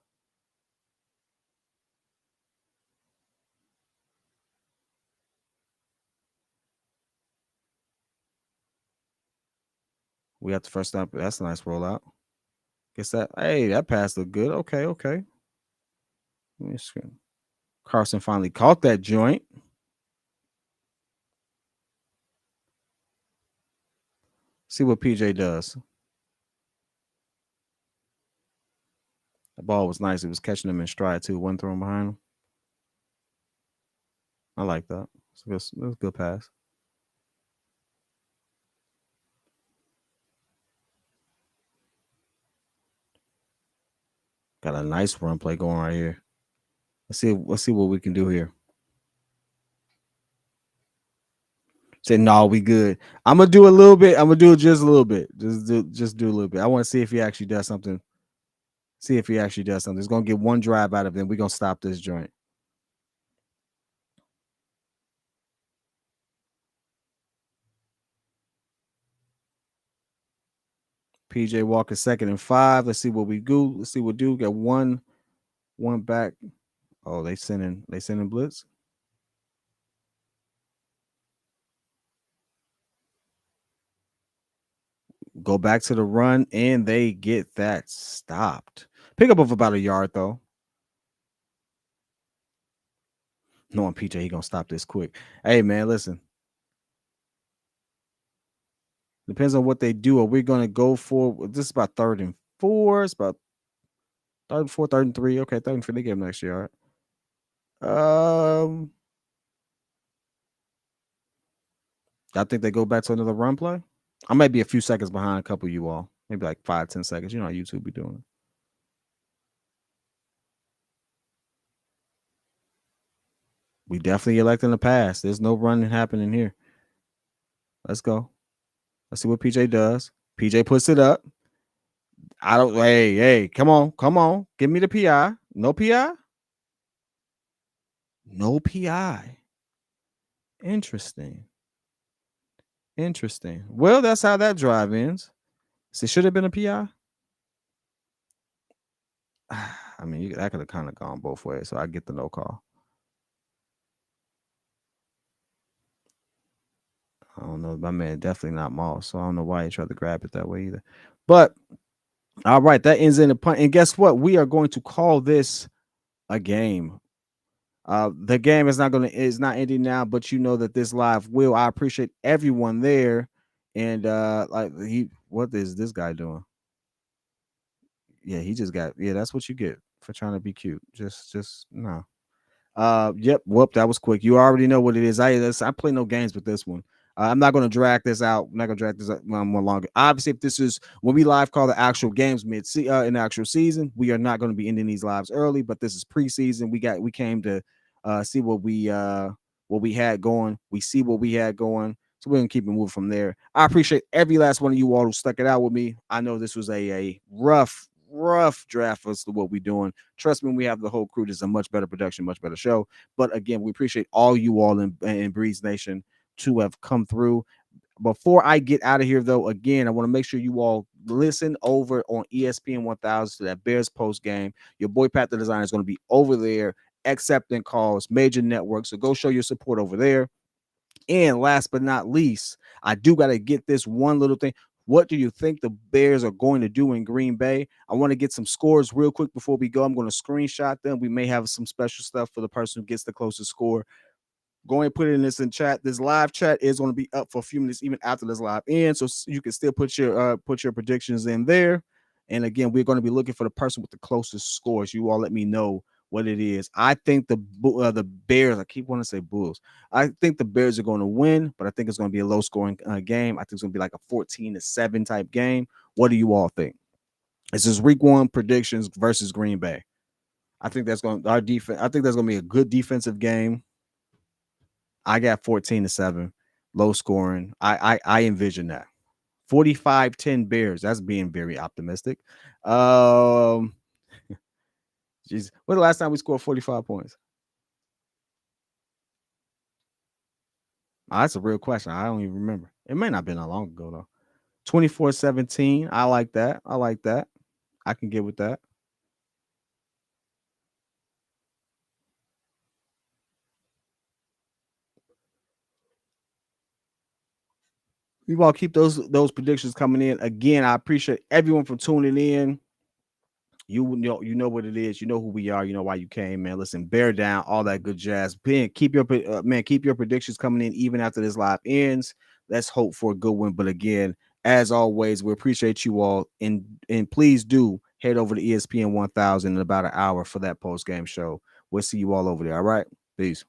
[SPEAKER 1] We got the first stop. That's a nice rollout. Guess that pass looked good. Okay. Let me see. Carson finally caught that joint. See what PJ does. The ball was nice. It was catching him in stride too. One throw behind him. I like that. It's a good pass. Got a nice run play going right here. Let's see what we can do here. Say no, we good. I'm gonna do a little bit. I'm gonna do it just a little bit. Just do a little bit. I want to see if he actually does something. See if he actually does something. It's gonna get one drive out of him. We're gonna stop this joint. PJ Walker 2nd and 5. Let's see what we do. Let's see what do. Got one back. Oh, they sending blitz. Go back to the run, and they get that stopped. Pick up of about a yard, though. Knowing PJ, he gonna stop this quick. Hey, man, listen. Depends on what they do. Are we gonna go for this? Is about 3rd and 4. It's about 3rd and 4, 3rd and 3. Okay, 3rd and 4. They get him next yard. I think they go back to another run play. I might be a few seconds behind a couple of you all. Maybe like 5-10 seconds. You know how YouTube be doing it. We definitely electing the pass. There's no running happening here. Let's go. Let's see what PJ does. PJ puts it up. Hey, come on. Give me the PI. No PI? No PI. Interesting. Well, that's how that drive ends. So should have been a PI. I mean, that could have kind of gone both ways. So I get the no call. I don't know. My man definitely not Moss. So I don't know why he tried to grab it that way either. But All right, that ends in a punt. And guess what? We are going to call this a game. The game is not ending now, but you know that this live will. I appreciate everyone there. And what is this guy doing? Yeah, he just got that's what you get for trying to be cute. Just no. Yep. Whoop. That was quick. You already know what it is. I play no games with this one. I'm not going to drag this out. I'm not going to drag this out more longer. Obviously, if this is when we live call the actual games in the actual season, we are not going to be ending these lives early. But this is preseason. We came to see what we had going. We see what we had going. So we're gonna keep it moving from there. I appreciate every last one of you all who stuck it out with me. I know this was a rough draft for us to what we're doing. Trust me, we have the whole crew. This is a much better production, much better show. But again, we appreciate all you all in Breeze Nation to have come through. Before I get out of here, though, again, I want to make sure you all listen over on ESPN 1000 to that Bears post game. Your boy Pat the Designer is going to be over there accepting calls, major networks. So go show your support over there. And last but not least, I do got to get this one little thing. What do you think the Bears are going to do in Green Bay? I want to get some scores real quick before we go. I'm going to screenshot them. We may have some special stuff for the person who gets the closest score. Go ahead and put it in this chat. This live chat is going to be up for a few minutes even after this live ends, so you can still put your predictions in there. And again, we're going to be looking for the person with the closest scores. You all let me know what it is. I think the Bears. I keep wanting to say Bulls. I think the Bears are going to win, but I think it's going to be a low scoring game. I think it's going to be like a 14-7 type game. What do you all think? This is week 1 predictions versus Green Bay. I think that's going our defense. I think that's going to be a good defensive game. I got 14-7, low scoring. I envision that. 45-10 Bears. That's being very optimistic. Geez, when the last time we scored 45 points? That's a real question. I don't even remember. It may not have been that long ago though. 24-17. I like that. I like that. I can get with that. You all keep those predictions coming in. Again, I appreciate everyone for tuning in. You know what it is. You know who we are. You know why you came, man. Listen, bear down, all that good jazz. Ben, keep your predictions coming in even after this live ends. Let's hope for a good one. But again, as always, we appreciate you all, and please do head over to ESPN 1000 in about an hour for that post game show. We'll see you all over there. All right, peace.